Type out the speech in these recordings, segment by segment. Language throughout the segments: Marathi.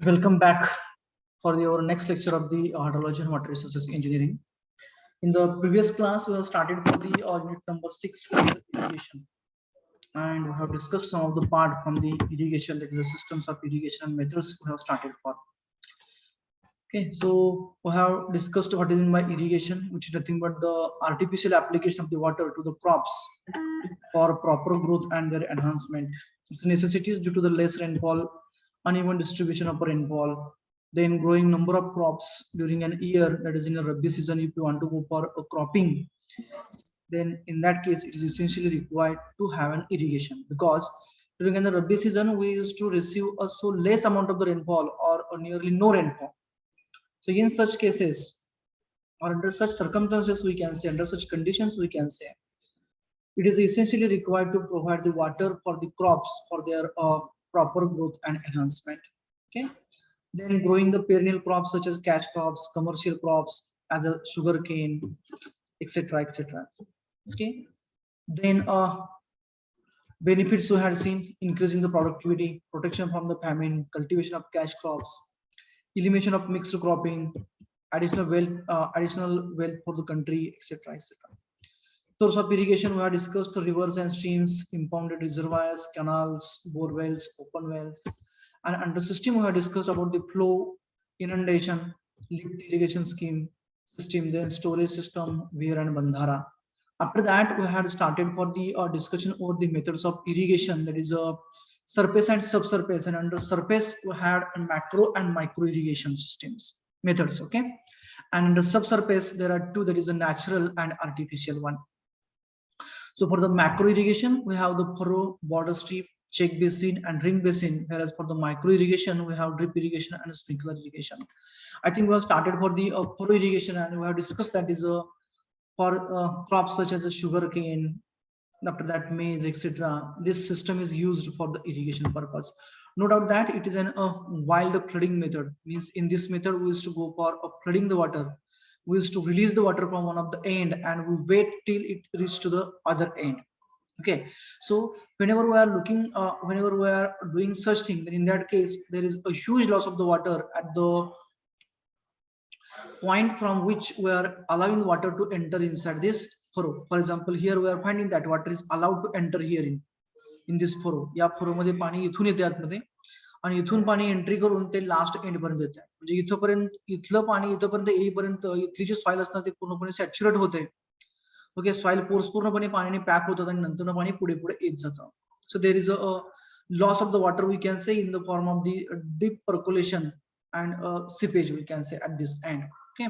Welcome back for our next lecture of the hydrology and water resources engineering. In the previous class, we have started for the unit number 6, irrigation, and we have discussed some of the part from the irrigation, like the systems of irrigation and methods we have started for. Okay, so we have discussed what is meant by irrigation, which is nothing but the artificial application of the water to the crops for proper growth and their enhancement. The necessities due to the less rainfall, uneven distribution of rainfall, then growing number of crops during an year, that is in a Rabi season. If you want to go for a cropping, then in that case it is essentially required to have an irrigation, because during the Rabi season we used to receive a so less amount of the rainfall or nearly no rainfall. So in such cases, or under such circumstances, we can say, under such conditions we can say, it is essentially required to provide the water for the crops for their proper growth and enhancement. Okay, then growing the perennial crops such as cash crops, commercial crops as a sugar cane, etc., etc. Okay, then benefits we had seen: increasing the productivity, protection from the famine, cultivation of cash crops, elimination of mixed cropping, additional wealth for the country, etc., etc. Source of irrigation, we have discussed rivers and streams, impounded reservoirs, canals, bore wells, open wells. And under system, we have discussed about the flow, inundation, lift irrigation scheme, system, then storage system, weir and bandhara. After that, we had started for the discussion over the methods of irrigation, that is surface and subsurface. And under surface, we had a macro and micro irrigation systems methods. Okay, and under subsurface, there are two, that is a natural and artificial one. So for the macro irrigation, we have the furrow, border strip, check basin, and ring basin. Whereas for the micro irrigation, we have drip irrigation and sprinkler irrigation. I think we have started for the furrow irrigation, and we have discussed that is for crops such as a sugar cane, after that maize, etc. This system is used for the irrigation purpose. No doubt that it is a wild flooding method. Means in this method, we used to go for flooding the water. We used to release the water from one of the end and we wait till it reaches to the other end. Okay, so whenever we are looking, whenever we are doing such thing, then in that case there is a huge loss of the water at the point from which we are allowing the water to enter inside this furrow. For example, here we are finding that water is allowed to enter here in this furrow. या furrow मध्ये पाणी इथून येते आतमध्ये आणि इथून पाणी एंट्री करून ते लास्ट एंड पर्यंत येते. म्हणजे इथपर्यंत इथलं पाणी इथपर्यंत येईपर्यंत इथली जी सॉइल असणार ते पूर्णपणे सॅच्युरेट होते. ओके, सॉइल पोर्स पूर्णपणे पाण्याने पॅक होतात आणि नंतर पाणी पुढे पुढे येत जातं. So there is a loss of the water we can say in the form of the deep percolation and seepage we can say at this end. Okay,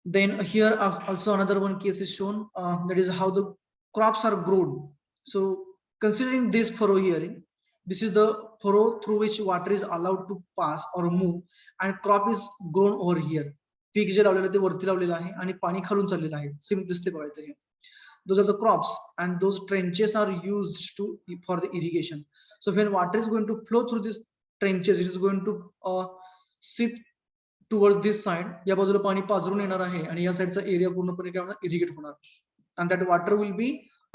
then here also another one case is shown, that is how the crops are grown. So considering this furrow here, this is the furrow through which water is allowed to pass or move and crop is grown over here. पीक जे लावलेलं ते वरती लावलेलं आहे आणि पाणी खालून चाललेलं आहे. सिम दिसते बघा इथे. Those are the crops and those trenches are used for the irrigation. So when water is going to flow through these trenches, it is going to sit towards this side. या बाजूला पाणी पाझरून येणार आहे आणि या साइडचा एरिया पूर्णपणे काय होणार, इरिगेट होणार. And that water will be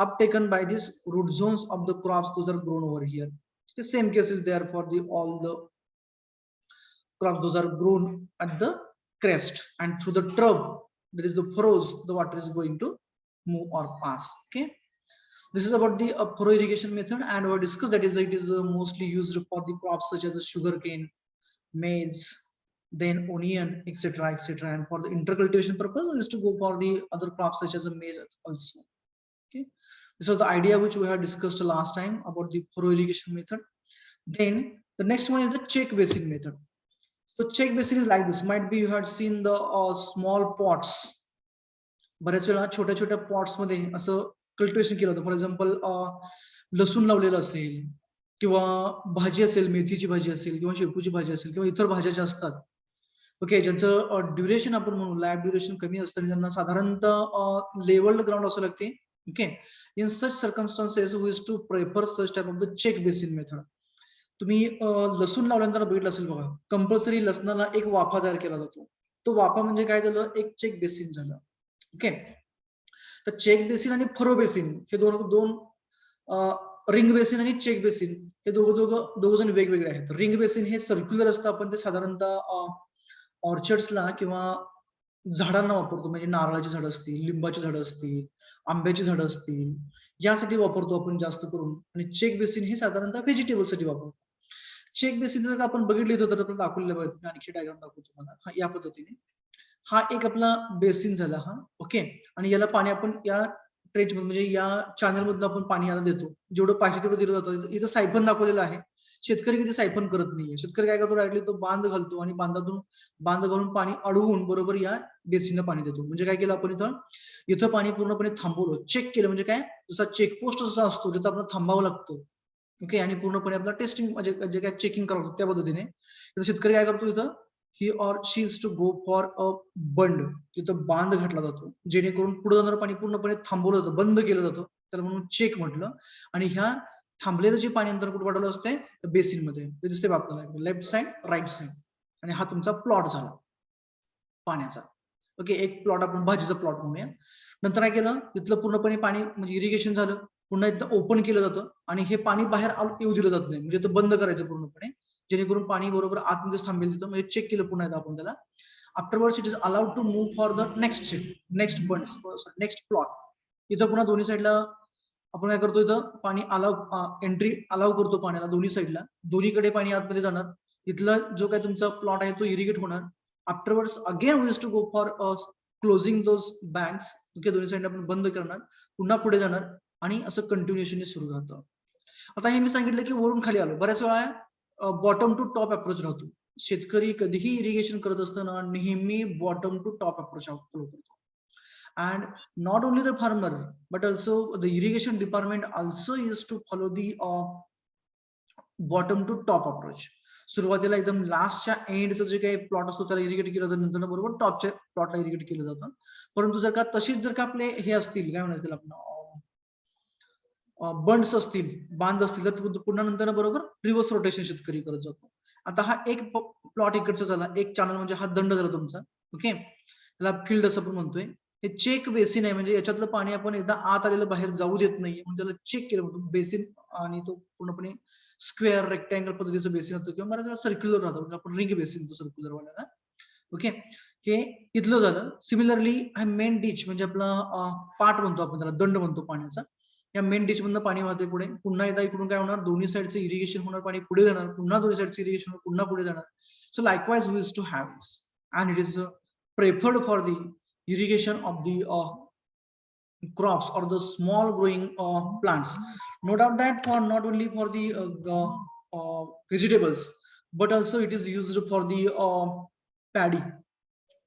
uptaken by these root zones of the crops. Those are grown over here. The same case is there for all the crops. Those are grown at the crest and through the trub, there is the furrows, the water is going to move or pass. Okay, this is about the furrow irrigation method, and we discussed that it is mostly used for the crops such as sugar cane, maize, then onion, etc., etc. And for the intercultivation purpose, we used to go for the other crops such as maize also. Okay, this was the idea which we had discussed last time about the furrow irrigation method. Then the next one is the check basin method. So check basin is like this. Might be you had seen the small pots. बऱ्याच वेळा छोट्या छोट्या पॉट्स मध्ये असं कल्टिवेशन केलं होतं. फॉर एक्झाम्पल लसूण लावलेलं असेल किंवा भाजी असेल, मेथीची भाजी असेल किंवा शेपूची भाजी असेल किंवा इतर भाज्या ज्या असतात. ओके, ज्यांचं ड्युरेशन आपण म्हणू लाईफ ड्युरेशन कमी असतं आणि त्यांना साधारणतः लेवल्ड ग्राउंड असं लागते. Okay, in such circumstances we use to prefer such type of the check basin method. तुम्ही लसूण लावल्यानंतर बघितलं असेल बघा, कंपल्सरी लसणाला एक वाफा तयार केला जातो. तो वाफा म्हणजे काय झालं, एक चेक बेसिन झालं. ओके, तर चेक बेसिन आणि फरो बेसिन हे दोन रिंग बेसिन आणि चेक बेसिन हे दोघं जण वेगवेगळे आहेत. रिंग बेसिन हे सर्क्युलर असतं, आपण ते साधारणतः ऑर्चर्ड्सला किंवा झाडांना वापरतो, म्हणजे नारळाची झाडं असतील, लिंबाची झाडं असतील, आंब्याची झाडं असतील, यासाठी वापरतो आपण जास्त करून. आणि चेक बेसिन हे साधारणतः व्हेजिटेबलसाठी वापरतो. चेक बेसिन जर आपण बघितलं तर आपण दाखवलेलं बघा, आणखी डायग्राम दाखवतो तुम्हाला या पद्धतीने. हा एक आपला बेसिन झाला हा, ओके. आणि याला पाणी आपण या ट्रेच म्हणजे या चॅनल मधून आपण पाणी याला देतो, जेवढं पाहिजे तेवढं दिलं जातं. इथं सायफन दाखवलेलं आहे. शेतकरी कधी सायफन करत नाहीये. शेतकरी काय करतो, डायरेक्टली तो बांध घालतो आणि बांध घालून पाणी अडवून बरोबर या बेसिनला पाणी देतो. म्हणजे काय केलं आपण इथं पाणी पूर्णपणे थांबवलं, चेक केलं. म्हणजे काय, जसा चेकपोस्ट जसा असतो जिथं आपल्याला थांबावं लागतं, ओके, आणि पूर्णपणे आपला टेस्टिंग म्हणजे जे काय चेकिंग करावं त्या पद्धतीने. शेतकरी काय करतो, इथं he or she is to go for a bund, तिथं बांध घातला जातो, जेणेकरून पुढे जाणारं पाणी पूर्णपणे थांबवलं जातं, बंद केलं जातं, त्याला म्हणून चेक म्हटलं. आणि ह्या थांबलेलं जे पाणी अंतर कुठे पाठवलं असते, बेसिन मध्ये. ते दिसते आपल्याला लेफ्ट साइड, राईट साइड. आणि हा तुमचा प्लॉट झाला पाण्याचा, ओके. एक प्लॉट आपण भाजीचा प्लॉट म्हणूया. नंतर काय केलं, तिथलं पूर्णपणे पाणी म्हणजे इरिगेशन झालं, पुन्हा एकदा ओपन केलं जातं आणि हे पाणी बाहेर येऊ दिलं जात नाही, म्हणजे ते बंद करायचं पूर्णपणे, जेणेकरून पाणी बरोबर आतमध्येच थांबेल तिथं. म्हणजे चेक केलं पुन्हा एकदा आपण त्याला. Afterwards it is allowed to move for the next next plot. इथं पुन्हा दोन्ही साईडला आपण काय करतो, इथं पाणी एंट्री अलाव करतो पाण्याला दोन्ही साईडला, दोन्हीकडे पाणी आतमध्ये जाणार. इथलं जो काय तुमचा प्लॉट आहे तो इरिगेट होणार. Afterwards again we to go for closing those banks, okay. दोन्ही साईडला आपण बंद करणार, पुन्हा पुढे जाणार आणि असं कंटिन्युएशनली सुरू राहतं. आता हे मी सांगितलं की वरून खाली आलो. बऱ्याच वेळा बॉटम टू टॉप अप्रोच राहतो. शेतकरी कधीही इरिगेशन करत असताना नेहमी bottom to top approach follow करतो. And not only the farmer, but also the irrigation department also used to follow the bottom to top approach. सुरुवातीला एकदम लास्टच्या एंडचं जे काही प्लॉट असतो त्याला इरिगेट केलं जातं, नंतर बरोबर टॉपच्या प्लॉटला इरिगेट केलं जातं. परंतु जर का तशीच जर का आपले हे असतील, काय म्हणायचं आपण बंड्स असतील, बांध असतील, तर पुन्हा नंतर बरोबर रिव्हर्स रोटेशन शेतकरी करत जातो. आता हा एक प्लॉट इकडचा झाला, एक चॅनल म्हणजे हा दंड झाला तुमचा, ओके. त्याला फील्ड असं पण म्हणतोय. हे चेक बेसिन आहे, म्हणजे याच्यातलं पाणी आपण एकदा आत आलेलं बाहेर जाऊ देत नाहीये, म्हणजे त्याला चेक केलं म्हणतो बेसिन. आणि तो पूर्णपणे स्क्वेअर रेक्टँगल पद्धतीचं बेसिन असतं, किंवा बऱ्याच सर्क्युलर राहतं, म्हणजे आपण रिंग बेसिन म्हणतो सर्क्युलर वाल्याला, ओके. हे इथलं झालं. सिमिलरली हा मेन डिच म्हणजे आपला पाट म्हणतो आपण त्याला, दंड म्हणतो पाण्याचा. या मेन डिच मधनं पाणी वाहते पुढे, पुन्हा एकदा इकडून काय होणार, दोन्ही साईडचं इरिगेशन होणार, पाणी पुढे जाणार, पुन्हा दोन्ही साईडचं इरिगेशन होणार, पुन्हा पुढे जाणार. So likewise we use to have this, and it is preferred for the irrigation of the crops or the small growing plants. No doubt that for not only for the vegetables, but also it is used for the paddy.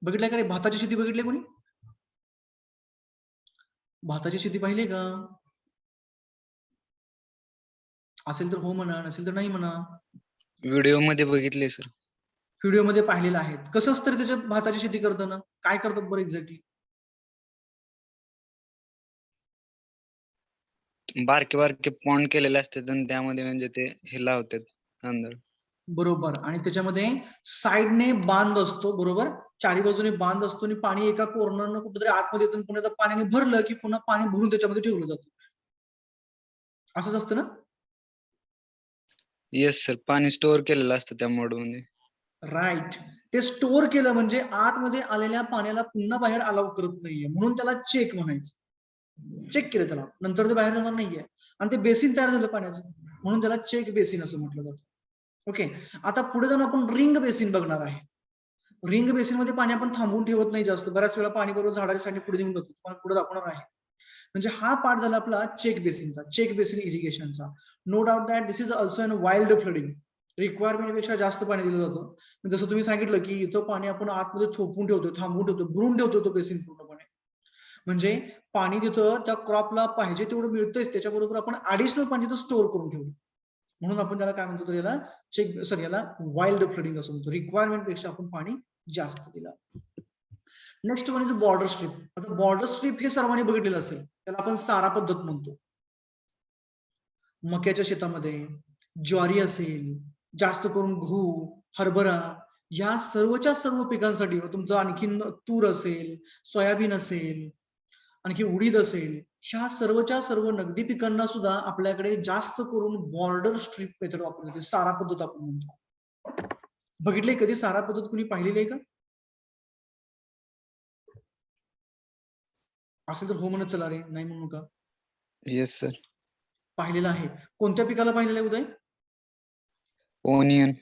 बघितलंय का रे, भाताची शेती बघितली कोणी? भाताची शेती पाहिली का? असेल तर हो म्हणा, नसेल तर नाही म्हणा. व्हिडिओ मध्ये बघितले सर. व्हिडिओ मध्ये पाहिलेलं आहे. कसं असतं त्याच्या भाताची शेती करताना, काय करतात बरं एक्झॅक्टली? बारके बारके पॉन्ड केलेले असतात आणि त्यामध्ये म्हणजे ते हे लावतात तांदूळ. बरोबर. आणि त्याच्यामध्ये साईडने बांध असतो, बरोबर, चारी बाजूने बांध असतो, आणि पाणी एका कॉर्नरनं कुठेतरी आतमध्ये येतं, पुन्हा पाण्याने भरलं की पुन्हा पाणी भरून त्याच्यामध्ये ठेवलं जातं. असंच असतं ना? येस सर, पाणी स्टोअर केलेलं असतं त्या मोड मध्ये. राईट. ते स्टोअर केलं म्हणजे आतमध्ये आलेल्या पाण्याला पुन्हा बाहेर अलाउ करत नाहीये, म्हणून त्याला चेक म्हणायचं. चेक केलं त्याला, नंतर ते बाहेर जाणार नाहीये. आणि ते बेसिन तयार झालं पाण्याचं, म्हणून त्याला चेक बेसिन असं म्हटलं जातं, ओके. आता पुढे जाऊन आपण रिंग बेसिन बघणार आहे. रिंग बेसिन मध्ये पाणी आपण थांबवून ठेवत नाही जास्त, बऱ्याच वेळा पाणी बरोबर झाडाच्या साठी पुढे देऊन जातो, तुम्हाला पुढे दाखवणार आहे. म्हणजे हा पार्ट झाला आपला चेक बेसिनचा, चेक बेसिन इरिगेशनचा. No doubt that this is also in wild flooding. Requirement पेक्षा जास्त पाणी दिलं जातं. जसं तुम्ही सांगितलं की इथं पाणी आपण आतमध्ये थोपून ठेवतो, थांबवून ठेवतो, भरून ठेवतो तो बेसिन पूर्णपणे. म्हणजे पाणी तिथं त्या क्रॉपला पाहिजे तेवढं मिळतंच, त्याच्याबरोबर आपण ऍडिशनल पाणी तिथं स्टोअर करून ठेवतो, म्हणून आपण त्याला काय म्हणतो, तर याला चेक सॉरी याला वाईल्ड फ्लडिंग असं म्हणतो. रिक्वायरमेंट पेक्षा आपण पाणी जास्त दिलं. Next one is border strip. आता बॉर्डर स्ट्रीप हे सर्वांनी बघितलेलं असेल, त्याला आपण सारा पद्धत म्हणतो. मक्याच्या शेतामध्ये ज्वारी असेल, जास्त करून गहू, हरभरा, या सर्वच्या सर्व पिकांसाठी तुमचं आणखीन तूर असेल, सोयाबीन असेल, आणखी उडीद असेल, ह्या सर्वच्या सर्व नगदी पिकांना सुद्धा आपल्याकडे जास्त करून बॉर्डर स्ट्रीप मेथड वापरली जाते, सारा पद्धत आपण म्हणतो. बघितले कधी सारा पद्धत कुणी पाहिलेली आहे का? असेल तर हो म्हणत चला रे, नाही म्हणू नका. Yes sir. पाहिलेलं आहे. कोणत्या पिकाला पाहिलेलं आहे उदय? ओनियन.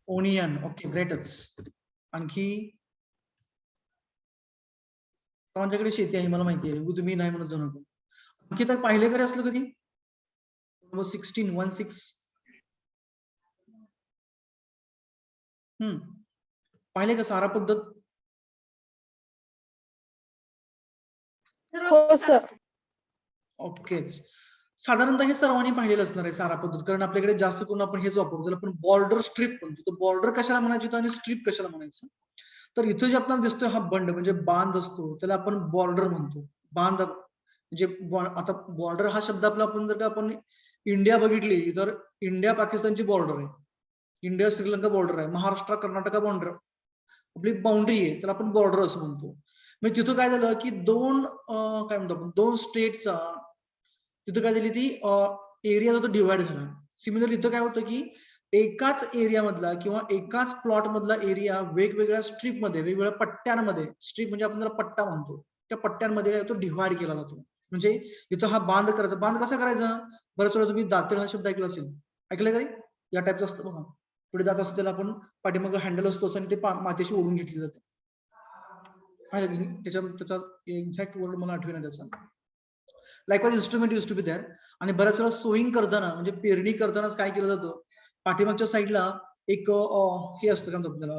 ओनियन. ओके, ग्रेटच. आणखी माझ्याकडे शेती आहे, मला माहिती आहे, तुम्ही नाही म्हणत जाऊ नका. आणखी तर पाहिले करे असलं कधी? 16 पाहिले का सारा पद्धत? हो सर. ओकेच. साधारणतः हे सर्वांनी पाहिलेलं असणार आहे सारा पद्धत, कारण आपल्याकडे जास्त करून आपण हेच वापरतो, त्याला आपण बॉर्डर स्ट्रीप म्हणतो. तर बॉर्डर कशाला म्हणायचं आणि स्ट्रीप कशाला म्हणायचं? तर इथं जे आपल्याला दिसतोय हा बंड म्हणजे बांध असतो, त्याला आपण बॉर्डर म्हणतो. बांध म्हणजे आता बॉर्डर हा शब्द आपला आपण जर का आपण इंडिया बघितली तर इंडिया पाकिस्तानची बॉर्डर आहे, इंडिया श्रीलंका बॉर्डर आहे, महाराष्ट्र कर्नाटका बॉर्डर आपली बाउंड्री आहे, त्याला आपण बॉर्डर असं म्हणतो. म्हणजे तिथं काय झालं की काय म्हणतो आपण, दोन स्टेटचा तिथं काय झाली ती एरिया जो डिवाइड झाला. सिमिलर इथं काय होतं की एकाच एरिया मधला किंवा एकाच प्लॉट मधला एरिया वेगवेगळ्या स्ट्रीप मध्ये, वेगवेगळ्या पट्ट्यांमध्ये, स्ट्रीप म्हणजे आपण त्याला पट्टा म्हणतो, त्या पट्ट्यांमध्ये तो डिवाइड केला जातो. म्हणजे इथं हा बांध करायचा. बांध कसा करायचा? बऱ्याच वेळा तुम्ही दातेळ हा शब्द ऐकला असेल, ऐकलं का? या टाईपचं असतं बघा, पुढे जात असतो त्याला आपण पाठीमागं हँडल असतो आणि ते मातीशी ओढून घेतली जाते. त्याचा एक्झॅक्ट वर्ड मला आठवेना त्याचा. Likewise instrument use to be there. आणि बऱ्याच वेळा सोईंग करताना म्हणजे पेरणी करतानाच काय केलं जातं, पाठीमागच्या साईडला एक हे असतं, काय म्हणतो त्याला,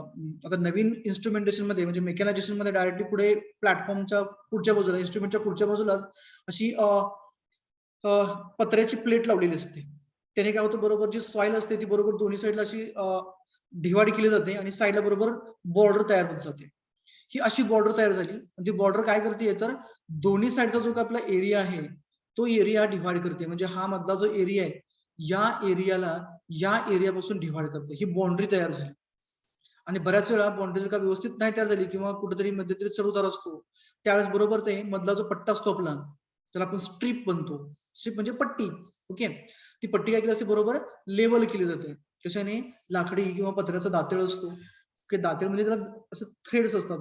आता नवीन इन्स्ट्रुमेंटेशन मध्ये म्हणजे मेकॅनायझेशन मध्ये डायरेक्टली पुढे प्लॅटफॉर्मच्या पुढच्या बाजूला, इन्स्ट्रुमेंटच्या पुढच्या बाजूलाच अशी पत्र्याची प्लेट लावलेली असते. त्याने काय होतं, बरोबर जी सॉइल असते ती बरोबर दोन्ही साईडला अशी डिवाइड केली जाते आणि साईडला बरोबर बॉर्डर तयार होत जाते. ही अशी बॉर्डर तयार झाली. म्हणजे बॉर्डर काय करते तर दोन्ही साईडचा जो काय आपला एरिया आहे तो एरिया डिवाइड करते. म्हणजे हा मधला जो एरिया आहे या एरियाला या एरियापासून डिवाइड करते. ही बाउंड्री तयार झाली. आणि बऱ्याच वेळा बाउंड्री जर का व्यवस्थित नाही तयार झाली किंवा कुठेतरी मध्यंतरी चढउतार असतो, त्यावेळेस बरोबर ते मधला जो पट्टा असतो आपला त्याला आपण स्ट्रीप म्हणतो. स्ट्रीप म्हणजे पट्टी. ओके, ती पट्टी काय केली असते, बरोबर लेवल केली जाते. कशाने? लाकडी किंवा पत्र्याचा दातेळ असतो. दातेळ म्हणजे त्याला असं थ्रेड्स असतात,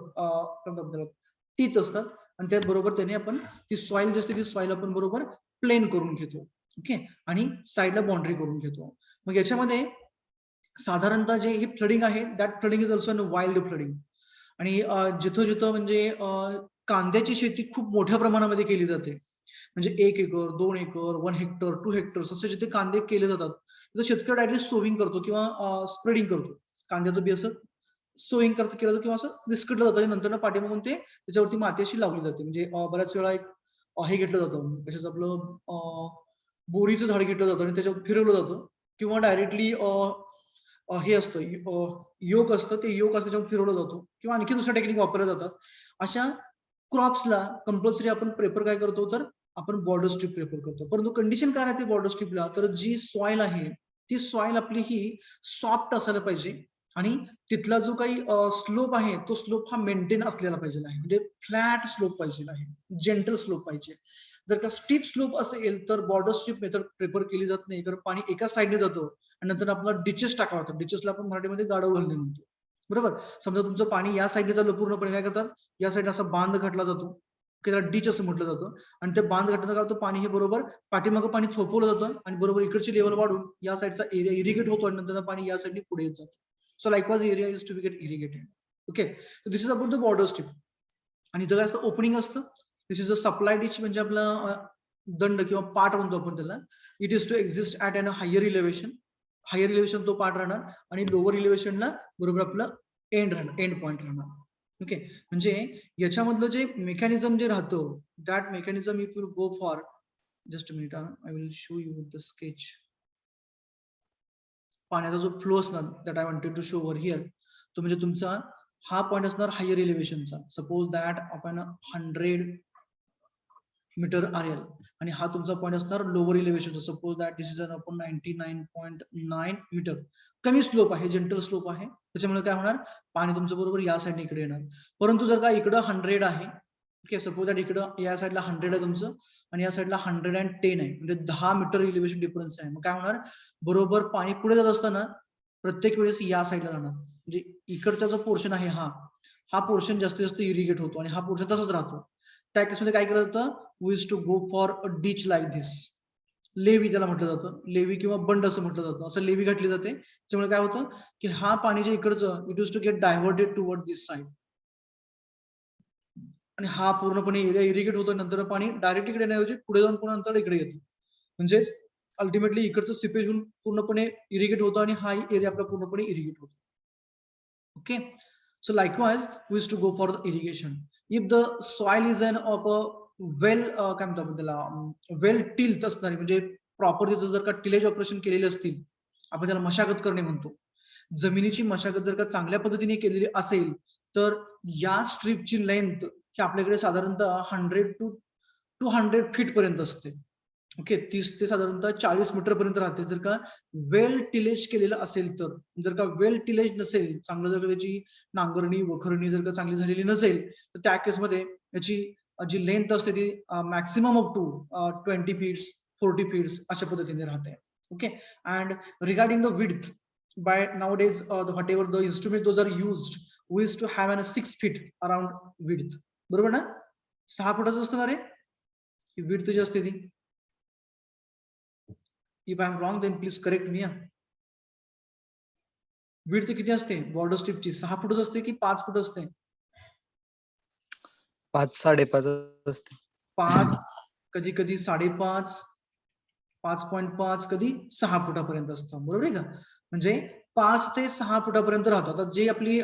टीथ असतात, आणि त्याबरोबर त्याने आपण ती सॉइल जी असते ती सॉइल आपण बरोबर प्लेन करून घेतो. ओके, आणि साईडला बाउंड्री करून घेतो. मग याच्यामध्ये साधारणतः जे हे फ्लडिंग आहे, that flooding is also wild flooding. आणि जिथं जिथं म्हणजे कांद्याची शेती खूप मोठ्या प्रमाणामध्ये केली जाते, म्हणजे 1 एकर, 2 एकर, 1 हेक्टर, 2 हेक्टर्स असे जिथे कांदे केले जातात, तिथं शेतकरी डायरेक्टली सोविंग करतो किंवा स्प्रेडिंग करतो. कांद्याचं बी असं सोईंग केलं जातं किंवा असं विस्कटलं जातं आणि नंतर पाठीमागून ते त्याच्यावरती माती अशी लावली जाते. म्हणजे बऱ्याच वेळा एक हे घेतलं जातं, कशाचं आपलं बोरीचं झाड घेतलं जातं आणि त्याच्यावर फिरवलं जातं, किंवा डायरेक्टली हे असतं योक असतं, ते योक असं त्याच्यावर फिरवलं जातो, किंवा आणखी दुसऱ्या टेक्निक वापरल्या जातात. अशा क्रॉप्सला कंपल्सरी आपण प्रेफर काय करतो, तर आपण बॉर्डर स्ट्रीप प्रेफर करतो. परंतु कंडिशन काय राहते बॉर्डर स्ट्रीपला, तर जी सॉइल आहे ती सॉइल आपली ही सॉफ्ट असायला पाहिजे आणि तिथला जो काही स्लोप आहे तो स्लोप हा मेंटेन असलेला पाहिजे आहे. म्हणजे फ्लॅट स्लोप पाहिजे आहे, जेंटल स्लोप पाहिजे. जर का स्टीप स्लोप असेल तर बॉर्डर स्ट्रीप मेथड प्रेफर केली जात नाही, कारण पाणी एका साईडने जातं आणि नंतर आपल्याला डिचेस टाकावं लागतं. डिचेसला आपण मराठीमध्ये गाढव घालणे म्हणतो, बरोबर. समजा तुमचं पाणी या साईडने चाललं पूर्णपणे, काय करतात, या साईडला असा बांध घातला जातो, त्याला डिच असं म्हटलं जातं, आणि ते बांध घातल्यानं काय होतं, पाणी हे बरोबर पाठीमागं पाणी थोपवलं जातं आणि बरोबर इकडची लेवल वाढून या साईडचा एरिया इरिगेट होतो आणि नंतर पाणी या साईडने पुढे येत जातं. So likewise area is to be get irrigated. Okay, so this is about the border strip. आणि इथं असं ओपनिंग असतं. This is a supply ditch, म्हणजे आपला दंड किंवा पाट म्हणतो आपण त्याला. It is to exist at an higher elevation. Higher elevation तो पार्ट राहणार आणि लोअर इलेव्हेशनला बरोबर आपलं एंड राहणार, एंड पॉइंट राहणार. ओके, म्हणजे याच्यामधलं जे मेकॅनिझम जे राहतं, that mechanism if you go for just a minute, I will show you with the sketch. पाण्याचा जो फ्लो असणार that I wanted to show over here, तो म्हणजे तुमचा हा पॉइंट असणार हायर इलेव्हेशनचा. सपोज दॅट आपण 100 मीटर RL, आणि हा तुमचा पॉइंट असणार लोअर इलेव्हेशनचा. सपोज दॅट दिस इज आपण 99.9 मीटर. कमी स्लोप आहे, जेंटल स्लोप आहे, त्याच्यामुळे काय होणार, पाणी तुमचं बरोबर या साईडने इकडे येणार. परंतु जर का इकडं 100 आहे ओके, सपोज दॅट इकडं या साईडला 100 आहे तुमचं आणि या साईडला 110 आहे, म्हणजे 10 मीटर इलिव्हेशन डिफरन्स आहे. मग काय होणार, बरोबर पाणी पुढे जात असताना प्रत्येक वेळेस या साईडला जाणार, म्हणजे इकडचा जो पोर्शन आहे हा पोर्शन जास्तीत जास्त इरिगेट होतो आणि हा पोर्शन तसंच राहतो. त्या केसमध्ये काय केलं जातं, we use to go for a ditch like this. Levee त्याला म्हटलं जातं, लेवी किंवा बंड असं म्हटलं जातं. असं लेवी घातली जाते, त्यामुळे काय होतं की हा पाणी जे इकडचं it use to get diverted toward this side आणि हा पूर्णपणे एरिया इरिगेट होतो. नंतर पाणी डायरेक्ट इकडे येण्याऐवजी पुढे जाऊन पुन्हा नंतर इकडे येतं. म्हणजेच अल्टिमेटली इकडचं सिपेज होऊन पूर्णपणे इरिगेट होतं आणि हा एरिया आपला पूर्णपणे इरिगेट होतो. Okay, so likewise we used to go for the irrigation. If the soil is an of a well काय म्हणतो आपण त्याला वेल टिल्थ असणारी, म्हणजे प्रॉपर त्याचं जर का टिलेज ऑपरेशन केलेले असतील, आपण त्याला मशागत करणे म्हणतो. जमिनीची मशागत जर का चांगल्या पद्धतीने केलेली असेल तर या स्ट्रीपची लेंथ ही आपल्याकडे साधारणतः 100 to 200 फीट पर्यंत असते. ओके, 30 ते साधारणतः 40 मीटर पर्यंत राहते, जर का वेल टिलेज केलेलं असेल तर. जर का वेल टिलेज नसेल, चांगलं जर का त्याची नांगरणी वखरणी जर का चांगली झालेली नसेल, तर त्या केसमध्ये त्याची जी लेंथ असते ती maximum up to 20 feets 40 feets अशा पद्धतीने राहते. Okay, and regarding the width, by nowadays whatever the instrument those are used, we used to have an 6 feet around width. बरोबर ना, 6 फुटाचं असतं ना रे ही विड्थ जी असते ती. If I am wrong then please correct me. Width किती असते बॉर्डर स्ट्रिपची, 6 फुटच असते की 5 फूट असते? 5-5.5 असते. 5, कधी कधी 5.5, 5.5, कधी 6 फुटापर्यंत असतं. बरोबर आहे का, म्हणजे 5 ते 6 फुटापर्यंत राहतात. तर जे आपली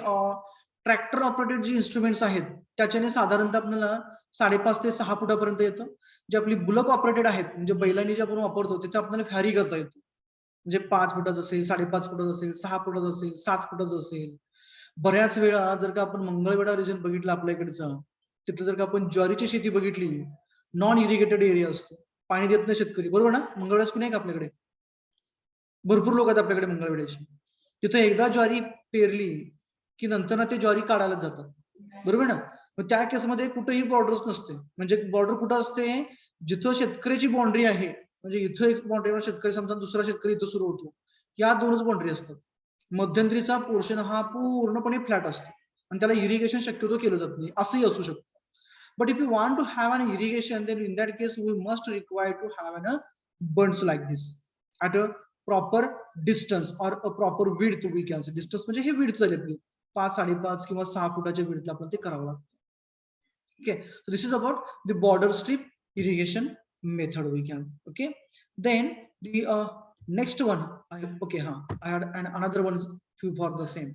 ट्रॅक्टर ऑपरेटेड जी इन्स्ट्रुमेंट्स आहेत त्याच्याने साधारणतः आपल्याला 5.5 ते 6 फुटापर्यंत येतं. जे आपली बुलक ऑपरेटेड आहेत, म्हणजे बैलांनी जे आपण वापरतो तिथे आपल्याला व्हॅरी करता येतो. म्हणजे 5 फुटाचं असेल, 5.5 फुटाचं असेल, 6 फुटाचं असेल, 7 फुटाचं असेल. बऱ्याच वेळा जर का आपण मंगळवेढा रिजन बघितला आपल्या इकडचं, तिथं जर का आपण ज्वारीची शेती बघितली, नॉन इरिगेटेड एरिया असतो, पाणी देत नाही शेतकरी. बरोबर ना, मंगळवेढ्याच नाही का आपल्याकडे, भरपूर लोक आहेत आपल्याकडे मंगळवेढ्याची. तिथं एकदा ज्वारी पेरली की नंतर ना ते ज्वारी काढायला जातात. बरोबर ना, मग त्या केसमध्ये कुठेही बॉर्डर्स नसते. म्हणजे बॉर्डर कुठं असते, जिथं शेतकऱ्याची बाउंड्री आहे, म्हणजे इथं एक बाउंड्रीवर शेतकरी समजा, दुसरा शेतकरी इथं सुरू होतो, या 2च बाउंड्री असतात. मध्यंतरीचा पोर्शन हा पूर्णपणे फ्लॅट असतो आणि त्याला इरिगेशन शक्यतो केलं जात नाही, असंही असू शकतं. But if you want to have an irrigation, then in that case we must require to have a bunds like this at a proper distance or a proper width. We can say distance म्हणजे हे width झाली आपली 5-5.5 किंवा 6 फुटाच्या width आपल्याला ते करावं लागतं. Okay, so this is about the border strip irrigation method we can. Okay, then the next one I had another one for the same.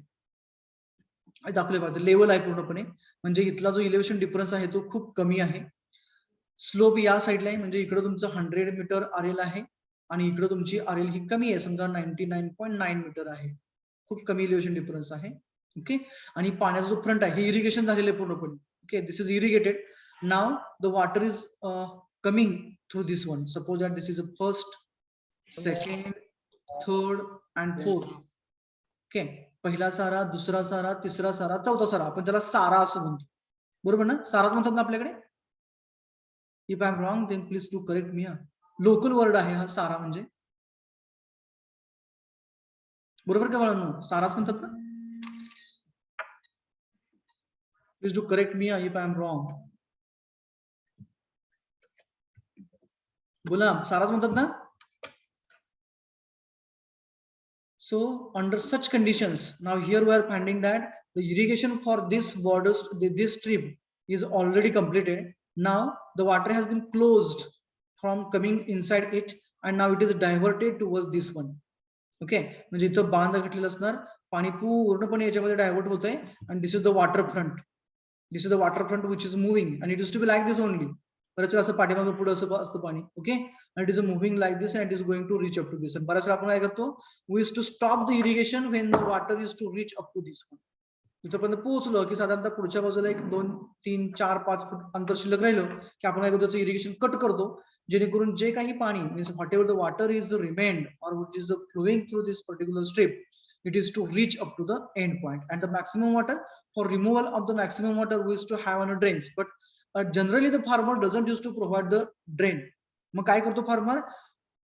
दाखवले पाहिजे लेवल आहे पूर्णपणे, म्हणजे इथला जो इलेव्हेशन डिफरन्स आहे तो खूप कमी आहे. स्लोप या साईडला आहे, म्हणजे इकडे तुमचं 100 मीटर आरएल आहे आणि इकडे तुमची आरएल ही कमी आहे, समजा 99.9 मीटर आहे. खूप कमी इलेव्हेशन डिफरन्स आहे. ओके, आणि पाण्याचा जो फ्रंट आहे हे इरिगेशन झालेलं आहे पूर्णपणे. Okay, this is irrigated. Now the water is coming through this one. Suppose that this is a first, second, third and fourth. Okay, पहिला सारा, दुसरा सारा, तिसरा सारा, चौथा सारा, आपण त्याला सारा असं म्हणतो. बरोबर ना, साराच म्हणतात ना आपल्याकडे. If I am wrong then please to correct me. Local word आहे हा सारा म्हणजे. बरोबर का बाळांनो, साराच म्हणतात ना. Please do correct me if I am wrong. बोला, साराच म्हणतात ना. So under such conditions, now here we are finding that the irrigation for this borders, this strip is already completed. Now the water has been closed from coming inside it and now it is diverted towards this one. Okay, म्हणजे इथं बांध घातलेलं असणार, पाणी पूर्णपणे याच्यामध्ये डायव्हर्ट होतंय आणि this is the water front. This is the water front which is moving and it is to be like this only. बऱ्याच वेळा असं पाठीमागे पुढे असं असतं पाणी. Okay, and it is moving like this and it is going to reach up to this. आणि बऱ्याच वेळा आपण काय करतो, we used to stop the irrigation when the water is to reach up to this one. तिथपर्यंत पोहोचलं की साधारणतः पुढच्या बाजूला 1, 2, 3, 4, 5 फूट अंतर शिल्लक राहिलं की आपण काय करतो, त्याचं इरिगेशन कट करतो, जेणेकरून जे काही पाणी means what ever the water is remained or which is flowing through this particular strip, it is to reach up to the end point. And the maximum water, for removal of the maximum water we used to have on a drains, but generally the farmer doesn't use to provide the drain. मग काय करतो फार्मर,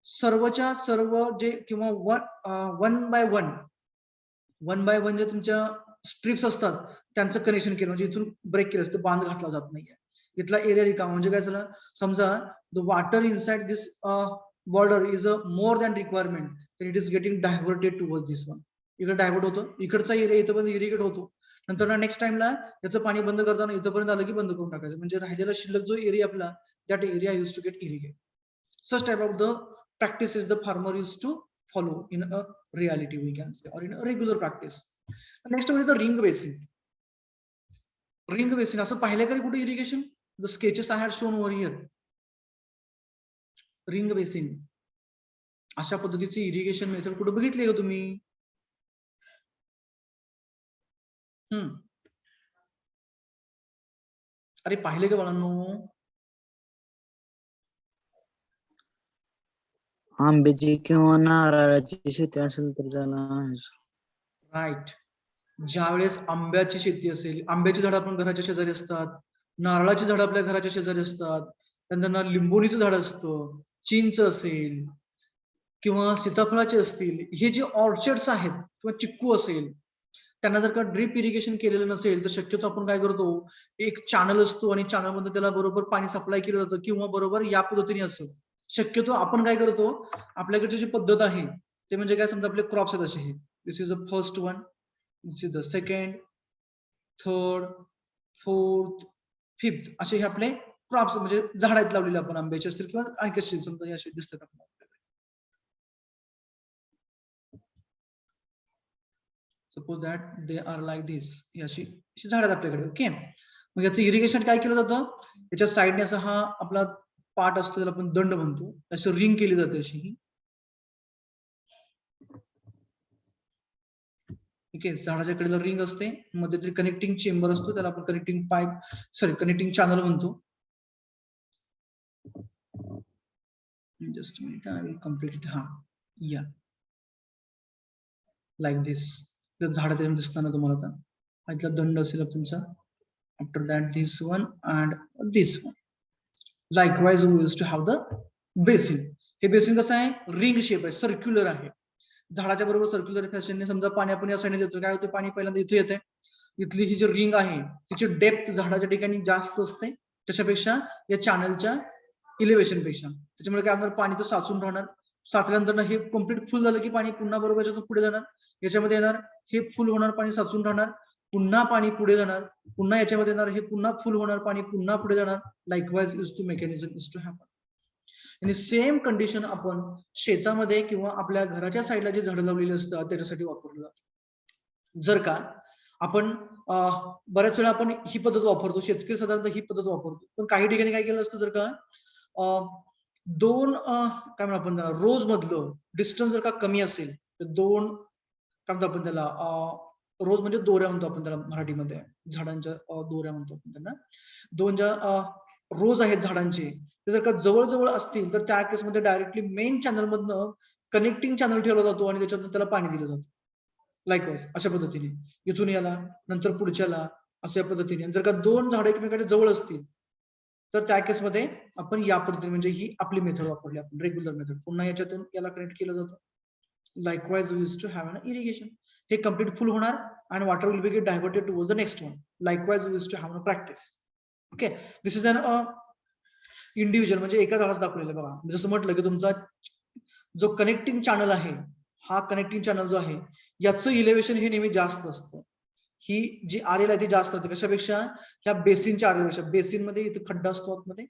सर्वच्या सर्व जे किंवा वन बाय वन जे तुमच्या स्ट्रिप्स असतात त्यांचं कनेक्शन केलं, म्हणजे इथून ब्रेक केलं असतं, बांध घातला जात नाहीये. इथला एरिया रिकामा, म्हणजे काय झालं, समजा the water inside this border is a more than requirement, तर it is getting diverted towards this one. इकडे डायव्हर्ट होतो, इकडचा एरिया इथं इरिगेट होतो. नंतर नेक्स्ट टाइमला याचं पाणी बंद करताना इथपर्यंत आलं की बंद करून टाकायचं, म्हणजे राहिलेला शिल्लक जो एरिया आपला, that area use to get irrigate. Such type of the practices the farmer is to follow in a reality, we can say, or in a regular practice. Next one is the ring basin. Ring basin असं पाहिलं का कुठे irrigation? The sketches I had shown over here. Ring basin अशा पद्धतीचे इरिगेशन मेथड कुठे बघितले का तुम्ही? अरे पाहिले का बाळांनो? आंब्याची किंवा नारळाची शेती असेल तर त्याला राईट. ज्यावेळेस आंब्याची शेती असेल, आंब्याची झाडं आपण घराच्या शेजारी असतात, नारळाची झाडं आपल्या घराच्या शेजारी असतात, त्यांना लिंबोणीचं झाड असतं, चिंच असेल किंवा सीताफळाचे असतील, हे जे ऑर्चर्ड्स आहेत किंवा चिक्कू असेल, त्यांना जर का ड्रिप इरिगेशन केलेलं नसेल तर शक्यतो आपण काय करतो, एक चॅनल असतो आणि चॅनल मध्ये त्याला बरोबर पाणी सप्लाय केलं जातं, किंवा बरोबर या पद्धतीने असं शक्यतो आपण काय करतो, आपल्याकडची जी पद्धत आहे ते म्हणजे काय, समजा आपले क्रॉप्स आहेत असे, this is the first one, this is the second, third, fourth, fifth, असे हे आपले क्रॉप्स म्हणजे झाड आहेत लावलेले आपण, आंब्याचे असतील किंवा आणखी असतील, समजा असे दिसतात आपल्याला. Suppose that they are like this, ही अशी झाड आहेत आपल्याकडे. ओके, मग याचं इरिगेशन काय केलं जातं, याच्या साईडने असा हा आपला पार्ट असतो, त्याला आपण दंड म्हणतो, असं रिंग केली जाते अशी. ठीक आहे, झाडाच्या कडेला रिंग असते, मध्ये कनेक्टिंग चेंबर असतो, त्याला आपण connecting pipe, sorry connecting channel म्हणतो. Just minute, I will complete it. हा या लाईक दिस, झाड दिसताना तुम्हाला आता इथला दंड असेल तुमचा. After that this one and this one. Likewise we use to have the basin. हे बेसिन कसं आहे, रिंग शेप आहे, सर्क्युलर आहे. झाडाच्या बरोबर सर्क्युलर फॅशनने समजा पाणी आपण या साईडने देतो, काय होतं, पाणी पहिल्यांदा इथे येते, इथली ही जी रिंग आहे तिची डेप्थ झाडाच्या ठिकाणी जास्त असते त्याच्यापेक्षा या चॅनलच्या इलेव्हेशन पेक्षा. त्याच्यामुळे काय होणार, पाणी तर साचून राहणार, साचल्यानंतर हे कम्प्लीट फुल झालं की पाणी पुन्हा बरोबर याच्यातून पुढे जाणार, याच्यामध्ये येणार, हे फुल होणार, पाणी साचून राहणार, पुन्हा पाणी पुढे जाणार, पुन्हा याच्यामध्ये येणार, हे पुन्हा फुल होणार, पाणी पुन्हा पुढे जाणार. Likewise is to mechanism is to happen. आणि सेम कंडिशन आपण शेतामध्ये किंवा आपल्या घराच्या साईडला जे झाडं लावलेली असतात त्याच्यासाठी वापरलं जातं. जर का आपण बऱ्याच वेळा आपण ही पद्धत वापरतो, शेतकरी साधारणतः ही पद्धत वापरतो, पण काही ठिकाणी काय केलं असतं, जर का दोन काय म्हणतो आपण त्याला, रोज मधलं डिस्टन्स जर का कमी असेल तर दोन, काय म्हणतो आपण त्याला, रोज म्हणजे दोऱ्या म्हणतो आपण त्याला मराठीमध्ये, झाडांच्या दोऱ्या म्हणतो आपण त्यांना. दोन ज्या रोज आहेत झाडांचे ते जर का जवळ असतील तर त्या केसमध्ये डायरेक्टली मेन चॅनल मधनं कनेक्टिंग चॅनल ठेवला जातो आणि त्याच्यातून त्याला पाणी दिलं जातं. लाईकवाईज अशा पद्धतीने इथून याला, नंतर पुढच्याला, अशा पद्धतीने. जर का दोन झाडं एकमेकांच्या जवळ असतील तर त्या केसमध्ये आपण या पद्धतीने, म्हणजे ही आपली मेथड वापरली आपण, रेग्युलर मेथड. पुन्हा याच्यातून याला कनेक्ट केलं जातं. Likewise we use to have an irrigation. हे कम्प्लीट फुल होणार आणि water will be get diverted towards the next one. Likewise we use to have a practice. Okay, this is an individual, म्हणजे एका झाडाचं दाखवलेलं बघा. जसं म्हटलं की तुमचा जो कनेक्टिंग चॅनल आहे, हा कनेक्टिंग चॅनल जो आहे याचं इलेव्हेशन हे नेहमी जास्त असतं. ही जी आरेल आहे ती जास्त असते कशापेक्षा, ह्या बेसिनच्या आरेलपेक्षा. बेसिन मध्ये इथं खड्डा असतो आतमध्ये,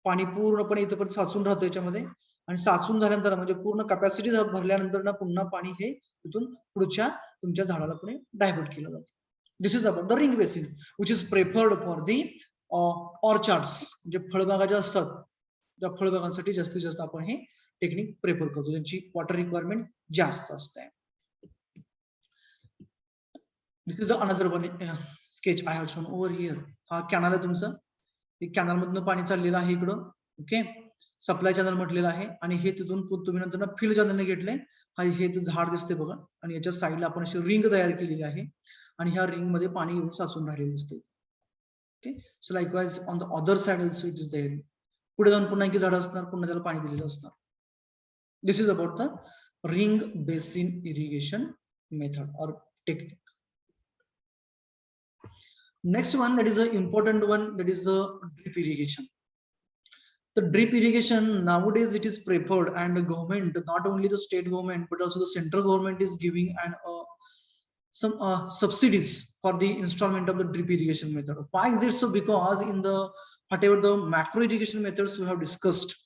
पाणी पूर्णपणे इथं पण साचून राहतं याच्यामध्ये, आणि साचून झाल्यानंतर म्हणजे पूर्ण कॅपॅसिटी भरल्यानंतर ना पुन्हा पाणी हे तिथून पुढच्या तुमच्या झाडाला पुढे डायव्हर्ट केलं जातं. This is about the ring basin which is preferred for the orchards, म्हणजे फळबागा असतात त्या फळबागांसाठी जास्तीत जास्त आपण हे टेक्निक प्रेफर करतो, त्यांची वॉटर रिक्वायरमेंट जास्त असते. This is the another one sketch I have shown over here. हा कॅनल आहे तुमचा, कॅनल मधनं पाणी चाललेलं आहे इकडं. ओके, सप्लाय चॅनल म्हटलेलं आहे, आणि हे तिथून तुम्ही नंतर फील्ड चॅनलने घेतले. हे झाड दिसते बघा, आणि याच्या साईडला आपण अशी रिंग तयार केलेली आहे, आणि ह्या रिंग मध्ये पाणी येऊन साचून राहिलेलं दिसते. Okay, so likewise on the other side also it is there. पुढे जाऊन पुन्हा आणखी झाडं असणार, पुन्हा त्याला पाणी दिलेलं असणार. This is about the ring basin irrigation method और technique. Next one, that is the important one, that is the drip irrigation. The drip irrigation nowadays it is preferred, and the government, not only the state government but also the central government is giving some subsidies for the installment of the drip irrigation method. Why is it so? Because in the whatever the macro irrigation methods we have discussed,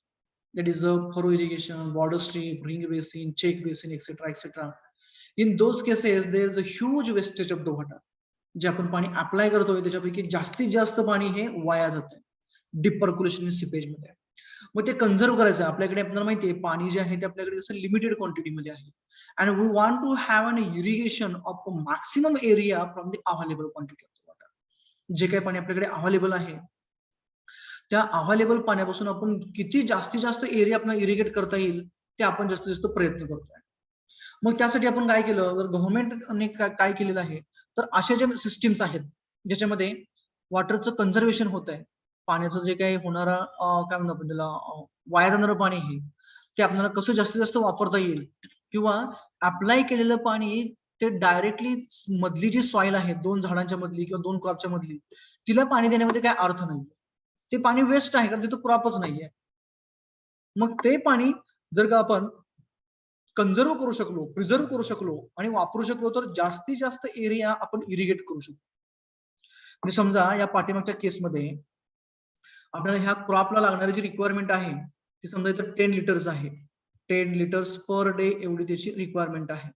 that is the furrow irrigation, border strip, ring basin, check basin, etc., etc. In those cases, there is a huge wastage of the water. जे आपण पाणी अप्लाय करतोय त्याच्यापैकी जास्तीत जास्त पाणी हे वाया जातंय डीप पर्क्युलेशन सिपेज मध्ये. मग ते कन्झर्व करायचं. आपल्याकडे आपल्याला माहिती आहे पाणी जे आहे ते आपल्याकडे कसं लिमिटेड क्वांटिटीमध्ये आहे, and we want to have an irrigation of maximum area from the available quantity of water. जे काही पाणी आपल्याकडे अवेलेबल आहे त्या अवेलेबल पाण्यापासून आपण किती जास्तीत जास्त एरिया आपल्याला इरिगेट करता येईल ते आपण जास्तीत जास्त प्रयत्न करतोय. मग त्यासाठी आपण काय केलं, तर गव्हर्नमेंटने काय केलेलं आहे, तर अशा ज्या सिस्टीम्स आहेत ज्याच्यामध्ये वॉटरचं कन्झर्वेशन होत आहे, पाण्याचं जे काही होणारा काय म्हणतो आपण त्याला वाया जाणारं पाणी आहे ते आपल्याला कसं जास्तीत जास्त वापरता येईल, किंवा अप्लाय केलेलं पाणी ते डायरेक्टली मधली जी सॉइल आहे दोन झाडांच्या मधली किंवा दोन क्रॉपच्या मधली तिला पाणी देण्यामध्ये काय अर्थ नाही. ते पाणी वेस्ट आहे कारण तिथं क्रॉपच नाहीये. मग ते पाणी जर का आपण कन्झर्व करू शकलो, प्रिझर्व करू शकलो आणि वापरू शकलो तर जास्तीत जास्त एरिया आपण इरिगेट करू शकतो. म्हणजे समजा या पाठीमागच्या केसमध्ये आपल्याला ह्या क्रॉपला लागणारी जी रिक्वायरमेंट आहे ती समजा इथं 10 लिटर्स आहे, 10 लिटर्स पर डे एवढी त्याची रिक्वायरमेंट आहे.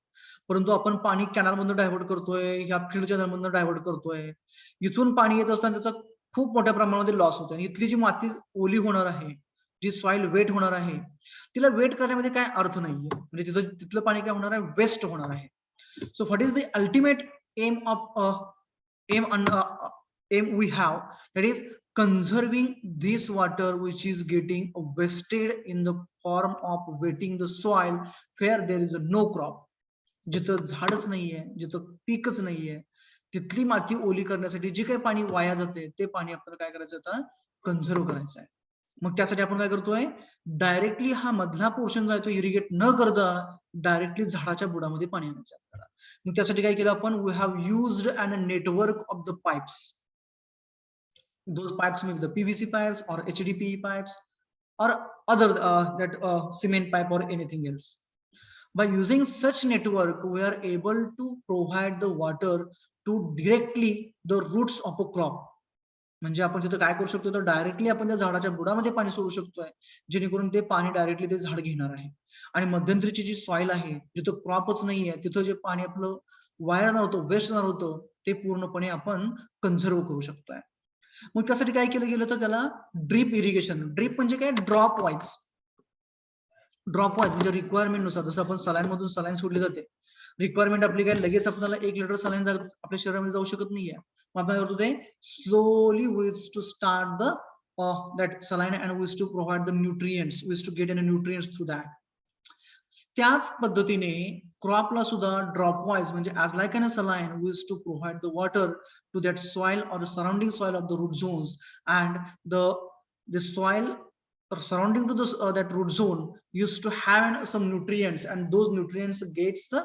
परंतु आपण पाणी कॅनल मधून डायव्हर्ट करतोय, ह्या फील्डच्या मधून डायव्हर्ट करतोय, इथून पाणी येत असताना त्याचा खूप मोठ्या प्रमाणामध्ये लॉस होतोय. आणि इथली जी माती ओली होणार आहे, जी सॉइल वेट होणार आहे, तिला वेट करण्यामध्ये काय अर्थ नाहीये. म्हणजे तिथलं पाणी काय होणार आहे, वेस्ट होणार आहे. So what is the ultimate aim of aim we have, that is conserving this water which is getting wasted in the form of wetting the soil where there is no crop. जिथं झाडच नाहीये, जिथं पीकच नाहीये, तिथली माती ओली करण्यासाठी जे काही पाणी वाया जाते ते पाणी आपल्याला काय करायचं, आता कन्झर्व करायचं आहे. मग त्यासाठी आपण काय करतोय, डायरेक्टली हा मधला पोर्शन जो आहे तो इरिगेट न करता डायरेक्टली झाडाच्या बुडामध्ये पाणी आणायचं आपल्याला. मग त्यासाठी काय केलं आपण, we have used an network of the pipes. Those pipes may be the PVC pipes or HDPE pipes or other that cement pipe or anything else. By using such network, we are able to provide the water to directly the roots of a crop. म्हणजे आपण तिथं काय करू शकतो, तर डायरेक्टली आपण त्या झाडाच्या बुडामध्ये पाणी सोडू शकतोय, जेणेकरून ते पाणी डायरेक्टली ते झाड घेणार आहे. आणि मध्यंतरीची जी सॉइल आहे, जिथं क्रॉपच नाहीये, तिथं जे पाणी आपलं वाया जाणार होतं, वेस्ट जाणार होतं, ते पूर्णपणे आपण कन्झर्व करू शकतोय. मग त्यासाठी काय केलं गेलं, तर त्याला ड्रीप इरिगेशन. ड्रीप म्हणजे काय, ड्रॉप वाईज. ड्रॉप वाईज म्हणजे रिक्वायरमेंट नुसार. जसं आपण सलाईन मधून सलाईन सोडली जाते, रिक्वायरमेंट आपली काय, लगेच आपल्याला 1 लिटर सलाईन आपल्या शरीरामध्ये जाऊ शकत नाहीये. मग आपण करतो ते slowly which to start the that saline and wish to provide the nutrients, wish to get any nutrients through that. त्याच पद्धतीने क्रॉपला सुद्धा ड्रॉप वाइज म्हणजे as like an saline wish to provide the water to that soil or the surrounding soil of the root zones, and the soil surrounding to the that root zone used to have some nutrients, and those nutrients gets the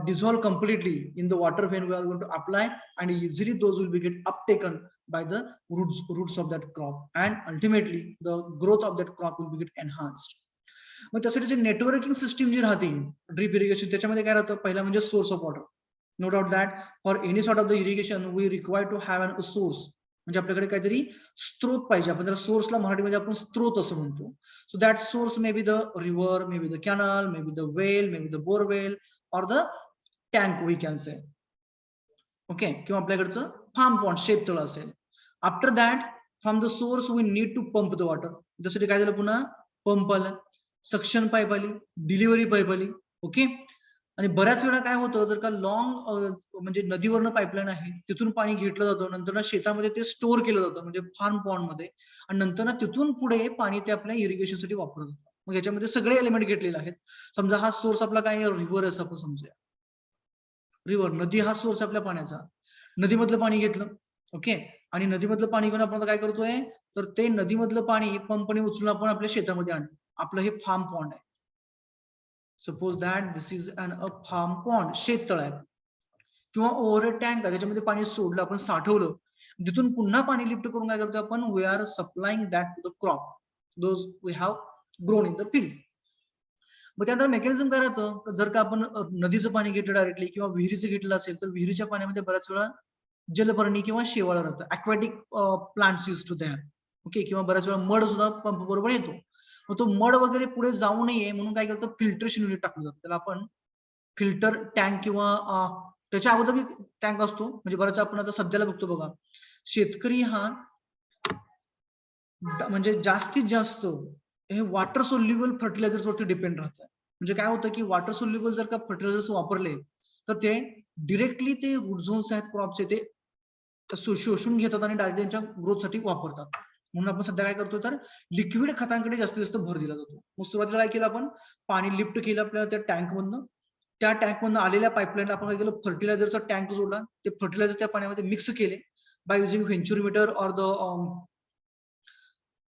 dissolve completely in the water when we are going to apply, and easily those will be get uptaken by the roots of that crop, and ultimately the growth of that crop will be get enhanced. मग त्यासाठी जे नेटवर्किंग सिस्टीम जी राहते ड्रीप इरिगेशन, त्याच्यामध्ये काय राहतं, पहिला म्हणजे source of water. No doubt that for any sort of the irrigation we require to have an source. म्हणजे आपल्याकडे काहीतरी स्त्रोत पाहिजे. आपण त्याला सोर्सला मराठीमध्ये आपण स्त्रोत असं म्हणतो. So that source may be the river, may be the canal, may be the well, may be the borewell or the tank we can say. Okay, किंवा आपल्याकडचं फार्म पॉन्ड, शेततळ असेल. After that from the source we need to pump the water. त्यासाठी काय झालं, पुन्हा पंप आला, सक्शन पाईप आली, डिलिव्हरी पाईप आली. ओके, आणि बऱ्याच वेळा काय होतं, जर का लॉंग म्हणजे नदीवरनं पाईपलाईन आहे, तिथून पाणी घेतलं जातं, नंतर शेतामध्ये ते स्टोअर केलं जातं म्हणजे फार्म पॉन्ड मध्ये, आणि नंतर तिथून पुढे पाणी ते आपल्या इरिगेशनसाठी वापरलं जातं. मग याच्यामध्ये सगळे एलिमेंट घेतलेले आहेत. समजा हा सोर्स आपला काय, रिव्हर असं आपण समजूया. रिव्हर, नदी हा सोर्स आपल्या पाण्याचा, नदीमधलं पाणी घेतलं. ओके, आणि नदीमधलं पाणी घेऊन आपण आता काय करतोय, तर ते नदीमधलं पाणी पंपने उचलून आपण आपल्या शेतामध्ये आणतो. आपलं हे फार्म पॉन्ड आहे. Suppose that this is an a farm pond, शेततळ आहे किंवा ओव्हरहेड टँक आहे, त्याच्यामध्ये पाणी सोडलं, आपण साठवलं, तिथून पुन्हा पाणी लिफ्ट करून काय करतो आपण, we are supplying that to the crop those we have grown in the field. मग त्यानंतर मेकॅनिझम काय राहतं, जर का आपण नदीचं पाणी घेतलं डायरेक्टली किंवा विहिरीचं घेतलं असेल, तर विहिरीच्या पाण्यामध्ये बऱ्याच वेळा जलपर्णी किंवा शेवाळ राहतं, aquatic plants use to that. Okay, किंवा बऱ्याच वेळा मड सुद्धा पंप बरोबर येतो. मग तो मड वगैरे पुढे जाऊ नये म्हणून काय करतं, फिल्ट्रेशन युनिट टाकलं जातं. त्याला आपण फिल्टर टँक किंवा त्याच्या अगोदर मी टँक असतो, म्हणजे बऱ्याच आपण आता सध्याला बघतो बघा, शेतकरी हा म्हणजे जास्तीत जास्त हे वॉटर सोल्युबल फर्टिलायझर्स वरती डिपेंड राहतं. म्हणजे काय होतं की वॉटर सोल्युबल जर का फर्टिलायझर्स वापरले, तर ते डिरेक्टली ते रूट झोन्स आहेत क्रॉपचे ते शोषून घेतात आणि डायरेक्ट त्यांच्या ग्रोथसाठी वापरतात. म्हणून आपण सध्या काय करतो, तर लिक्विड खतांकडे जास्तीत जास्त भर दिला जातो. मग सुरुवातीला काय केलं आपण, पाणी लिफ्ट केलं आपल्याला त्या टँक मधनं, त्या टँक मधनं आलेल्या पाईपलाईनला आपण काय केलं, फर्टिलायझरचा टँक जोडला, ते फर्टिलायझर त्या पाण्यामध्ये मिक्स केले by using venturimeter or the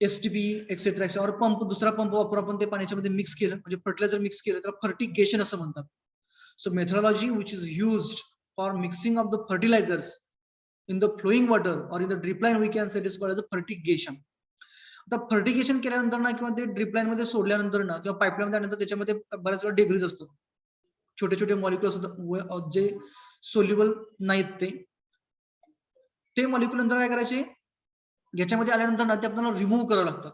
STP etcetera और पंप, दुसरा पंप वापरून आपण ते पाण्यामध्ये मिक्स केलं, म्हणजे फर्टिलायझर मिक्स केलं, त्याला फर्टिगेशन असं म्हणतात. So methodology which is used for mixing of the fertilisers in the flowing water or in the drip line we can say it is called as a fertigation. आता फर्टिगेशन केल्यानंतर ना किंवा ते ड्रिप लाईन मध्ये सोडल्यानंतर ना किंवा पाईपलाईन त्यानंतर त्याच्यामध्ये बऱ्याच वेळा डेब्रिज असतात, छोटे छोटे मॉलिक्युल्स असतात जे सोल्युबल नाहीत, ते मॉलिक्युल नंतर काय करायचे, याच्यामध्ये आल्यानंतर ना ते आपल्याला रिमूव्ह करावं लागतं.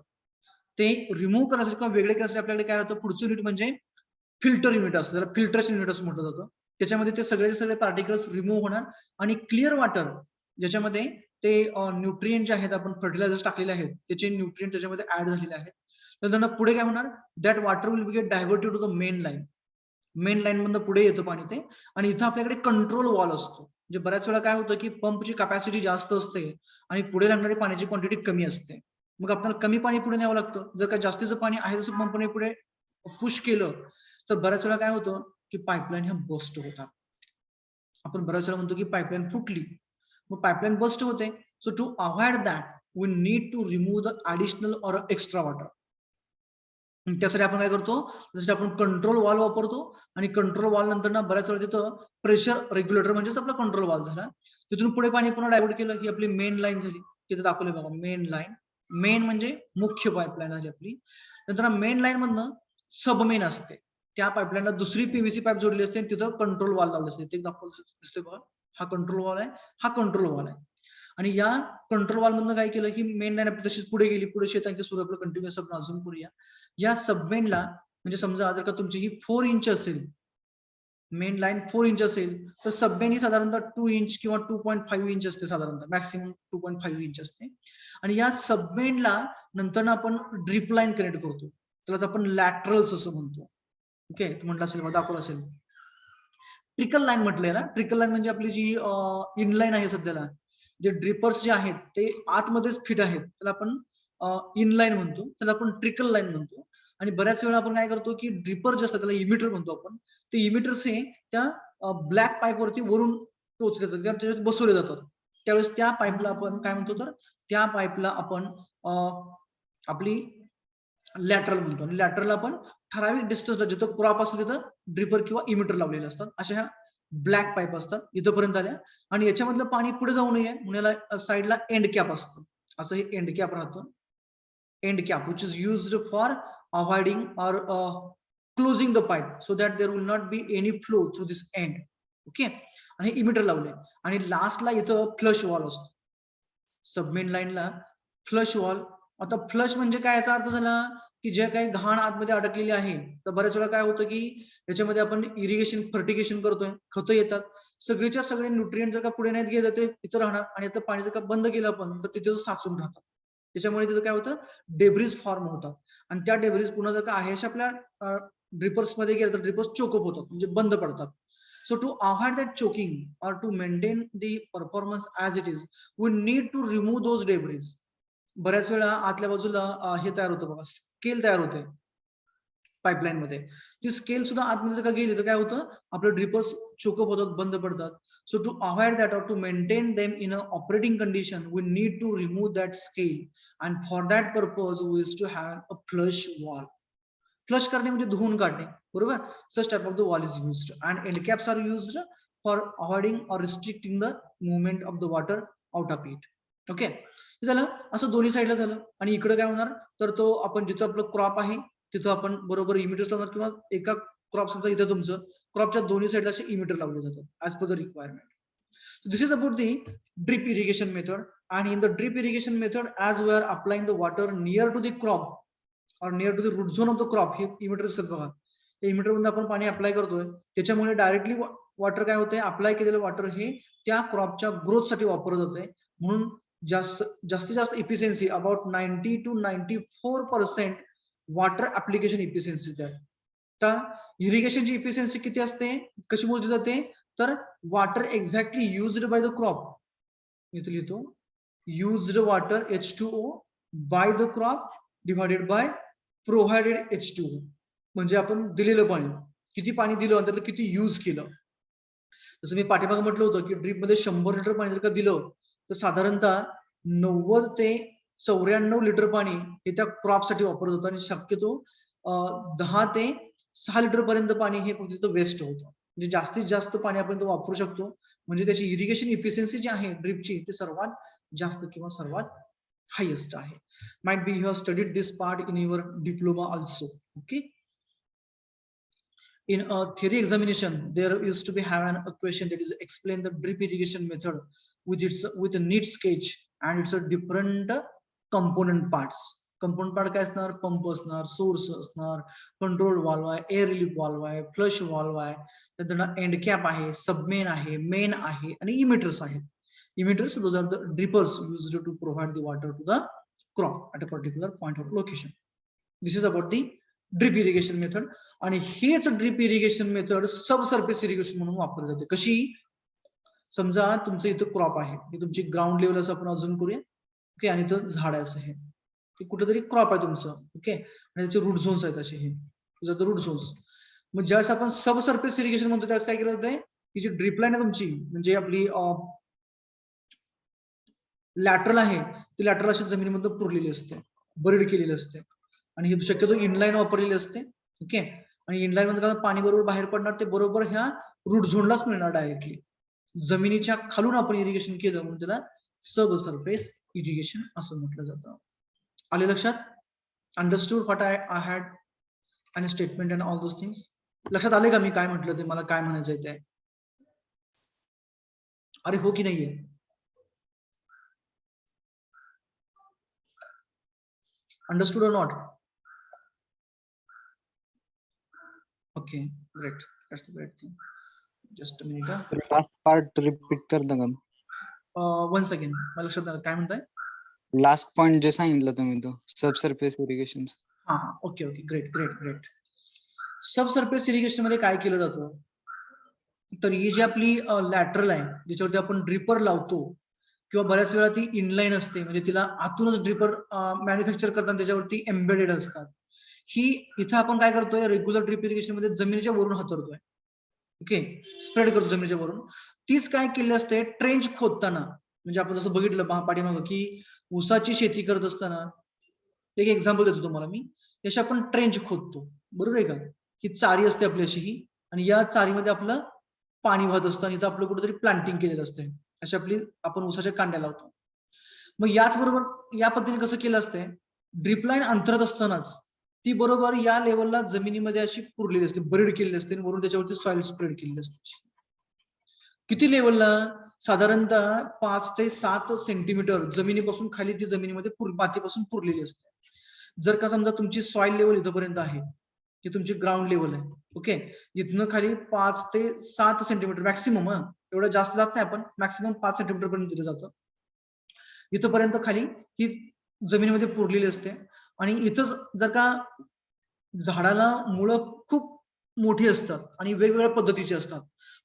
ते रिमूव्ह करण्यासाठी किंवा वेगळे करण्यासाठी आपल्याकडे काय होतं, पुढचं युनिट म्हणजे फिल्टर युनिट असतं, त्याला फिल्ट्रेशन युनिट असं म्हटलं जातं. त्याच्यामध्ये ते सगळे पार्टिकल्स रिमूव्ह होणार आणि क्लिअर वॉटर ज्याच्यामध्ये ते न्यूट्रिएंट जे आहेत, आपण फर्टिलायझर्स टाकलेले आहेत त्याचे न्यूट्रिएंट त्याच्यामध्ये ऍड झालेले आहेत, तर पुढे काय होणार, that water will be get diverted to the main line. Main line मधनं पुढे येतं पाणी ते, आणि इथं आपल्याकडे कंट्रोल वॉल असतो. म्हणजे बऱ्याच वेळा काय होतं की पंपची कॅपॅसिटी जास्त असते आणि पुढे लागणारी पाण्याची क्वांटिटी कमी असते, मग आपल्याला कमी पाणी पुढे न्यावं लागतं. जर का जास्तीचं पाणी आहे तसं पंपने पुढे पुश केलं, तर बऱ्याच वेळा काय होतं की पाईपलाईन ह्या बस्ट होतात. आपण बऱ्याच वेळा म्हणतो की पाईपलाईन फुटली, मग पाईपलाईन बस्ट होते. So to avoid that we need to remove the additional or extra water. त्यासाठी आपण काय करतो, जसं आपण कंट्रोल वॉल वापरतो, आणि कंट्रोल वॉल नंतर ना बऱ्याच वेळा तिथं प्रेशर रेग्युलेटर म्हणजेच आपला कंट्रोल वॉल झाला, तिथून पुढे पाणी पुन्हा डायव्हर्ट केलं की आपली मेन लाईन झाली. तिथे दाखवले बघा मेन लाईन, मेन म्हणजे मुख्य पाईपलाईन झाली आपली. नंतर मेन लाईन मधनं सबमेन असते, त्या पाईपलाईनला दुसरी पीव्हीसी पाईप जोडली असते, तिथं कंट्रोल वॉल लावले असते. ते दाखवलं दिसतोय बघा, हा कंट्रोल वॉल आहे, हा कंट्रोल वॉल आहे. आणि या कंट्रोल वॉल मधनं काय केलं की मेन लाईन आपली तशीच पुढे गेली, पुढे शेतांची सुरू आपलं कंटिन्युअस आपण अजून करूया. या सबमेनला म्हणजे समजा जर का तुमची ही 4 इंच असेल, मेन लाईन 4 इंच असेल, तर सबमेन ही साधारणतः 2 इंच किंवा 2.5 इंच असते, साधारणतः मॅक्सिमम 2.5 इंच असते. आणि या सबमेनला नंतर आपण ड्रिप लाईन कनेक्ट करतो, त्यालाच आपण लॅटरल्स असं म्हणतो. ओके, म्हटलं असेल, दाखवलं असेल. ट्रिकल लाईन म्हटलंय ना, ट्रिकल लाईन म्हणजे आपली जी इनलाईन आहे सध्याला, जे ड्रिपर्स जे आहेत ते आतमध्येच फिट आहेत, त्याला आपण इनलाईन म्हणतो, त्याला आपण ट्रिकल लाईन म्हणतो. आणि बऱ्याच वेळा आपण काय करतो की ड्रिपर जे असतात त्याला इमिटर म्हणतो आपण, ते इमिटर्स हे त्या ब्लॅक पाईप वरती वरून टोचले जातात, त्याच्यात बसवले जातात. त्यावेळेस त्या पाईपला आपण काय म्हणतो, तर त्या पाईपला आपण आपली लॅटरल म्हणतो. आणि लॅटरल आपण ठराविक डिस्टन्सला जिथं क्रॉप असतो तिथं ड्रिपर किंवा इमिटर लावलेले असतात. अशा ह्या ब्लॅक पाईप असतात, इथंपर्यंत आल्या. आणि याच्यामधलं पाणी पुढे जाऊ नये म्हणून याला साईडला एंड कॅप असतं, असं हे एंड कॅप राहतं. end cap which is used for avoiding or closing the pipe so that there will not be any flow through this end. Okay, आणि इमिटर लावले. आणि लास्टला इथं फ्लश वॉल असतो, सबमेन लाईनला फ्लश वॉल. आता फ्लश म्हणजे काय, याचा अर्थ झाला की जे काही घाण आतमध्ये अडकलेली आहे, तर बऱ्याच वेळा काय होतं की याच्यामध्ये आपण इरिगेशन फर्टिगेशन करतोय, खतं येतात, सगळेच्या सगळे न्यूट्रिएंट जर का पुढे नाहीत गेलं ते तिथं राहणार, आणि आता पाणी जर का बंद केलं आपण तर तिथे साचून राहतात. त्याच्यामुळे तिथं काय होतं, डेब्रिज फॉर्म होतात, आणि त्या डेब्रिज पुन्हा जर का आहे आपल्या ड्रिपर्स मध्ये गेलं तर ड्रिपर्स चोकअप होतात, म्हणजे बंद पडतात. So to avoid that choking or to maintain the performance as it is, we need to remove those debris. बऱ्याच वेळा आतल्या बाजूला हे तयार होतं बघा, स्केल तयार होते, पाईपलाईन मध्ये. ती स्केल सुद्धा आतमध्ये जर का गेली तर काय होतं, आपलं ड्रिपर्स चोकअप होतात, बंद पडतात. So to avoid that or to maintain them in a operating condition, we need to remove that scale, and for that purpose we used to have a flush valve. Flush करणे म्हणजे धुवून काढणे, बरोबर. Such type of the wall is used, and end caps are used for avoiding or restricting the movement of the water out of it. Okay, झालं. असं दोन्ही साईडला झालं. आणि इकडे काय होणार, तर तो आपण जिथं आपलं क्रॉप आहे तिथं आपण बरोबर इमिटर्स लावणार, किंवा एका क्रॉप समजा इथं तुमचं क्रॉपच्या दोन्ही साईडला असे इमिटर लावले जातात as per the requirement. This is about the drip irrigation method, and in the drip irrigation method, as we are applying the water near to the crop or near to the root zone of the crop, हे इमिटर असतात बघा, त्या इमिटर मध्ये आपण पाणी अप्लाय करतोय, त्याच्यामुळे डायरेक्टली वॉटर काय होतंय, अप्लाय केलेलं वॉटर हे त्या क्रॉपच्या ग्रोथ साठी वापरलं जातंय. म्हणून जास्तीत जास्त efficiency about 90 to 94% water application efficiency आहे. तर इरिगेशनची इफिशियन्सी किती असते, कशी मोजली जाते, तर water exactly used bye the crop, इथे लिहितो used water H2O bye the crop divided by provided H2O, म्हणजे आपण दिलेलं पाणी, किती पाणी दिलं आणि त्यातलं किती युज केलं. जसं मी पाठीमागे म्हटलं होतं की ड्रीप मध्ये 100 लिटर पाणी जर का दिलं तर साधारणतः 90 ते 94 लिटर पाणी हे त्या क्रॉप साठी वापरत होतं, आणि शक्यतो 10 ते 6 लिटर पर्यंत पाणी हे फक्त वेस्ट होतं. म्हणजे जास्तीत जास्त पाणी आपण वापरू शकतो, म्हणजे त्याची इरिगेशन इफिशियन्सी जी आहे ड्रिपची ते सर्वात जास्त किंवा सर्वात हायेस्ट आहे. Might be you have studied this part in your diploma also. Okay, in a theory examination there used to be have a question that is explain the drip irrigation method with a neat sketch and it's a different component parts. Component part काय असणार, पंप असणार, सोर्स असणार, कंट्रोल वाल्व आहे, एअर रिलीफ वाल्व आहे, फ्लश वाल्व आहे, त्यानंतर एंड कॅप आहे, सबमेन आहे, मेन आहे, आणि इमिटर्स आहेत. Emitters those are the drippers used to provide the water to the crop at a particular point of location. This is about the drip irrigation method. आणि हेच drip irrigation method subsurface irrigation म्हणून वापरले जाते. कशी, समजा तुमचं इथं क्रॉप आहे, हे तुमची ग्राउंड लेवल असं आपण अजून करूया. ओके, आणि इथं झाड आहे असं हे कुठेतरी क्रॉप आहे तुमचं. ओके, आणि त्याचे रूट झोन्स आहेत असे, हे तुझं रूट झोन्स. मग ज्यावेळेस आपण सब सरफेस इरिगेशन म्हणतो त्यावेळेस काय केलं जातंय, की जी ड्रिप लाईन आहे तुमची, म्हणजे आपली लॅटरल आहे, ती लॅटरल अशी जमिनीमध्ये पुरलेली असते, बरीड केलेली असते, आणि ही शक्यतो इनलाईन वापरलेली असते. ओके, आणि इनलाईन मध्ये पाणी बरोबर बाहेर पडणार, ते बरोबर ह्या रूट झोनलाच मिळणार डायरेक्टली. जमिनीच्या खालून आपण इरिगेशन केलं म्हणून त्याला सब सरफेस इरिगेशन असं म्हटलं जातं. आले लक्षात? अंडरस्टूड व्हॉट आय हॅड आणि statement and all those things. लक्षात आले का मी काय म्हटलं ते, मला काय म्हणायचंय ते? अरे हो की नाहीये? अंडरस्टूड और not? Okay, great, that's the great thing. Just a minute. Last part repeat करता का? वन्स अगेन, मला लक्षात आलं. काय म्हणताय? लास्ट पॉइंट जे सांगितलं तुम्ही तो सब सरफेस इरिगेशन. हा, okay okay, great great great. Subsurface irrigation मध्ये काय केलं जातं, तर ही जी आपली लॅटरल आहे ज्याच्यावरती आपण ड्रिपर लावतो, किंवा बऱ्याच वेळा ती इनलाईन असते, म्हणजे तिला आतूनच ड्रिपर मॅन्युफॅक्चर करताना त्याच्यावरती एम्बेडेड असतात. ही इथं आपण काय करतोय, रेग्युलर ड्रिप इरिगेशन मध्ये जमिनीच्या वरून हातरतोय. ओके, स्प्रेड करतो जमिनीच्या वरून. तीच काय केली असते, ट्रेंच खोदताना, म्हणजे आपण जसं बघितलं पाठीमागं की ऊसाची शेती करत असताना, एक एक्झाम्पल देतो तुम्हाला मी, जशी आपण ट्रेंच खोदतो, बरोबर आहे का, ही चारी असते आपली अशी ही, आणि या चारीमध्ये आपलं पाणी वाहत असतं, आणि इथं आपलं कुठेतरी प्लांटिंग केलेलं असतं, अशी आपली आपण ऊसाच्या कांड्या लावतो. मग याच बरोबर या पद्धतीने कसं केलं असतंय, ड्रिपलाईन अंतरत असतानाच ती बरोबर या लेवलला जमिनीमध्ये अशी पुरलेली असते, बरीड केलेली असते, वरून त्याच्यावरती सॉइल स्प्रेड केलेली असते. किती लेवलला, साधारणतः 5 ते 7 सेंटीमीटर जमिनीपासून खाली ती जमिनीमध्ये मातीपासून पुरलेली असते. जर का समजा तुमची सॉइल लेवल इथपर्यंत आहे, ती तुमची ग्राउंड लेवल आहे. ओके, इथनं खाली 5 ते 7 सेंटीमीटर मॅक्सिमम, एवढं जास्त जात नाही आपण, मॅक्सिमम 5 सेंटीमीटर पर्यंत दिलं जातं. इथपर्यंत खाली ही जमिनीमध्ये पुरलेली असते, आणि इथं जर का झाडाला मुळं खूप मोठी असतात आणि वेगवेगळ्या पद्धतीची असतात,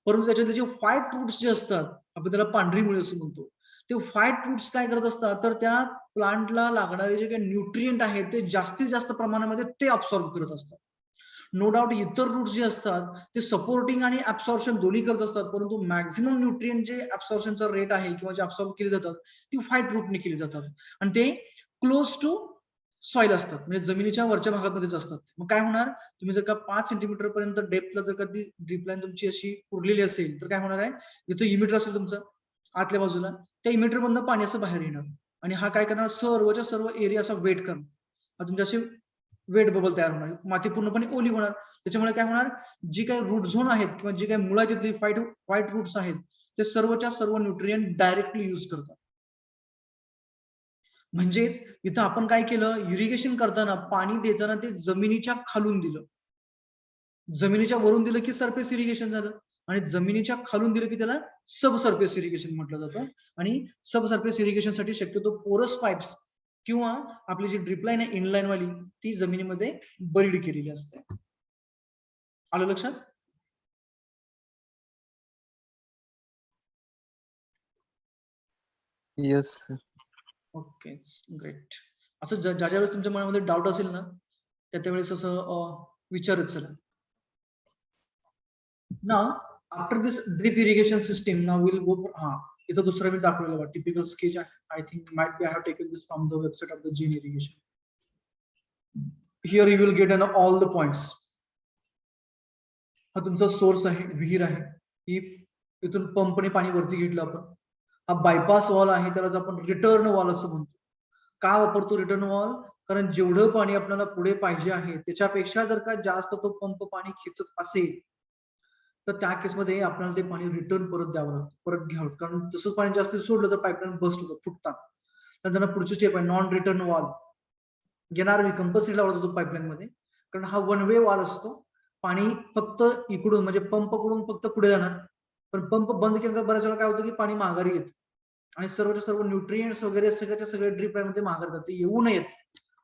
परंतु त्याच्यातले जे व्हाईट रूट्स जे असतात, आपण त्याला पांढरी मुळे असं म्हणतो, ते व्हाईट रूट्स काय करत असतात, तर त्या प्लांटला लागणारे जे काही न्यूट्रिएंट आहेत ते जास्तीत जास्त प्रमाणामध्ये ते अब्सॉर्ब करत असतात. नो डाऊट इतर रूट्स जे असतात ते सपोर्टिंग आणि ऍब्सॉर्प्शन दोन्ही करत असतात, परंतु मॅक्झिमम न्यूट्रिएंट जे ऍब्सॉर्प्शनचा रेट आहे किंवा जे ऍब्सॉर्ब केली जातात ती व्हाईट रूटने केली जातात आणि ते क्लोज टू सॉइल असतात, म्हणजे जमिनीच्या वरच्या भागामध्येच असतात. मग काय होणार, तुम्ही जर का 5 सेंटीमीटर पर्यंत डेप्थला जर का ती ड्रीप लाईन तुमची अशी पुरलेली असेल तर काय होणार आहे, इथं इमिटर असेल तुमचं आतल्या बाजूला, त्या इमिटर मधनं पाणी असं बाहेर येणार आणि हा काय करणार, सर्वच्या सर्व एरिया असा वेट करणार, तुमचे असे वेट बबल तयार होणार, माती पूर्णपणे ओली होणार. त्याच्यामुळे काय होणार, जी काही रूट झोन आहेत किंवा जी काही मुळात तिथली व्हाईट रूट्स आहेत ते सर्वच्या सर्व न्यूट्रिएंट डायरेक्टली युज करतात. म्हणजेच इथं आपण काय केलं, इरिगेशन करताना पाणी देताना ते जमिनीच्या खालून दिलं, जमिनीच्या वरून दिलं की सरफेस इरिगेशन झालं आणि जमिनीच्या खालून दिलं की त्याला सब सरफेस इरिगेशन म्हटलं जातं. आणि सब सरफेस इरिगेशन साठी शक्यतो पोरस पाईप्स किंवा आपली जी ड्रिपलाईन आहे इनलाईन वाली ती जमिनीमध्ये बरीड केलेली असते. आलं लक्षात? Yes sir. Okay, great. असं ज्या वेळेस तुमच्या मनामध्ये डाऊट असेल ना त्या वेळेस असं विचारत चला. Now after this drip irrigation system now will go, हा इथं दुसरा मी दाखवलेला बघा टिपिकल स्केच आहे. I think might be I have taken this from the website of the Jain irrigation. Here you will get an all the points. हा तुमचा सोर्स आहे, विहीर आहे, ही इथून पंपने पाणी वरती घेतलं आपण. हा बायपास वॉल आहे, त्यालाच आपण रिटर्न वॉल असं म्हणतो. का वापरतो रिटर्न वॉल, कारण जेवढं पाणी आपल्याला पुढे पाहिजे आहे त्याच्यापेक्षा जर का जास्त तो पंप पाणी खेचत असेल तर त्या केसमध्ये आपल्याला ते पाणी रिटर्न परत द्यावं लागतं, परत घ्यावं, कारण तसंच पाणी जास्त सोडलं तर पाईपलाईन बस्ट होतं, फुटतात. नंतर पुढची स्टेप आहे नॉन रिटर्न वॉल. घेणार कंपल्सरी लावला जातो पाईपलाईन मध्ये, कारण हा वन वे वॉल असतो. पाणी फक्त इकडून म्हणजे पंप कडून फक्त पुढे जाणार, पण पंप बंद केल्यानंतर बऱ्याच वेळा काय होतं की पाणी माघारी येतं आणि सर्वच्या सर्व न्यूट्रिएंट्स वगैरे सगळ्याच्या सगळे ड्रीप लाईन मध्ये माघारतात, ते येऊ नयेत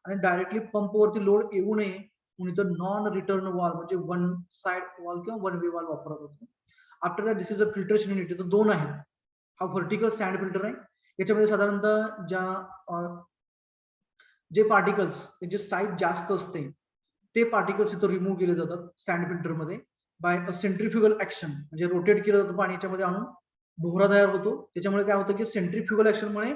आणि डायरेक्टली पंप वरती लोड येऊ नये म्हणून इथं नॉन रिटर्न वॉल म्हणजे वन साइड वॉल किंवा वन वे वॉल वापरला जातो. After that this is a filtration unit. इथं दोन आहेत. हा व्हर्टिकल सँड फिल्टर आहे, याच्यामध्ये साधारणतः जे पार्टिकल्स त्यांची साईज जास्त असते ते पार्टिकल्स इथं रिमूव्ह केले जातात सँड फिल्टर मध्ये बाय अ सेंट्रीफ्युगल ऍक्शन. म्हणजे रोटेट केलं जातं पाणी याच्यामध्ये आणून, भोवरा तयार होतो. त्याच्यामुळे काय होतं की सेंट्रीफ्युगल ऍक्शन मुळे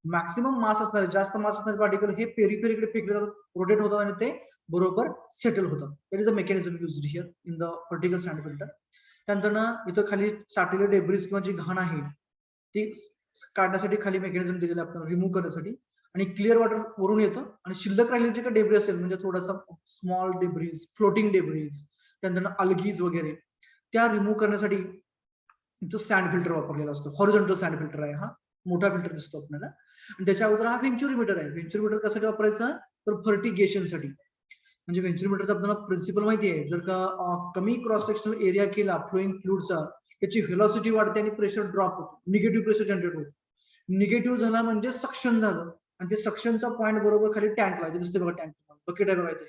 मॅक्सिमम मास असणारे, जास्त मास असणारे पार्टिकल हे पेरिफेरीकडे फेकले जातात, रोटेट होतात आणि ते बरोबर सेटल होतात. That is a mechanism used here in the vertical sand filter. त्यानंतर इथं खाली साठलेले डेब्रिज किंवा जी घाण आहे ती काढण्यासाठी खाली मेकॅनिझम दिलेलं आपल्याला रिमूव्ह करण्यासाठी, आणि क्लिअर वॉटर वरून येतं आणि शिल्लक राहिलेले जे काही डेब्रिज असेल म्हणजे थोडासा स्मॉल डेब्रिज, फ्लोटिंग डेब्रिज, त्यानंतर अल्गीज वगैरे त्या रिमूव्ह करण्यासाठी इथं सँड फिल्टर वापरलेला असतो. हॉरिझॉन्टल सँड फिल्टर आहे हा, मोठा फिल्टर दिसतो आपल्याला. आणि त्याच्या अगोदर हा व्हेंच्युरीमीटर आहे. व्हेंच्युरीमीटर कशासाठी वापरायचा, तर फर्टिगेशनसाठी. म्हणजे व्हेंच्युरीमीटरचा आपल्याला प्रिन्सिपल माहिती आहे, जर का कमी क्रॉस सेक्शनल एरिया केला फ्लोईंग फ्लुइडचा, त्याची व्हेलॉसिटी वाढते आणि प्रेशर ड्रॉप होतो, निगेटिव्ह प्रेशर जनरेट होतो. निगेटिव्ह झाला म्हणजे सक्शन झालं आणि ते सक्शनचा पॉईंट बरोबर खाली टँक लावायचं, दिसते बघा टँक, बकेट आहे बघा इथे.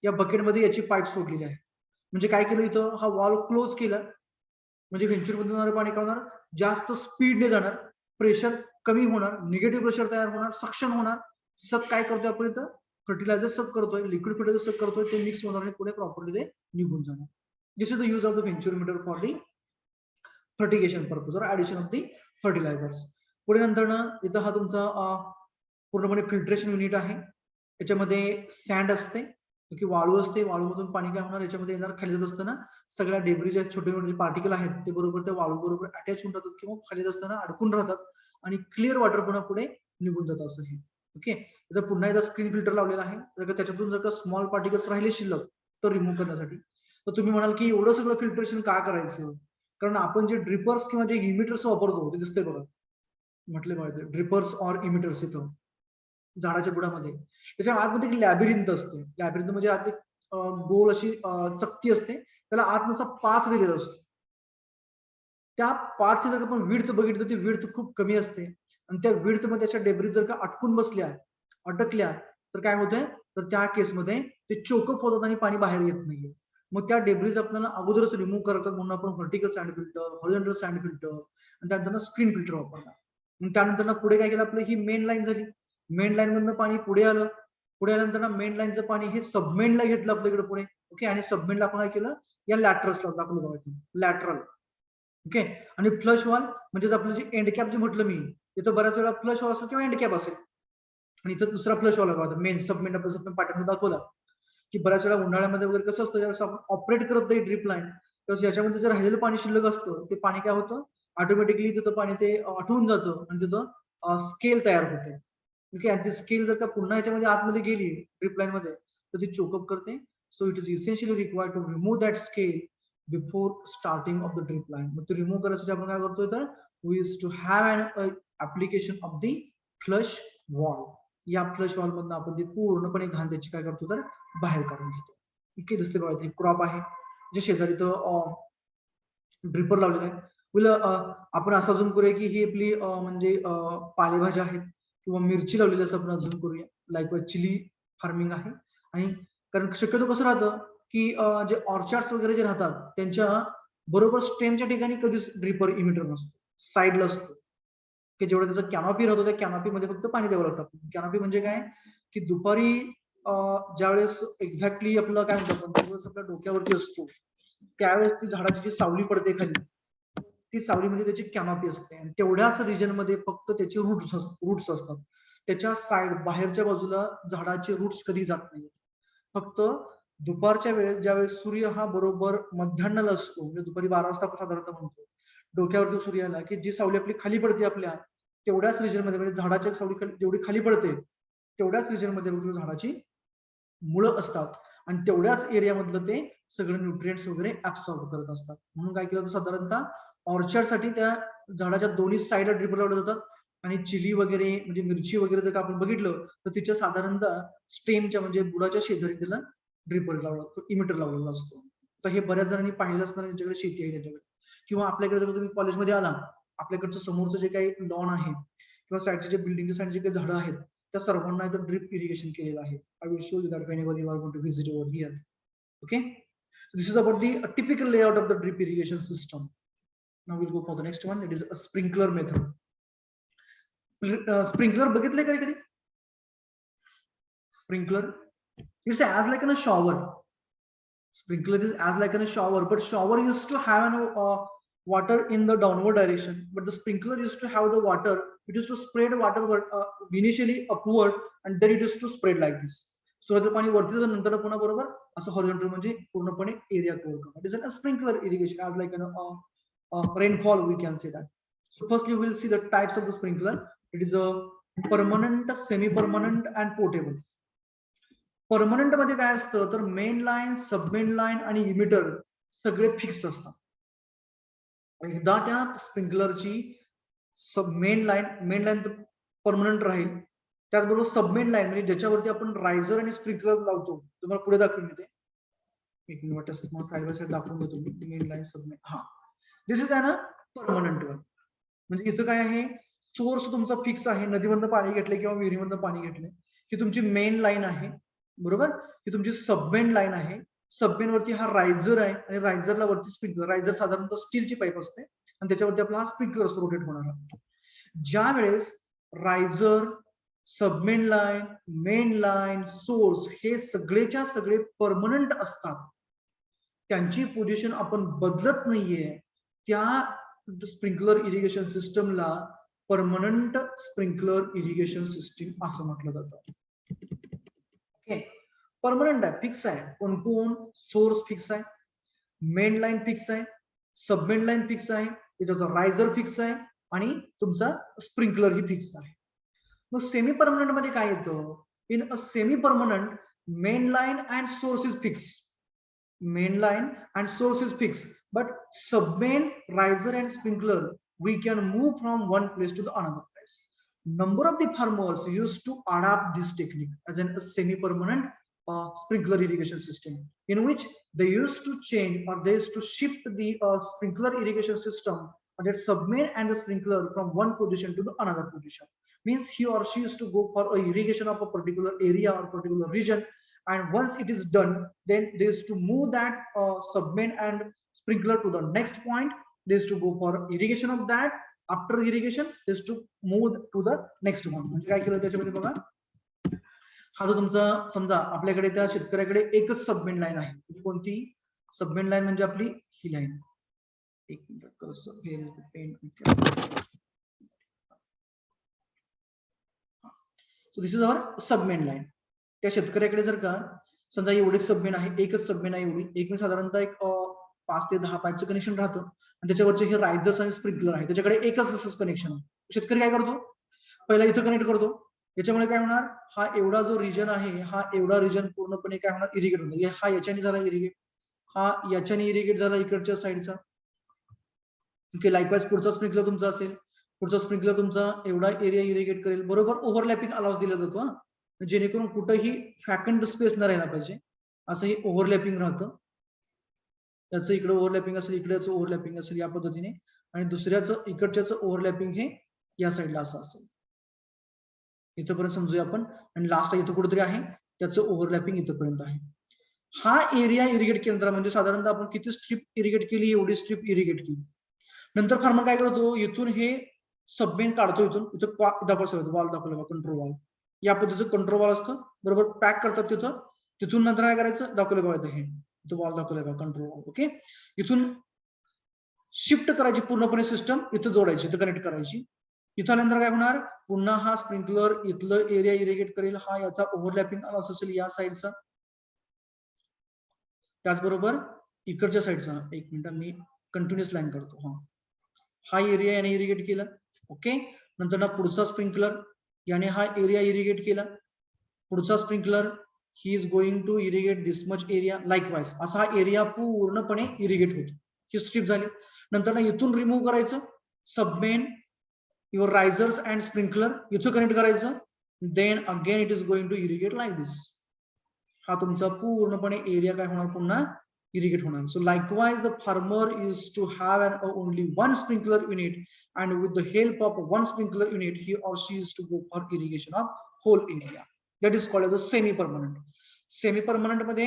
या बकेटमध्ये याची पाईप सोडलेली आहे. म्हणजे काय केलं इथं, हा वॉल क्लोज केला म्हणजे व्हेंच्युर मधून जाणारं पाणी काय होणार, जास्त स्पीडने जाणार, प्रेशर कमी होणार, निगेटिव्ह प्रेशर तयार होणार, सक्शन होणार. सब काय करतोय आपण इथं, फर्टिलायझर सब करतोय, लिक्विड फर्टिलायझर सब करतोय, ते मिक्स होणार आणि पुढे प्रॉपरली ते निघून जाणार. This is the use of the venturimeter for the fertigation purpose और ऍडिशन ऑफ दी फर्टिलायझर्स. पुढे नंतर इथं हा तुमचा पूर्णपणे फिल्ट्रेशन युनिट आहे. याच्यामध्ये सँड असते की वाळू असते, वाळूमधून पाणी काय होणार, याच्यामध्ये येणार, खाली जात असताना सगळ्या डेब्रिज जे छोटे छोटे पार्टिकल आहेत ते बरोबर त्या वाळू बरोबर अटॅच होऊन राहतात किंवा खाली जात असताना अडकून राहतात आणि क्लिअर वॉटर पुन्हा पुढे निघून जातं असं हे. ओके, तर पुन्हा एकदा स्क्रीन फिल्टर लावलेला आहे. जर का त्याच्यातून जर का स्मॉल पार्टिकल्स राहिले शिल्लक तर रिमूव्ह करण्यासाठी. तर तुम्ही म्हणाल की एवढं सगळं फिल्ट्रेशन का करायचं, कारण आपण जे ड्रिपर्स किंवा जे इमिटर्स वापरतो ते दिसते बघा, म्हटले पाहिजे ड्रिपर्स और इमिटर्स इथं झाडाच्या बुडामध्ये, त्याच्या आतमध्ये एक लॅबिरिंथ असते. लॅबिरिंथ म्हणजे आत एक गोल अशी चकती असते, त्याला आत नुसा पाथ दिलेला असतो. त्या पाथची जर आपण विड्थ बघितलं तर ती विड्थ खूप कमी असते आणि त्या विड्थ मध्ये अशा डेब्रिज जर का अटकून बसल्या, अटकल्या तर काय होतंय, तर त्या केसमध्ये ते चोकअप होतात आणि पाणी बाहेर येत नाहीये. मग त्या डेब्रिज आपल्याला अगोदरच रिमूव्ह करतात म्हणून आपण vertical sand filter, horizontal sand filter आणि त्यानंतर स्क्रीन फिल्टर वापरतात. मग त्यानंतर पुढे काय केलं, आपलं ही मेन लाईन झाली, मेन लाईन मधनं पाणी पुढे आलं, पुढे आल्यानंतर ना मेन लाईनचं पाणी हे सबमेनला घेतलं आपल्याकडे पुढे. ओके, आणि सबमेनला आपण काय केलं, या लॅटरसला दाखवलं बघा, लॅटरल. ओके, आणि फ्लश वॉल म्हणजे आपलं जे एंड कॅप जे म्हटलं मी, तिथं बऱ्याच वेळा फ्लश वॉल असेल किंवा एंड कॅप असेल, आणि इथं दुसरा फ्लश वॉल आहे मेन सबमेन आपण पॅटर्न दाखवला की बऱ्याच वेळा उन्हाळ्यामध्ये वगैरे कसं असतं, ज्यावेळेस आपण ऑपरेट करत नाही ड्रीप लाईन, तर याच्यामध्ये जर राहिलेलं पाणी शिल्लक असतं, ते पाणी काय होतं, ऑटोमॅटिकली तिथं पाणी ते आटून जातं आणि तिथं स्केल तयार होते. ओके, आणि ती स्केल जर का पुन्हा याच्यामध्ये आतमध्ये गेली ड्रीप लाईन मध्ये, तर ती चोकअप करते. So it is essentially required to remove that scale before starting of the drip line. मग ते रिमूव्ह करायसाठी आपण काय करतोय, तर we use to have an application of the flush valve. या फ्लश वॉल मधून आपण ती पूर्णपणे घाण त्याची काय करतो, तर बाहेर काढून घेतो. इतके दिसते बघा, ते क्रॉप आहे जे शेजारी तो ड्रिपर लावलेला आहे. आपण असं अजून करूया की ही आपली म्हणजे पालेभाज्या आहेत किंवा मिरची लावलेली असं आपण अजून करूया. लाईक चिली फार्मिंग आहे. आणि कारण शक्यतो कसं राहतं की जे ऑर्चार्ड्स वगैरे जे राहतात त्यांच्या बरोबर स्टेमच्या ठिकाणी कधीच ड्रिपर इमिटर नसतो, साईडला असतो, की जेवढं त्याचा कॅनॉपी राहतो त्या कॅनॉपी मध्ये फक्त पाणी द्यावं लागतं. कॅनॉपी म्हणजे काय, की दुपारी ज्यावेळेस एक्झॅक्टली आपलं काय म्हणतो आपण, ज्यावेळेस आपल्या डोक्यावरती असतो त्यावेळेस ती झाडाची जी सावली पडते खाली, ती सावली म्हणजे त्याची कॅनॉपी असते, आणि तेवढ्याच रिजन मध्ये फक्त त्याचे रूट्स असतात. त्याच्या साईड बाहेरच्या बाजूला झाडाचे रूट्स कधी जात नाही. फक्त दुपारच्या वेळेस ज्यावेळेस सूर्य हा बरोबर मध्यान्हाला असतो, म्हणजे दुपारी 12 वाजता आपण साधारणतः म्हणतो, डोक्यावरती सूर्य आला की जी सावली आपली खाली पडते आपल्या तेवढ्याच रिजन मध्ये, म्हणजे झाडाच्या सावली जेवढी खाली पडते तेवढ्याच रिजन मध्ये झाडाची मुळं असतात, आणि तेवढ्याच एरिया मधलं ते सगळं न्यूट्रिएंट्स वगैरे ऍब्सॉर्ब करत असतात. म्हणून काय केलं जातं, साधारणतः ऑर्चर्ड साठी त्या झाडाच्या दोन्ही साईडला ड्रिपर लावले जातात. आणि चिली वगैरे म्हणजे मिरची वगैरे जर का आपण बघितलं तर तिच्या साधारणतः स्टेमच्या म्हणजे बुडाच्या शेजारी त्याला ड्रिपर लावला, इमिटर लावलेला असतो. तर हे बऱ्याच जणांनी पाहिलं असणार, ज्यांच्याकडे शेती आहे त्याच्याकडे, किंवा आपल्याकडे जर तुम्ही कॉलेजमध्ये आला, आपल्याकडचं समोरचं जे काही लॉन आहे किंवा साईडचे जे बिल्डिंगच्या साईड जे काही झाडं आहेत त्या सर्वांना इथं ड्रिप इरिगेशन केलेलं आहे. I will show you that whenever you are going to visit over here. Okay, this is about the typical layout of the drip irrigation system. Now we'll go for the next one, that is a sprinkler method. Sprinkler बघितले कधी? Sprinkler, it's as like in a shower. Sprinkler is as like in a shower, but shower used to have water in the downward direction, but the sprinkler used to have the water, it used to spread water initially upward and then it used to spread like this. सुरुवातीला पाणी वरती जातं, नंतर पुन्हा बरोबर असं हॉरिझॉन्टल म्हणजे पूर्णपणे एरिया कव्हर करतो. It is a sprinkler irrigation as like rainfall we can say that. So first you will see the types of the sprinkler. It is a permanent, semi permanent and portable. Permanent मध्ये काय असतं, तर मेन लाईन, सबमेन लाईन आणि इमिटर सगळे फिक्स असतात. एकदा त्या स्प्रिंकलरची मेन लाईन परमनंट राहील, त्याचबरोबर सबमेन लाईन म्हणजे ज्याच्यावरती आपण रायझर आणि स्प्रिंकलर लावतो, तुम्हाला पुढे दाखवून देते. एक मिनिट साईड साईड दाखवून देतो मी मेन लाईन सबमेन. हा, दिस इज ना परमनंट वन. म्हणजे इथं काय आहे, सोर्स तुमचा फिक्स आहे, नदीमधनं पाणी घेतले किंवा विहिरीमधनं पाणी घेतले की तुमची मेन लाईन आहे, बरोबर, ही तुमची सबमेन लाईन आहे. सबमेन वरती हा रायझर आहे आणि रायझरला वरती स्प्रिंकलर. रायझर साधारणतः स्टीलची पाईप असते आणि त्याच्यावरती आपला हा स्प्रिंकलर रोटेट होणार आहे. ज्या वेळेस riser, submain line, main line, source हे सगळेच्या सगळे परमनंट असतात, त्यांची पोझिशन आपण बदलत नाहीये, त्या स्प्रिंकलर इरिगेशन सिस्टमला परमनंट स्प्रिंकलर इरिगेशन सिस्टीम असं म्हटलं जातं. ओके, परमनंट आहे, फिक्स आहे. कोण सोर्स फिक्स आहे, मेन लाईन फिक्स आहे, सबमेन लाईन फिक्स आहे, त्याचा रायझर फिक्स आहे आणि तुमचा स्प्रिंकलर ही फिक्स आहे. मग सेमी परमनंट मध्ये काय येतं, in a semi permanent main line and source is fix. Main line and source is fixed, but submain, riser and sprinkler we can move from one place to the another place. Number of the farmers used to adapt this technique as a semi-permanent sprinkler irrigation system, in which they used to change or they used to shift the sprinkler irrigation system or that submain and the sprinkler from one position to the another position. Means he or she used to go for a irrigation of a particular area or particular region, and once it is done, then they used to move that submain and sprinkler to the next point. They used to go for irrigation of that. After irrigation, they used to move to the next one. म्हणजे काय केलं त्याच्यामध्ये बघा, हा जो तुमचा समजा आपल्याकडे त्या शेतकऱ्याकडे एकच सबमेन लाईन आहे, म्हणजे कोणती सबमेन लाईन म्हणजे आपली ही लाईन. एक मिनिट कसं pen. So this is our submain line. त्या शेतकऱ्याकडे जर का समजा एवढेच सबमेन आहे, एकच सबमेन आहे एवढी, एक म्हणजे साधारणतः एक 5 ते 10 पाईपचं कनेक्शन राहतं आणि त्याच्यावरचे हे रायझर्स आणि स्प्रिंकलर आहे, त्याच्याकडे एकच असंच कनेक्शन आहे. शेतकरी काय करतो, पहिला इथं कनेक्ट करतो. याच्यामुळे काय होणार, हा एवढा जो रिजन आहे, हा एवढा रिजन पूर्णपणे काय होणार, इरिगेट होणार. हा याच्याने झाला इरिगेट, हा याच्याने इरिगेट झाला इकडच्या साईडचा. ओके, लाईकवाईज पुढचा स्प्रिंकलर तुमचा असेल, पुढचा स्प्रिंकलर तुमचा एवढा एरिया इरिगेट करेल. बरोबर ओव्हरलॅपिंग अलाउन्स दिला जातो हा, जेणेकरून कुठेही फॅकंट स्पेस न राहायला पाहिजे, असं हे ओव्हरलॅपिंग राहतं. त्याचं इकडे ओव्हरलॅपिंग असेल, इकडेच ओव्हरलॅपिंग असेल या पद्धतीने, आणि दुसऱ्याचं इकडच्याच ओव्हरलॅपिंग हे या साईडला असं असेल. इथपर्यंत समजूया आपण. आणि लास्ट इथं कुठेतरी आहे, त्याचं ओव्हरलॅपिंग इथपर्यंत आहे. हा एरिया इरिगेट केला म्हणजे साधारणतः आपण किती स्ट्रीप इरिगेट केली, एवढी स्ट्रीप इरिगेट केली. नंतर फार्मर काय करतो, इथून हे सबमेन काढतो, इथं वॉल दाखवलं कंट्रोल वॉल, या पद्धतीचं कंट्रोल वॉल असतं. बरोबर पॅक करतात तिथं, तिथून नंतर काय करायचं, दाखवलं बघा हे इथं वॉल दाखवलंय बघा कंट्रोल वॉल. ओके, इथून शिफ्ट करायची पूर्णपणे सिस्टम, इथं जोडायची, इथं कनेक्ट करायची. इथं आल्यानंतर काय होणार, पुन्हा हा स्प्रिंकलर इथलं एरिया इरिगेट करेल, हा याचा ओव्हरलॅपिंग अलाउन्स असेल या साईडचा. त्याचबरोबर इकडच्या साईडचा, एक मिनिट मी कंटिन्युअस लाईन करतो. हा एरिया याने इरिगेट केला. ओके, नंतर ना पुढचा स्प्रिंकलर याने हा एरिया इरिगेट केला. पुढचा sprinkler he is going to irrigate this much area. Likewise असा हा एरिया पूर्णपणे इरिगेट होतो. ही स्ट्रीप झाली. नंतर ना इथून रिमूव्ह करायचं submain, your risers and sprinkler, इथं कनेक्ट करायचं. Then again it is going to irrigate like this. हा तुमचा पूर्णपणे एरिया काय होणार, पुन्हा irrigate होणार. So likewise the farmer is to have only one sprinkler unit, and with the help of one sprinkler unit he or she is to go for irrigation of whole area. That is called as a semi permanent. Semi permanent मध्ये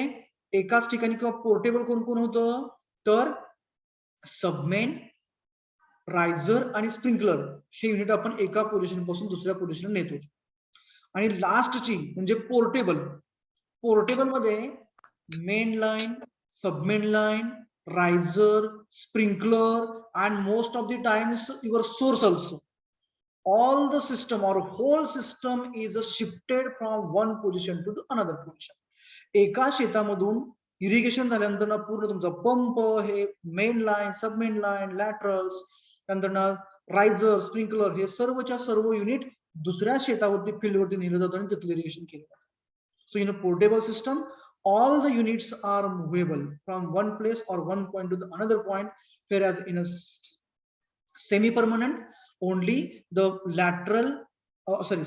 एकाच ठिकाणी किंवा पोर्टेबल कोण कोण होतं, तर सबमेन, रायझर आणि स्प्रिंकलर हे युनिट आपण एका पोझिशन पासून दुसऱ्या पोझिशनला नेतो. आणि लास्टची म्हणजे पोर्टेबल. पोर्टेबल मध्ये main line, submain line, riser, sprinkler, and most of the times your source also. All the system or whole system is shifted from one position to the another position. एका शेतामधून इरिगेशन झाल्यानंतर पूर्ण तुमचा पंप, हे मेन लाईन, सबमेन लाईन, लॅटरल्स, नंतर रायझर, स्प्रिंकलर हे सर्वच्या सर्व युनिट दुसऱ्या शेतावरती फील्डवरती नेलं जातं आणि तिथलं इरिगेशन केलं जातं. So in a portable system all the units are movable from one place or one point to the another point, whereas in a semi permanent only the lateral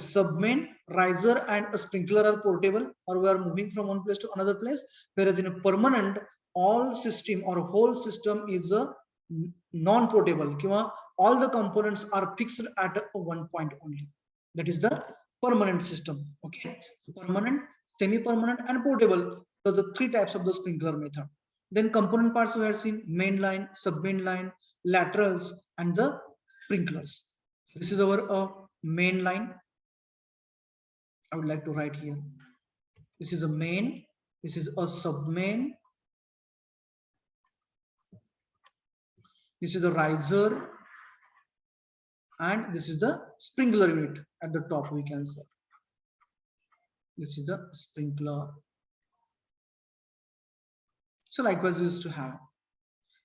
submain, riser and a sprinkler are portable, or we are moving from one place to another place, whereas in a permanent all system or whole system is a non portable, all the components are fixed at one point only. That is the permanent system. Okay, so permanent, semi-permanent and portable. So the three types of the sprinkler method. Then component parts we have seen: main line, sub-main line, laterals, and the sprinklers. This is our main line. I would like to write here. This is a main. This is a sub-main. This is the riser, and this is the sprinkler unit at the top. We can say this is the sprinkler. So likewise we used to have.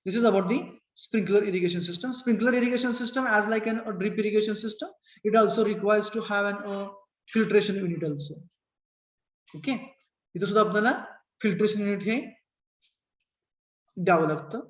This is about the sprinkler irrigation system. Sprinkler irrigation system as like a drip irrigation system. It also requires to have an filtration unit also. Okay. इथं सुद्धा आपल्याला filtration unit हे द्यावं लागतं.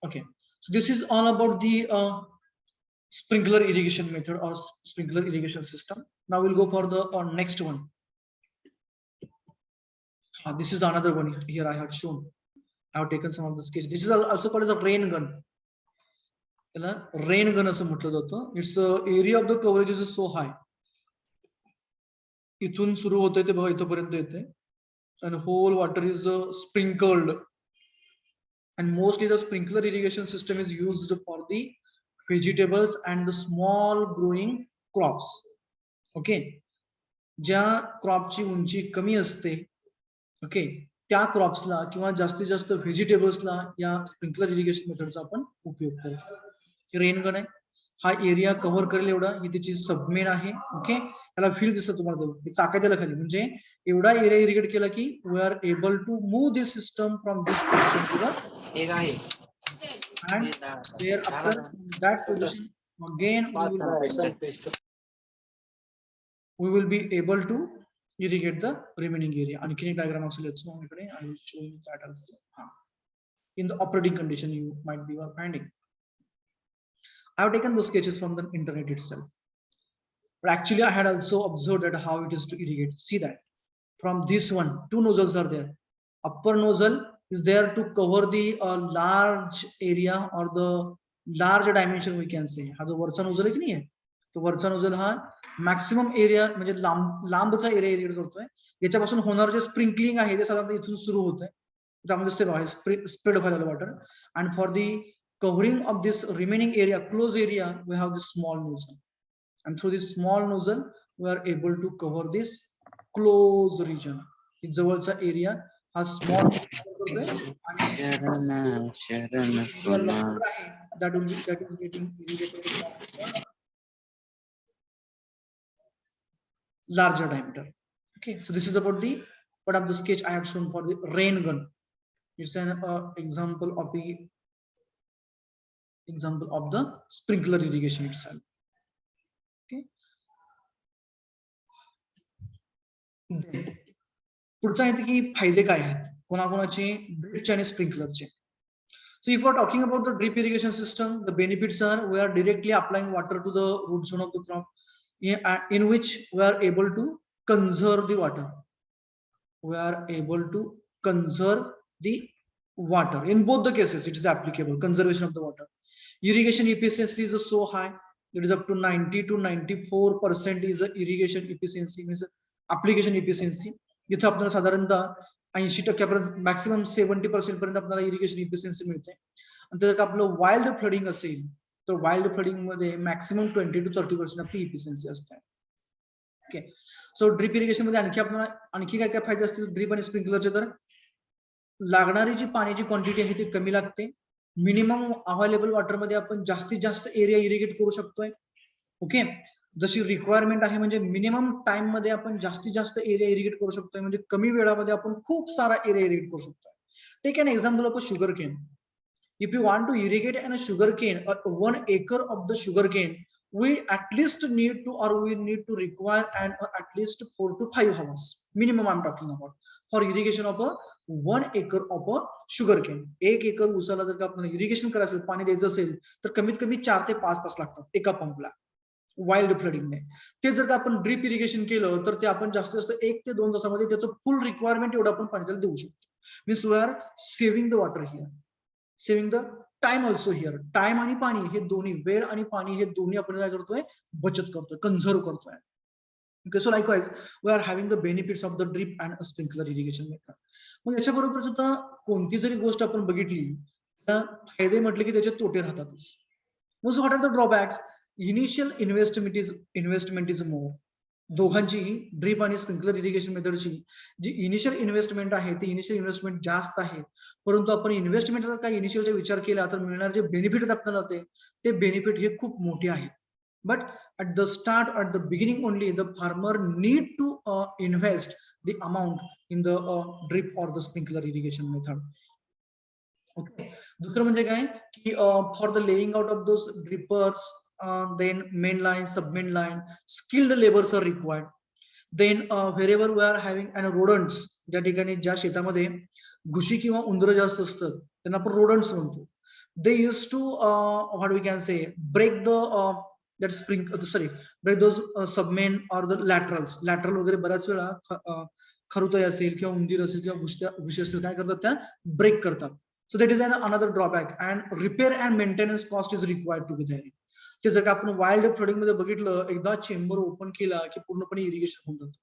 Okay, so this is all about the sprinkler irrigation method or sprinkler irrigation system. Now we'll go for the next one. This is the another one here I have shown. I have taken some of the sketch. This is also called as a rain gun. Rain gun असं म्हटलं जातं. Its area of the coverage is so high. इथून सुरू होते ते बघा इथपर्यंत येते. And whole water is sprinkled. And mostly the sprinkler irrigation system is used for the vegetables and the small growing crops. Okay, ज्या क्रॉपची उंची कमी असते, ओके, त्या क्रॉप्सला किंवा जास्तीत जास्त व्हेजिटेबल्सला या स्प्रिंकलर इरिगेशन मेथडचा आपण उपयोग करतो. रेन गन आहे, हा एरिया कव्हर करेल एवढा, ही त्याची सबमेन आहे. ओके, त्याला फील दिसतं तुम्हाला, चाका त्याला खाली, म्हणजे एवढा एरिया इरिगेट केला की we are able to move this system from this position to the and thereafter that position again we will be able to irrigate the remaining area. आणखी एक डायग्राम असेल याचं माझ्याकडे, I will show you that also. In the operating condition you might be finding. I have taken those sketches from the internet itself, but actually I had also observed that how it is to irrigate. See that from this one, two nozzles are there. Upper nozzle is there to cover the large area or the large dimension we can say. हा जो वरचा नोझल आहे की नाही, तो वरचा नोझल हा मॅक्सिमम एरिया म्हणजे लांबचा एरिया इरिगेट करतोय. याच्यापासून होणार जे स्प्रिंकलिंग आहे ते साधारणतः इथून सुरू होत आहे, त्यामध्ये स्प्रेड व्हायला water. And for the covering of this remaining area, close area, we have this small nozzle, and through this small nozzle we are able to cover this close region. जवळचा एरिया हा small that is getting irrigated larger diameter. Okay, so this is about the part of the sketch I have shown for the rain gun. It's an example of the sprinkler irrigation itself. Okay, पुढचा आहे की फायदे काय आहेत कोणाकोणाचे ड्रिपचे आणि स्प्रिंकलरचे. So if we are talking about the drip irrigation system, the benefits are we are directly applying water to the root zone of the crop, in which we are able to conserve the water. We are able to conserve the water. In both the cases, it is applicable, conservation of the water. Irrigation efficiency is so high, it is up to 90 to 94% is irrigation efficiency, means application efficiency. इथे आपल्याला साधारणतः 80% मॅक्सिमम 70% पर्यंत आपल्याला इरिगेशन इफिशियन्सी मिळते. आणि जर का आपलं वाईल्ड फ्लडिंग असेल तर वाईल्ड फ्लडिंग मध्ये मॅक्सिमम 20 to 30% आपली इफिशियन्सी असते. ओके, सो ड्रिप इरिगेशन मध्ये आणखी काय काय फायदे असतील ड्रिप आणि स्प्रिंकलरचे, तर लागणारी जी पाण्याची क्वांटिटी आहे ती कमी लागते. मिनिमम अवेलेबल वॉटर मध्ये आपण जास्तीत जास्त एरिया इरिगेट करू शकतोय. ओके, जशी रिक्वायरमेंट आहे म्हणजे मिनिमम टाइम मध्ये आपण जास्तीत जास्त एरिया इरिगेट करू शकतोय, म्हणजे कमी वेळामध्ये आपण खूप सारा एरिया इरिगेट करू शकतोय. Take an example of a sugar cane. If you want to irrigate an sugar cane, 1 acre of the sugar cane, we at least need to require at least 4 to 5 hours minimum I'm talking about for irrigation of a 1 acre of a sugar cane. 1 acre ऊसाला जर का आपल्याला इरिगेशन करायचं असेल, पाणी द्यायचं असेल तर कमीत कमी 4 ते 5 तास लागतात एका पंपला वाईल्ड फ्लडिंगने. ते जर का आपण ड्रिप इरिगेशन केलं तर ते आपण जास्तीत जास्त 1 ते 2 तासामध्ये त्याचं फुल रिक्वायरमेंट एवढं आपण पाणी त्याला देऊ शकतो. Means we are saving the water here, saving the time also here. Time आणि पाणी हे दोन्ही, वेळ आणि पाणी हे दोन्ही आपण काय करतोय, बचत करतोय, कन्झर्व करतोय. Okay, so likewise we are having the benefits of the drip and sprinkler irrigation method. मग याच्याबरोबर सुद्धा कोणती जरी गोष्ट आपण बघितली तर फायदे म्हटले की त्याचे तोटे राहतातच. मग what are the drawbacks? Initial investment is more. दोघांची ड्रिप आणि स्प्रिंकलर इरिगेशन मेथडची जी इनिशियल इन्व्हेस्टमेंट आहे ती इनिशियल इन्व्हेस्टमेंट जास्त आहे, परंतु आपण इन्व्हेस्टमेंट जर काही इनिशियलचा विचार केला तर मिळणारे जे बेनिफिट आपल्याला ते बेनिफिट हे खूप मोठे आहेत. But at the start, at the beginning only, the farmer need to invest the amount in the drip or the sprinkler irrigation method. Okay. दुसरं म्हणजे काय की for the laying out of those drippers, then main line, sub-main line, skilled laborers are required. Then wherever we are having rodents, ज्या ठिकाणी ज्या शेतामध्ये घुशी किंवा उंदरं जास्त असतात त्यांना आपण rodents म्हणतो. they used to what we can say, break the that spring sorry break those submain or the lateral वगैरे बऱ्याच वेळा खरुताई असेल किंवा उंदीर असेल किंवा घुशी असेल काय करतात त्या ब्रेक करतात. So that is an another drawback and repair and maintenance cost is required to be there. ते जर का आपण वाईल्ड फ्लडिंग मध्ये बघितलं, एकदा चेंबर ओपन केला की पूर्णपणे इरिगेशन होऊन जातं.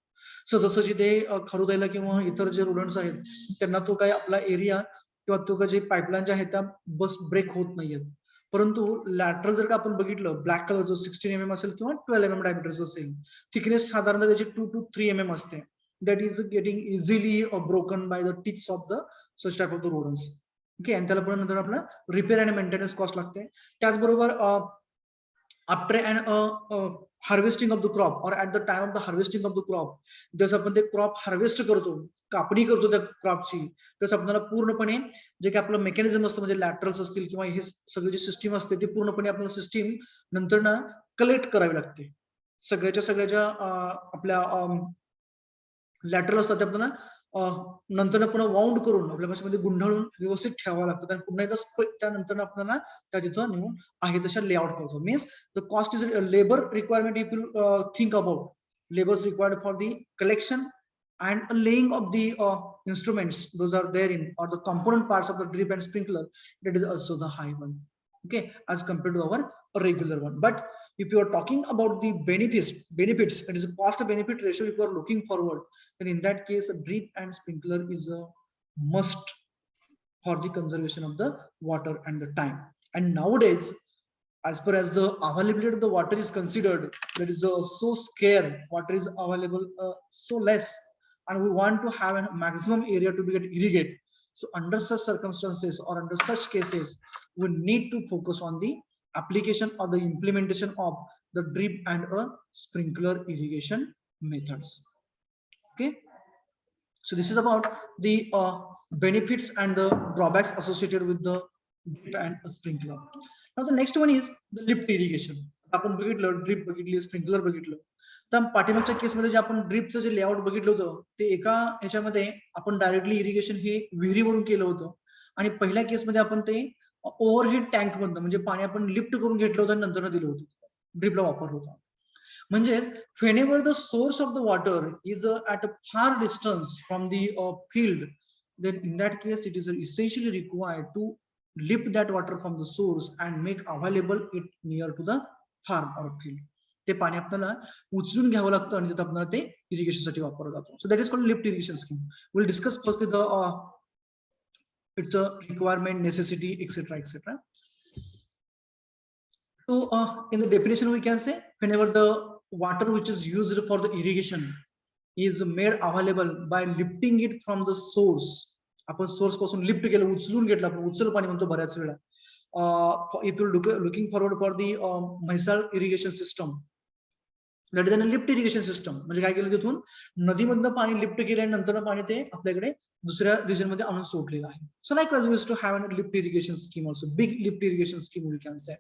सो जसं जिथे खरुताईला किंवा इतर जे रोडंट्स आहेत त्यांना तो काही आपला एरिया किंवा तो काही जे पाईपलाईन ज्या आहेत त्या बस ब्रेक होत नाहीयेत. परंतु लॅटरल जर का आपण बघितलं, ब्लॅक कलरचं 16 mm असेल किंवा 12 mm डायमीटरचं असेल, थिकनेस साधारणतः त्याची 2 to 3 mm असते. That is getting easily broken by the tips of the such type of the rodents. Okay, आणि त्याला पण नंतर आपला रिपेअर आणि मेंटेनन्स कॉस्ट लागते. त्याचबरोबर after and harvesting of the crop और at the time of the harvesting of the crop, जसं आपण ते क्रॉप हार्वेस्ट करतो, कापणी करतो त्या क्रॉपची, तसं आपल्याला पूर्णपणे जे काही आपलं मेकॅनिझम असतं म्हणजे लॅटरल्स असतील किंवा हे सगळी जी सिस्टीम असते ती पूर्णपणे आपल्याला सिस्टीम नंतर ना कलेक्ट करावी लागते. सगळ्याच्या ज्या आपल्या लॅटरल असतात ते आपल्याला नंतर पुन्हा वाउंड करून आपल्या भाषेमध्ये गुंडाळून व्यवस्थित ठेवावं लागतं आणि पुन्हा एकदा त्यानंतर आपल्याला त्या तिथं नेऊन आहे तशा लेआउट करतो. Means the cost is labour requirement if you think about labours required for the collection and laying of the instruments, those are there in or the component parts of the drip and sprinkler, that is also the high one, okay, as compared to our regular one. But if you are talking about the benefits, that is a cost benefit ratio, if you are looking forward, then in that case a drip and sprinkler is a must for the conservation of the water and the time. And nowadays, as far as the availability of the water is considered, that is so scarce, water is available so less, and we want to have a maximum area to be get irrigated. So under such circumstances or under such cases, we need to focus on the application or the implementation of the drip and sprinkler irrigation methods. Okay, so this is about the benefits and the drawbacks associated with the drip and sprinkler. Now the next one is the lift irrigation. आपण बघितलं ड्रिप बघितली, स्प्रिंकलर बघितलं. तर पाठीमागच्या केसमध्ये जे आपण ड्रिपचं जे लेआउट बघितलं होतं ते एका ह्याच्यामध्ये आपण डायरेक्टली इरिगेशन हे विहिरीवरून केलं होतं आणि पहिल्या केसमध्ये आपण ते ओव्हरहेड टँक मधनं म्हणजे पाणी आपण लिफ्ट करून घेतलं होतं आणि नंतर दिलं होतं, ड्रिपला वापरलं होतं. म्हणजेच whenever the source of the water is at a far distance from the field, then in that case it is essentially required to lift that water from the source and make available it near to the farm or field. ते पाणी आपल्याला उचलून घ्यावं लागतं आणि तिथे आपल्याला ते इरिगेशन साठी वापरलं जातं. So that is called lift irrigation scheme. Will discuss first the its a requirement, necessity, etc., etc. So in the definition we can say whenever the water which is used for the irrigation is made available by lifting it from the source, आपण सोर्स पासून लिफ्ट केलं, उचलून घेतलं, आपण उचल पाणी म्हणतो बऱ्याच वेळा. If you looking forward for the Mhaisal irrigation system, that is a lift irrigation system. म्हणजे काय केलं, तिथून नदीमधनं पाणी लिफ्ट केलं आणि नंतर पाणी ते आपल्याकडे दुसऱ्या रिजन मध्ये आणून सोडलेलं आहे. So like we used to have a lift irrigation scheme also, big lift irrigation scheme we can say.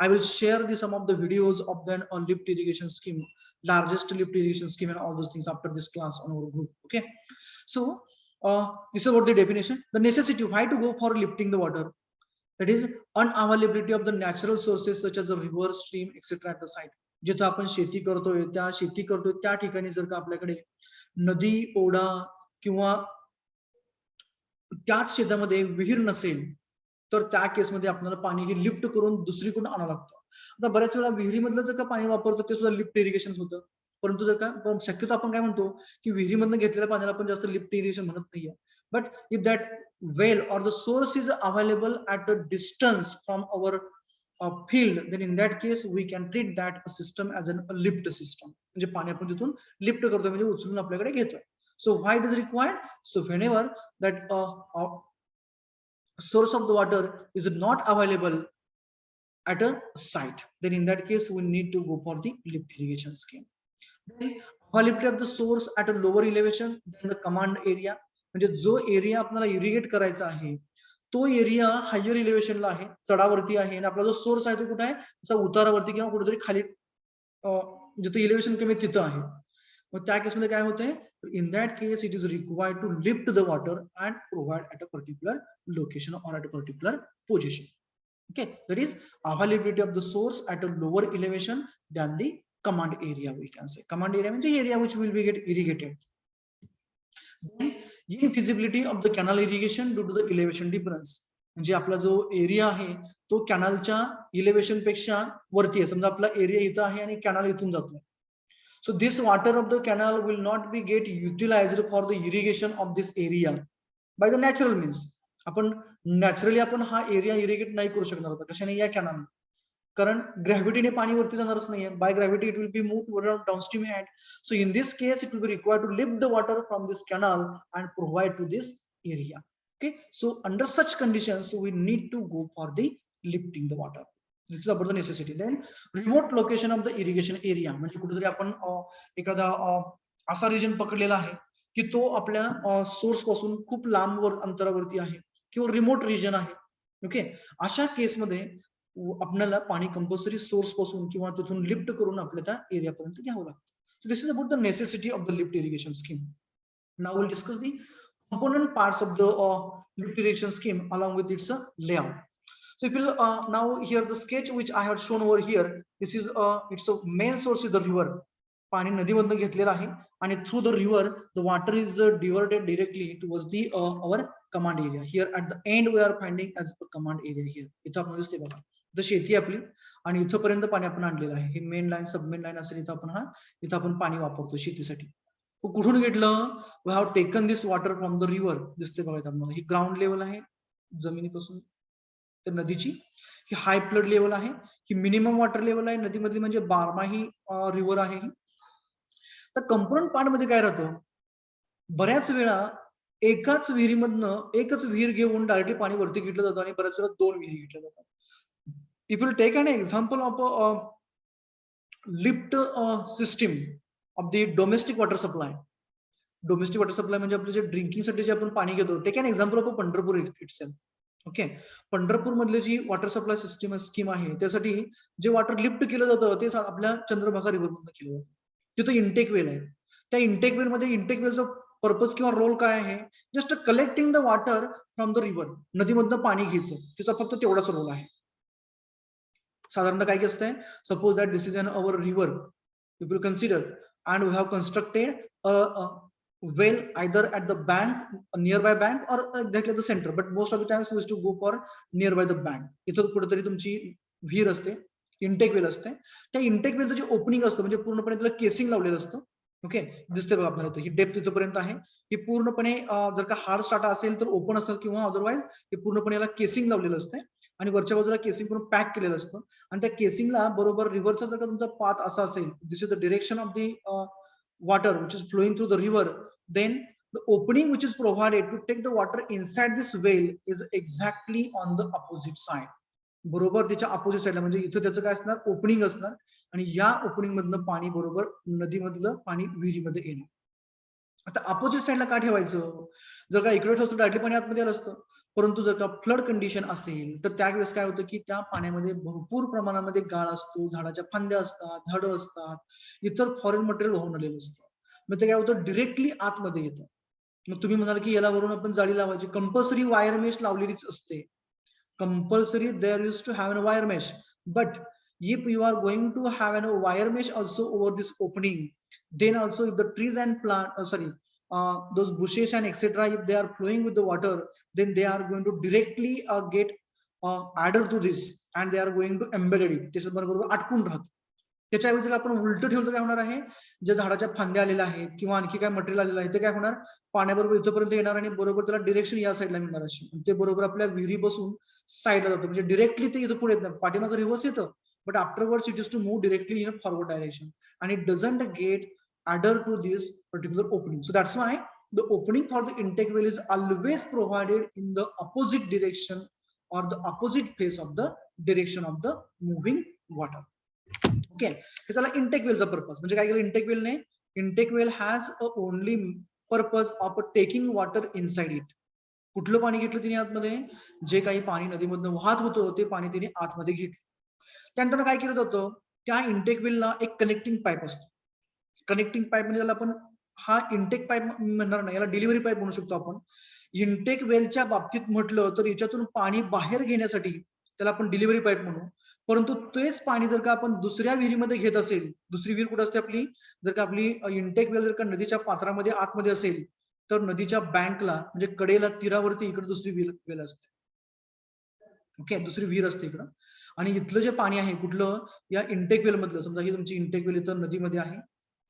I will share some of the videos of the lift irrigation scheme, largest lift irrigation scheme and all those things after this class on our group. Okay, so this is about the definition. The necessity, why to go for lifting the water, that is unavailability of the natural sources such as a river, stream, etc. at the site. जिथे आपण शेती करतोय त्या ठिकाणी जर का आपल्याकडे नदी, ओढा किंवा त्याच शेतामध्ये विहीर नसेल तर त्या केसमध्ये आपल्याला पाणी हे लिफ्ट करून दुसरीकडून आणावं लागतं. आता बऱ्याच वेळा विहिरीमधलं जर का पाणी वापरतो ते सुद्धा लिफ्ट इरिगेशन होतं. परंतु जर का शक्यतो आपण काय म्हणतो की विहिरीमधनं घेतलेल्या पाण्याला आपण जास्त लिफ्ट इरिगेशन म्हणत नाहीये. But if that well or the source is available at a distance from our field, then in that case we can treat that system as a lift system. म्हणजे पाणी आपण तिथून लिफ्ट करतोय म्हणजे उचलून आपल्याकडे घेतोय. So why it is required? So whenever that source of the water is not available at a site, then in that case we need to go for the lift irrigation scheme. Then availability of the source at a lower elevation than the command area, म्हणजे जो एरिया आपल्याला इरिगेट करायचा आहे तो एरिया हायर इलेव्हेशनला आहे, चढावरती आहे, आणि आपला जो सोर्स आहे तो कुठे आहे, असा उतारावरती किंवा कुठेतरी खाली जिथे इलेव्हेशन कमी तिथं आहे. मग त्या केसमध्ये काय होतंय, in that case it is required to lift the water and provide at a particular location or at a particular position. Okay, that is availability of the source at a lower elevation than the command area. We can say command area means the area which will be get irrigated. Then infeasibility of the canal irrigation due to the elevation difference. म्हणजे आपला जो एरिया आहे तो कॅनलच्या इलेव्हेशन पेक्षा वरती आहे. समजा आपला एरिया इथं आहे आणि कॅनल इथून जातोय. So this water of the canal will not be get utilized for the irrigation of this area by the natural means. आपण नॅचरली आपण हा एरिया इरिगेट नाही करू शकणार होता. कशाने? या कॅनल. कारण ग्रॅव्हिटीने पाणी वरती जाणारच नाहीये. By gravity it will be moved downstream end. So in this case it will be required to lift the water from this canal and provide to this area. Okay, so under such conditions we need to go for the lifting the water. It's about the necessity. Then remote location of the irrigation area. म्हणजे कुठेतरी आपण एखादा असा रिजन पकडलेला आहे की तो आपल्या सोर्स पासून खूप लांब अंतरावरती आहे किंवा रिमोट रिजन आहे. ओके, अशा केसमध्ये आपल्याला पाणी कंपल्सरी सोर्स पासून किंवा तिथून लिफ्ट करून आपल्या त्या एरियापर्यंत घ्यावं लागतं. So this is about the necessity of the lift irrigation scheme. Now we'll discuss the component parts of the lift irrigation scheme along with its layout. So if you now here the sketch which I have shown over here, this is it's a main source is the river. पाणी नदीमधून घेतलेलं आहे आणि through the river the water is diverted directly towards the our command area. Here at the end we are finding as a command area. Here इथं आपण दिसते बघा, इथं शेती आपली आणि इथंपर्यंत पाणी आपण आणलेलं आहे. हे main line sub main line असेल, इथं आपण पाणी वापरतो शेतीसाठी. कुठून घेतलं? We have taken this water from the river. दिसते बघा आपल्याला, ही ग्राउंड लेवल आहे जमिनीपासून तर नदीची. ही हाय फ्लड लेवल आहे, ही मिनिमम वॉटर लेवल आहे नदीमधली, म्हणजे बारमाही रिव्हर आहे ही. तर कंपोनंट पार्ट मध्ये काय राहतं? बऱ्याच वेळा एकाच विहिरीमधनं एकच विहीर घेऊन डायरेक्टली पाणी वरती घेतलं जातं आणि बऱ्याच वेळा दोन विहिरी घेतल्या जातात. If you take an example of a lift system of the domestic water supply. Domestic water supply म्हणजे आपले जे ड्रिंकिंग साठी जे आपण पाणी घेतो. Take an example of Pandharpur itself. Okay, Pandharpur मधली जी वॉटर सप्लाय सिस्टीम स्कीम आहे त्यासाठी जे वॉटर लिफ्ट केलं जातं ते आपल्या चंद्रभागा रिव्हर मधून केलं जातं. तिथं इंटेक वेल आहे. त्या इंटेक वेल मध्ये इंटेक वेलचा पर्पज किंवा रोल काय आहे? Just collecting the water from the river. नदीमधनं पाणी घ्यायचं, तिचा फक्त तेवढाच रोल आहे. साधारणतः काय असतंय? Suppose that this is an our river, you will consider and we have constructed a well either at the bank, nearby bank, or exactly at the center, but most of the times we used to go for nearby the bank. इथं कुठेतरी तुमची विहीर असते, इंटेक वेल असते. त्या इंटेक वेलचं जे ओपनिंग असतं म्हणजे पूर्णपणे त्याला केसिंग लावलेलं असतं. ओके, दिसते बघा आपल्याला ही डेप्थ इथपर्यंत आहे. ही पूर्णपणे जर का हार्ड स्टार्टा असेल तर ओपन असतात किंवा अदरवाइज हे पूर्णपणे याला केसिंग लावलेलं असतं आणि वरच्या बाजूला केसिंग करून पॅक केलेलं असतं. आणि त्या केसिंगला बरोबर रिव्हरचा जर का तुमचा पाथ असा असेल, this is the direction of the water which is flowing through the river, then the opening which is provided to take the water inside this well is exactly on the opposite side. बरोबर त्याच्या अपोजिट साइडला, म्हणजे इथं त्याचं काय असणार? ओपनिंग असणार आणि या ओपनिंग मधनं पाणी बरोबर नदीमधलं पाणी विहिरीमध्ये येणार. आता अपोजिट साइडला का ठेवायचं? जर का इकडे ठेवलं डायरेक्टली पाणी आतमध्ये आलं असतं. परंतु जर का फ्लड कंडिशन असेल तर त्यावेळेस काय होतं की त्या पाण्यामध्ये भरपूर प्रमाणामध्ये गाळ असतो, झाडाच्या फांद्या असतात, झाडं असतात, इतर फॉरेन मटेरियल वाहून आलेलं असतं. मग ते काय होतं? डिरेक्टली आतमध्ये येतं. मग तुम्ही म्हणाल की याला वरून आपण जाळी लावायची. कंपल्सरी वायर मेश लावलेलीच असते. Compulsory there used to have a wire mesh, but if you are going to have a wire mesh also over this opening, then also if the trees and plant those bushes and etc, if they are flowing with the water, then they are going to directly get added to this and they are going to embed it. त्याच्याबरोबर अटकून राहत. त्याच्याऐवजी आपण उलट ठेवलं तर काय होणार आहे? ज्या झाडाच्या फांद्या आलेल्या आहेत किंवा आणखी काय मटेरियल आलेलं आहे ते काय होणार? पाण्याबरोबर इथपर्यंत येणार आणि बरोबर त्याला डिरेक्शन या साईडला मिळणार अशी. ते बरोबर आपल्या विहिरी बसून साईडला जातं, म्हणजे डिरेक्टली ते इथं पुढे येत नाही. पाठीमागे रिव्हर्स येतं, but afterwards it is to move directly in a forward direction and it doesn't get added to this particular opening. So that's why the opening for the intake well is always provided in the opposite direction or the opposite face of the direction of the moving water. Okay, हे झाला इंटेक वेलचा पर्पज. म्हणजे काय केलं इंटेक वेलने? Intake well has a only purpose of taking water inside it. कुठलं पाणी घेतलं तिने आतमध्ये? जे काही पाणी नदीमधून वाहत होतं ते पाणी तिने आतमध्ये घेतलं. त्यानंतर काय केलं जातं? त्या इंटेक वेलला एक कनेक्टिंग पाईप असतो. कनेक्टिंग पाईप म्हणजे त्याला आपण हा इंटेक पाईप म्हणणार नाही, याला डिलिव्हरी पाईप म्हणू शकतो आपण. इंटेक वेलच्या बाबतीत म्हटलं तर याच्यातून पाणी बाहेर घेण्यासाठी त्याला आपण डिलिव्हरी पाईप म्हणू. परंतु तेच पाणी जर का आपण दुसऱ्या विहिरीमध्ये घेत असेल, दुसरी विहीर कुठे असते आपली, जर का आपली इंटेक वेल जर का नदीच्या पात्रामध्ये आतमध्ये असेल, तर नदीच्या बँकला म्हणजे कडेला तीरावरती इकडे दुसरी वेल असते. ओके, दुसरी विहीर असते इकडं. आणि इथलं जे पाणी आहे कुठलं, या इंटेक वेल मधलं, समजा ही तुमची इंटेक वेल इथं नदीमध्ये आहे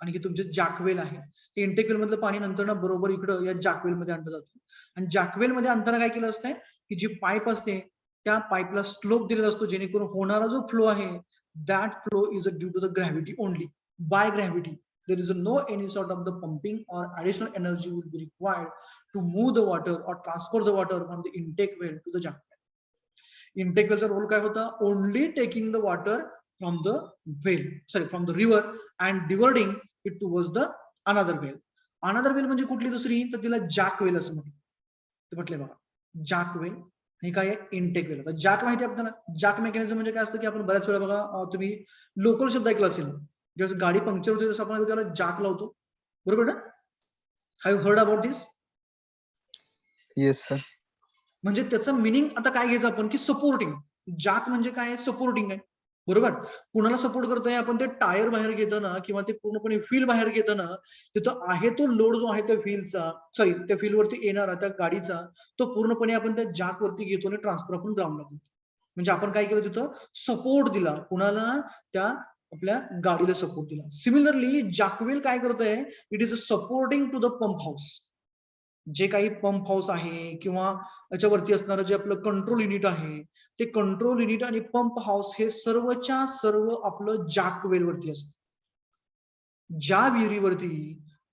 आणि ही तुमची जॅकवेल आहे. हे इंटेक वेल मधलं पाणी नंतर ना बरोबर इकडं या जॅकवेल मध्ये आणलं जातं. आणि जॅकवेल मध्ये आणताना काय केलं असतंय, की जी पाईप असते त्या पाईपला स्लोप दिलेला असतो, जेणेकरून होणारा जो फ्लो आहे that flow is due to the gravity only, by gravity. There is no any sort of the pumping or additional energy will be required to move the water or transfer the water from the intake well to the jackwell. Intake wellचा रोल काय होता, only taking the water from the well, sorry from the river and diverting it towards the another well. Another well म्हणजे कुठली दुसरी, तर तिला जॅक वेल असं म्हटले बघा, जॅक वेल. आणि काय आहे, इंटेक वेल. जॅक माहिती आहे आपल्याला, जॅक मेकॅनिझम म्हणजे काय असतं, की आपण बऱ्याच वेळा बघा तुम्ही लोकल शब्द ऐकला असेल, जसं गाडी पंक्चर होते तसं आपण त्याला जॅक लावतो, बरोबर ना. Have you heard about this? Yes sir. म्हणजे त्याचं मिनिंग आता काय घ्यायचं आपण, की सपोर्टिंग. जॅक म्हणजे काय, सपोर्टिंग आहे, बरोबर. कुणाला सपोर्ट करतोय आपण, ते टायर बाहेर घेतं ना किंवा ते पूर्णपणे व्हील बाहेर घेतं ना, तिथं आहे तो लोड जो आहे त्या व्हीलचा, सॉरी त्या व्हील वरती येणारा त्या गाडीचा, तो पूर्णपणे आपण त्या जॅक वरती घेतो आणि ट्रान्सफर आपण ग्राउंडला करतो. म्हणजे आपण काय केलं, तिथं सपोर्ट दिला कुणाला, त्या आपल्या गाडीला सपोर्ट दिला. सिमिलरली जॅकवेल काय करतोय, it is supporting to the pump house. जे काही पंप हाऊस आहे किंवा याच्यावरती असणारं जे आपलं कंट्रोल युनिट आहे, ते कंट्रोल युनिट आणि पंप हाऊस हे सर्वच्या सर्व आपलं जॅकवेल वरती असतं. ज्या विहिरीवरती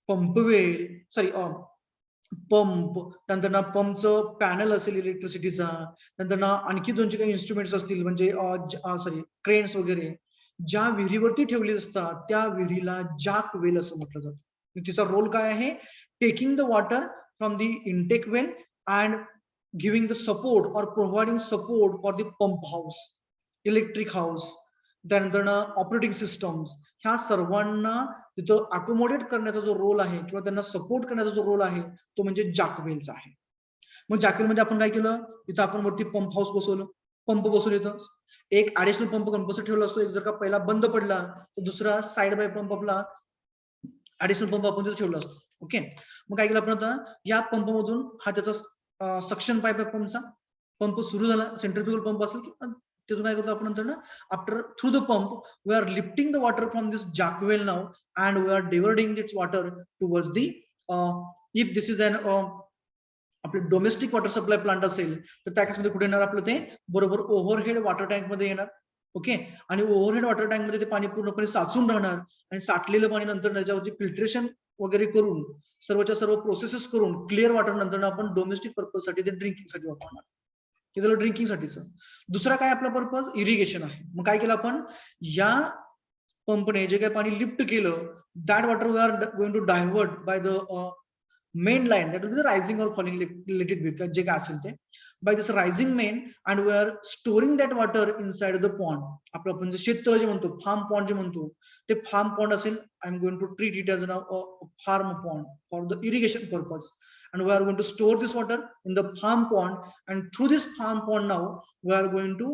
पंपवेल, सॉरी पंप, त्यानंतर ना पंपचं पॅनल असेल इलेक्ट्रिसिटीचा, नंतर ना आणखी दोनचे काही इन्स्ट्रुमेंट्स असतील, म्हणजे सॉरी क्रेन्स वगैरे, ज्या विहिरीवरती ठेवले असतात त्या विहिरीला जॅक वेल असं म्हटलं जातं. तिचा रोल काय आहे, taking the water from the intake well and giving the support और providing support for the pump house, electric house, त्यानंतर ना ऑपरेटिंग सिस्टम्स, ह्या सर्वांना तिथं अकोमोडेट करण्याचा जो रोल आहे किंवा त्यांना सपोर्ट करण्याचा जो रोल आहे तो म्हणजे जॅकवेलचा आहे. मग जॅकवेल मध्ये आपण काय केलं, तिथं आपण वरती पंप हाऊस बसवलं, पंप बसवलं, इथं एक ऍडिशनल पंप कंपल्सरी ठेवला असतो. एक जर का पहिला बंद पडला तर दुसरा साइड बाय पंप आपला ऍडिशनल पंप आपण तिथे ठेवला असतो. ओके, मग काय केलं आपण आता, या पंप मधून हा त्याचा सक्शन पाईप आहे पंपचा, पंप सुरू झाला, सेंट्रिफ्युगल पंप असेल, तिथून काय करतो आपण नंतर ना, after through the pump we are lifting the water from this jackwell now and we are diverting this water towards the, if this is an आपले डोमेस्टिक वॉटर सप्लाय प्लांट असेल तर त्या केसमध्ये कुठे येणार आपलं, ते बरोबर ओव्हरहेड वॉटर टँक मध्ये येणार. ओके, आणि ओव्हरहेड वॉटर टँक मध्ये ते पाणी पूर्णपणे साचून राहणार आणि साठलेलं पाणी नंतर त्याच्यावरती फिल्ट्रेशन वगैरे करून सर्वच्या सर्व प्रोसेसेस करून क्लिअर वॉटर नंतर आपण डोमेस्टिक पर्पज साठी ते ड्रिंकिंग साठी वापरणार. हे झालं ड्रिंकिंग साठीचं. दुसरा काय आपला पर्पज, इरिगेशन आहे. मग काय केलं आपण, या पंपने जे काही पाणी लिफ्ट केलं, that water we are going to divert by the main line, that will be the rising or falling, let it be जे काय असेल ते, by this rising main, and we are storing that water inside the pond. आपलं आपण जे शेततळ जे म्हणतो, फार्म पॉन्ड जे म्हणतो, ते फार्म पॉन्ड असेल. I am going to treat it as a farm pond for the irrigation purpose, and we are going to store this water in the farm pond, and through this farm pond now we are going to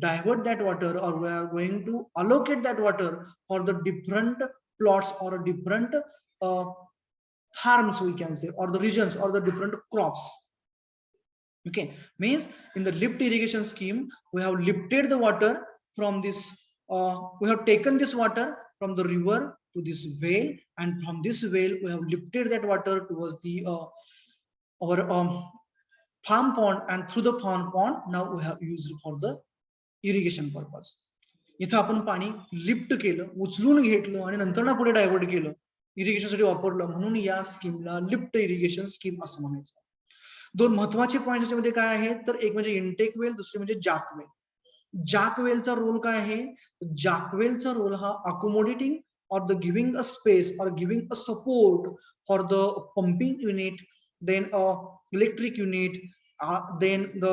divert that water, or we are going to allocate that water for the different plots or different farms, we can say, or the regions or the different crops. Okay, means in the lift irrigation scheme we have lifted the water from this, we have taken this water from the river to this well, and from this well we have lifted that water towards the our farm pond, and through the farm pond now we have used for the irrigation purpose. इथं आपण पाणी लिफ्ट केलं, उचलून घेतलं आणि नंतर ना पुढे डायव्हर्ट केलं, इरिगेशन साठी वापरलं, म्हणून या स्कीमला लिफ्ट इरिगेशन स्कीम असं म्हणायचं. दोन महत्वाचे पॉइंट याच्यामध्ये काय आहेत, तर एक म्हणजे इंटेक वेल, दुसरे म्हणजे जॅकवेल. जॅकवेलचा रोल काय आहे, जॅकवेलचा रोल हा accommodating or the giving a space or giving a support for the pumping unit, then a electric unit, then the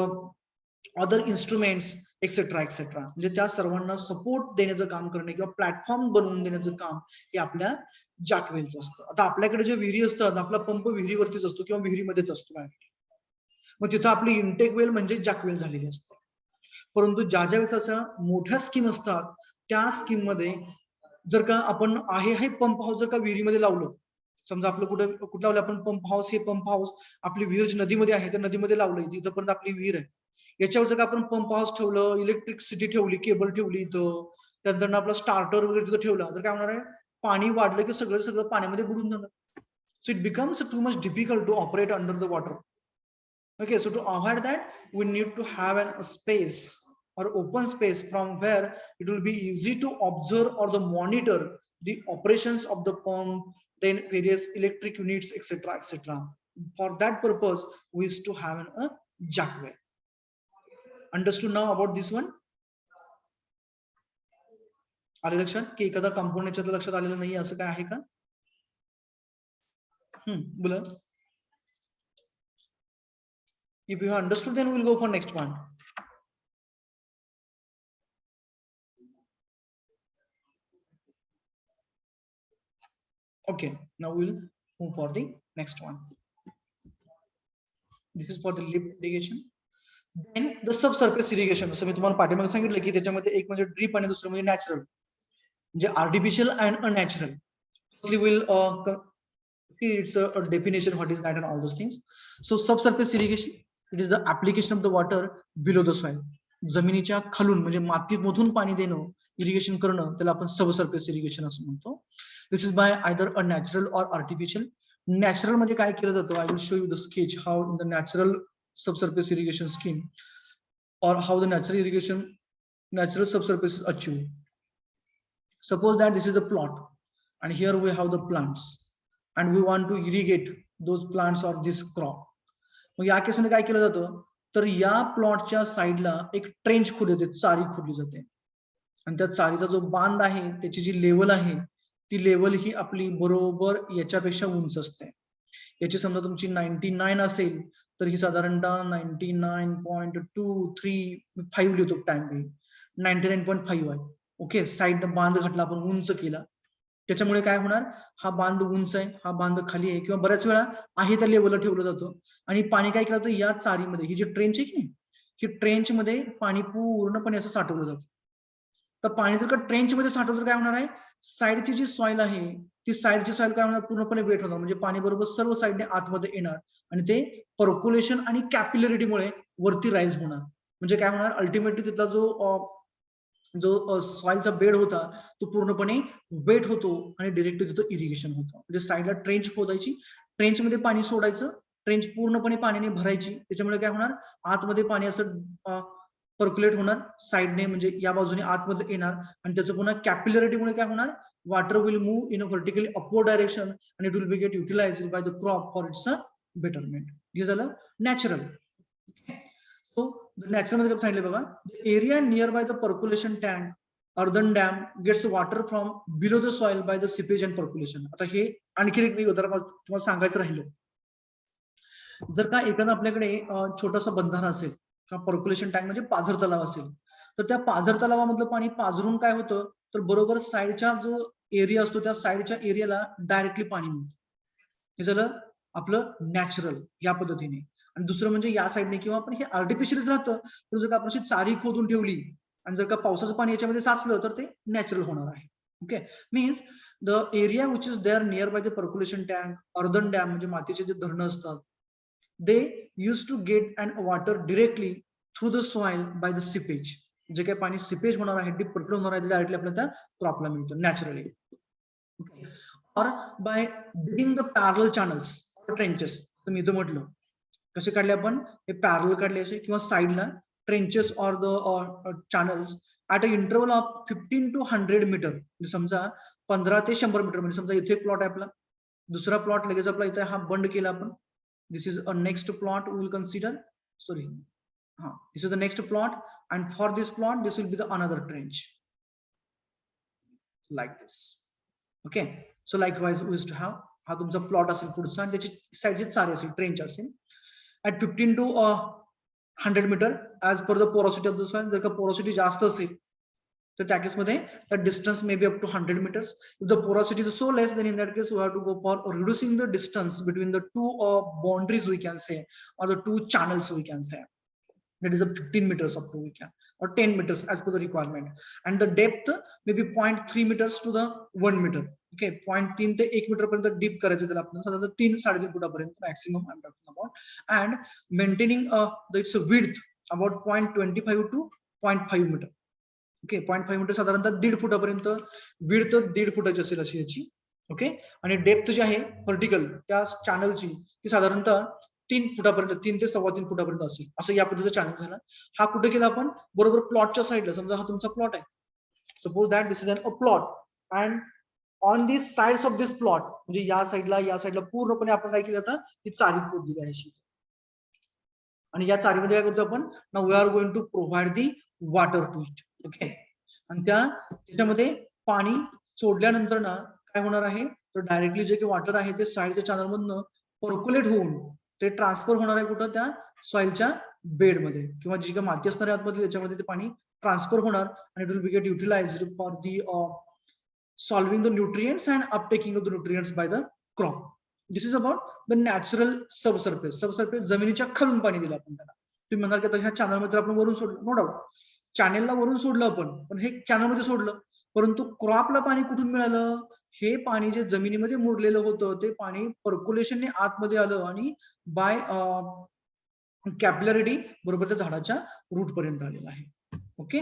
other instruments, etc etc. म्हणजे त्या सर्वांना सपोर्ट देण्याचं काम करणे किंवा प्लॅटफॉर्म बनवून देण्याचं काम हे आपल्या जॅकवेलचं असतं. आता आपल्याकडे जे विहिरी असतात, आपला पंप विहिरीवरतीच असतो किंवा विहिरीमध्येच असतो, मग तिथं आपली इंटेक वेल म्हणजे जॅकवेल झालेली असते. परंतु ज्या वेळेस अशा मोठ्या स्कीम असतात त्या स्कीम मध्ये जर का आपण आहे पंप हाऊस जर का विहिरीमध्ये लावलं, समजा आपलं कुठं लावलं आपण पंप हाऊस, हे पंप हाऊस आपली विहीर नदीमध्ये आहे, तर नदीमध्ये लावलंय, इथपर्यंत आपली विहीर आहे. याच्यावर जर का आपण पंप हाऊस ठेवलं, इलेक्ट्रिसिटी ठेवली, केबल ठेवली इथं, त्यानंतर आपला स्टार्टर वगैरे तिथं ठेवला, तर काय होणार आहे, पाणी वाढलं की सगळं पाण्यामध्ये बुडून जाणार. So it becomes too much difficult to operate under the water. Okay, so to avoid that, we need to have a space or open space from where it will be easy to observe or the monitor the operations of the pump, then various electric units, etc., etc. For that purpose, we used to have a jackway. Understood now about this one? आले लक्षात की एखादा कंपाऊंड याच्यात लक्षात आलेलं नाही असं काय आहे का? बोला. If you have understood, then we will go for next one. Okay, now we will move for the next one. This is for the lift irrigation. Then the subsurface irrigation. असं मी तुम्हाला पाठीमागे सांगितलं की त्याच्यामध्ये एक म्हणजे ड्रीप आणि दुसरं म्हणजे नॅचरल, म्हणजे artificial and unnatural. We will its a definition, what is that and all those things. So subsurface irrigation, it is the application of the water below the soil. जमिनीच्या खालून म्हणजे मातीमधून पाणी देणं, इरिगेशन करणं, त्याला आपण सबसर्फेस इरिगेशन असं म्हणतो. This is by either a natural or artificial. Natural मध्ये काय केलं जातं, I will show you the sketch how in the natural subsurface irrigation scheme or how the natural subsurface is achieved. Suppose that this is the plot and here we have the plants and we want to irrigate those plants or this crop. मग या केस मध्ये काय केलं जातं, तर या प्लॉटच्या साईडला एक ट्रेंच खोदली जाते, चारी खोदली जाते आणि त्या चारीचा जो बांध आहे त्याची जी लेवल आहे ती लेवल ही आपली बरोबर याच्यापेक्षा उंच असते. याची समजा तुमची 99 असेल तर ही साधारणतः 99.235 लिहितो टाइम घेईल, 99.5 आहे. ओके, साईड बांध घातला आपण, उंच केला, त्याच्यामुळे काय होणार, हा बांध उंच आहे, हा बांध खाली आहे किंवा बऱ्याच वेळा आहे त्या लेवलला ठेवलं जातं आणि पाणी काय केलं जातं या चारीमध्ये, ही जी ट्रेंच आहे की ही ट्रेंच मध्ये पाणी पूर्णपणे असं साठवलं जातं. तर पाणी जर का ट्रेंच मध्ये साठवलं तर काय होणार आहे, साईडची जी सॉइल आहे ती साईडची सॉइल काय होणार, पूर्णपणे वेट होणार, म्हणजे पाणी बरोबर सर्व साईडने आतमध्ये येणार आणि ते पर्क्युलेशन आणि कॅपिलरिटीमुळे वरती राईज होणार. म्हणजे काय होणार, अल्टिमेटली तिथला जो सॉइलचा बेड होता तो पूर्णपणे वेट होतो आणि डिरेक्टली तिथं इरिगेशन होतं. म्हणजे साईडला ट्रेंच खोदायची, ट्रेंच मध्ये पाणी सोडायचं, ट्रेंच पूर्णपणे पाण्याने भरायची, त्याच्यामुळे काय होणार, आतमध्ये पाणी असं पर्क्युलेट होणार साईडने, म्हणजे या बाजूने आतमध्ये येणार आणि त्याचं पुन्हा कॅपिलरिटीमुळे काय होणार, water will move in a vertically upward direction and it will be get utilized by the crop for its betterment. This is natural. So the natural मध्ये सांगितले बघा, the area nearby the percolation tank, earthen dam gets water from below the soil by the seepage and percolation. आता हे आणखी एक मी उदाहरण तुम्हाला सांगायचं राहिलं, जर का एखादा आपल्याकडे छोटासा बंधारा असेल किंवा पर्क्युलेशन टँक म्हणजे पाझर तलाव असेल, तर त्या पाझर तलावामधलं पाणी पाझरून काय होतं, तर बरोबर साईडच्या जो एरिया असतो त्या साईडच्या एरियाला डायरेक्टली पाणी मिळतं. हे झालं आपलं नॅचरल या पद्धतीने. आणि दुसरं म्हणजे या साईडने किंवा आपण हे आर्टिफिशियल राहतं, तर जर का आपण अशी चारी खोदून ठेवली आणि जर का पावसाचं पाणी याच्यामध्ये साचलं तर ते नॅचरल होणार आहे. Okay, means the area which is there near by the percolation tank, earthen dam म्हणजे मातीचे जे धरणं असतात, they used to get and water directly through the soil by the seepage. जे काही पाणी सिपेज होणार आहे, डीप पर्क्युलेट होणार आहे, डायरेक्टली आपल्याला त्या क्रॉपला मिळतं नॅचरली. और बाय डिगिंग द पॅरल चॅनल्स और ट्रेंचेस. तर मी तो म्हटलं कसे काढले आपण, हे पॅरल काढले असे किंवा साईडला trenches or the channels at a interval of 15 to 100 metre. समजा 15 ते 100 मीटर, म्हणजे समजा इथे एक प्लॉट आहे आपला, दुसरा प्लॉट लगेच आपला इथे हा बंड केला आपण. This is a next plot we will consider. Sorry, this is the next plot, and for this plot, this will be the another trench, like this. Okay. So likewise, we used to have हा तुमचा प्लॉट असेल पुढचा आणि त्याची साईडची चारी असेल, ट्रेंच असेल at 15 to 100 metre as per the porosity of the soil. जर का porosity जास्त असेल तर त्या केसमध्ये the distance may be up to 100 meters. If the porosity is so less, then in that case we have to go for reducing the distance between the two boundaries we can say, or the two channels we can say. That is a 15 meters up to we can. or 10 meters as per the requirement, and the depth may be 0.3 meters to the 1 meter. Okay, 0.3 ते 1 मीटर पर्यंत डीप करायचं त्याला आपण साधारण 3-3.5 फुटापर्यंत maximum I am talking about, and maintaining its width about 0.25 to 0.5 metre. Okay, 0.5 metre साधारणतः 1.5 फुटापर्यंत विड्थ 1.5 फुटाची असेल अशी याची. ओके, आणि डेप्थ जी आहे व्हर्टिकल त्या चॅनलची ती साधारणतः 3 फुटापर्यंत, 3 ते 3.25 फुटापर्यंत असेल, असं या पद्धतीचा चॅनल झाला. हा कुठे केला आपण, बरोबर प्लॉटच्या साईडला. समजा हा तुमचा प्लॉट आहे, suppose that this is a plot, and on the sides of this plot, म्हणजे या साईडला पूर्णपणे आपण काय केलं आता, ती चारी खोदलेली आहे. आणि या चारीमध्ये काय करतो आपण, now we are going to provide the water to it. Okay, आणि त्याच्यामध्ये पाणी सोडल्यानंतर ना काय होणार आहे, तर डायरेक्टली जे काही वॉटर आहे ते साईडच्या चॅनल मधनं पर्क्युलेट होऊन ते ट्रान्सफर होणार आहे कुठं, त्या सॉइलच्या बेडमध्ये, किंवा जी काही माती असणार आहे आतमध्ये त्याच्यामध्ये ते पाणी ट्रान्सफर होणार, आणि it will be get utilized for the solving the nutrients and uptaking of the nutrients by the crop. This is about the natural subsurface. Subsurface जमिनीच्या खालून पाणी दिलं आपण त्याला. तुम्ही म्हणाल की आता ह्या चॅनल मध्ये आपण वरून सोडलं, नो डाऊट चॅनेलला वरून सोडलं आपण, पण हे चॅनल मध्ये सोडलं, परंतु क्रॉपला पाणी कुठून मिळालं, हे पाणी जे जमिनीमध्ये मुरलेलं होतं ते पाणी पर्क्युलेशनने आतमध्ये आलं आणि बाय कॅपिलॅरिटी बरोबर त्या झाडाच्या रूट पर्यंत आलेलं आहे. Okay,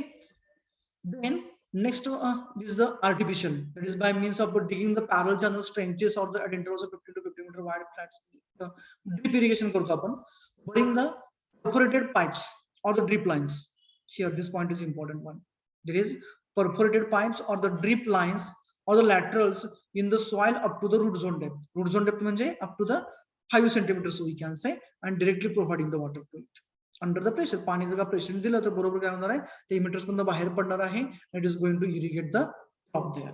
then next this is the artificial, that is by means of digging the parallel channels, trenches or the at intervals of 50 to 50 meter wide flats. Drip irrigation करतो आपण, boring the perforated pipes or the drip lines. Here this point is important one. There is perforated pipes or the drip lines or the laterals in the soil up to the root zone depth. Root zone depth म्हणजे up to the 5 centimeters we can say, and directly providing the water to it. Under the pressure, पाणी जर का प्रेशर दिलं तर बरोबर काय होणार आहे, ते इमिटर्स मधून बाहेर पडणार आहे, it is going to irrigate the crop there.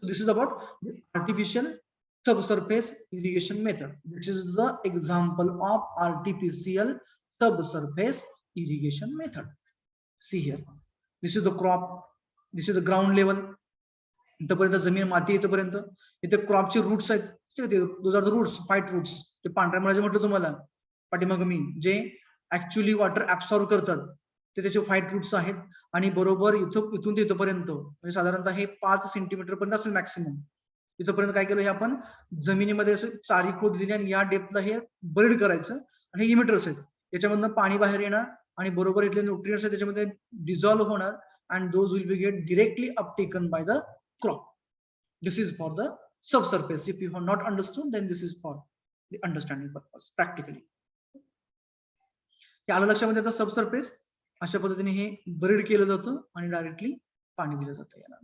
This is about artificial subsurface irrigation method. This is the example of artificial subsurface irrigation method. See here, this is the crop, this is the ground level, इथपर्यंत जमीन माती येतपर्यंत, इथे क्रॉपचे रूट्स आहेत, those are the roots, white roots, ते पांढऱ्या मुळाचे म्हटलं तुम्हाला पाठीमाग मी, जे ऍक्च्युअली वॉटर ऍब्सॉर्ब करतात, ते त्याचे व्हाईट रूट्स आहेत, आणि बरोबर इथून ते इथपर्यंत म्हणजे साधारणतः हे 5 सेंटीमीटर पर्यंत असेल मॅक्सिमम. इथपर्यंत काय केलं, हे आपण जमिनीमध्ये असं चारी खोदलेली आणि या डेप्थला हे बरीड करायचं, आणि हे इमिटर्स आहेत, याच्यामधनं पाणी बाहेर येणार आणि बरोबर इथले न्यूट्रिएंट्स आहेत त्याच्यामध्ये डिझॉल्व्ह होणार, and those will be get directly uptaken by the crop. This is for the subsurface. If you have not understood then this is for the understanding purpose practically. आलं लक्षामध्ये आता सबसर्फेस अशा पद्धतीने हे बरीड केलं जातं आणि डायरेक्टली पाणी दिलं जातं याला.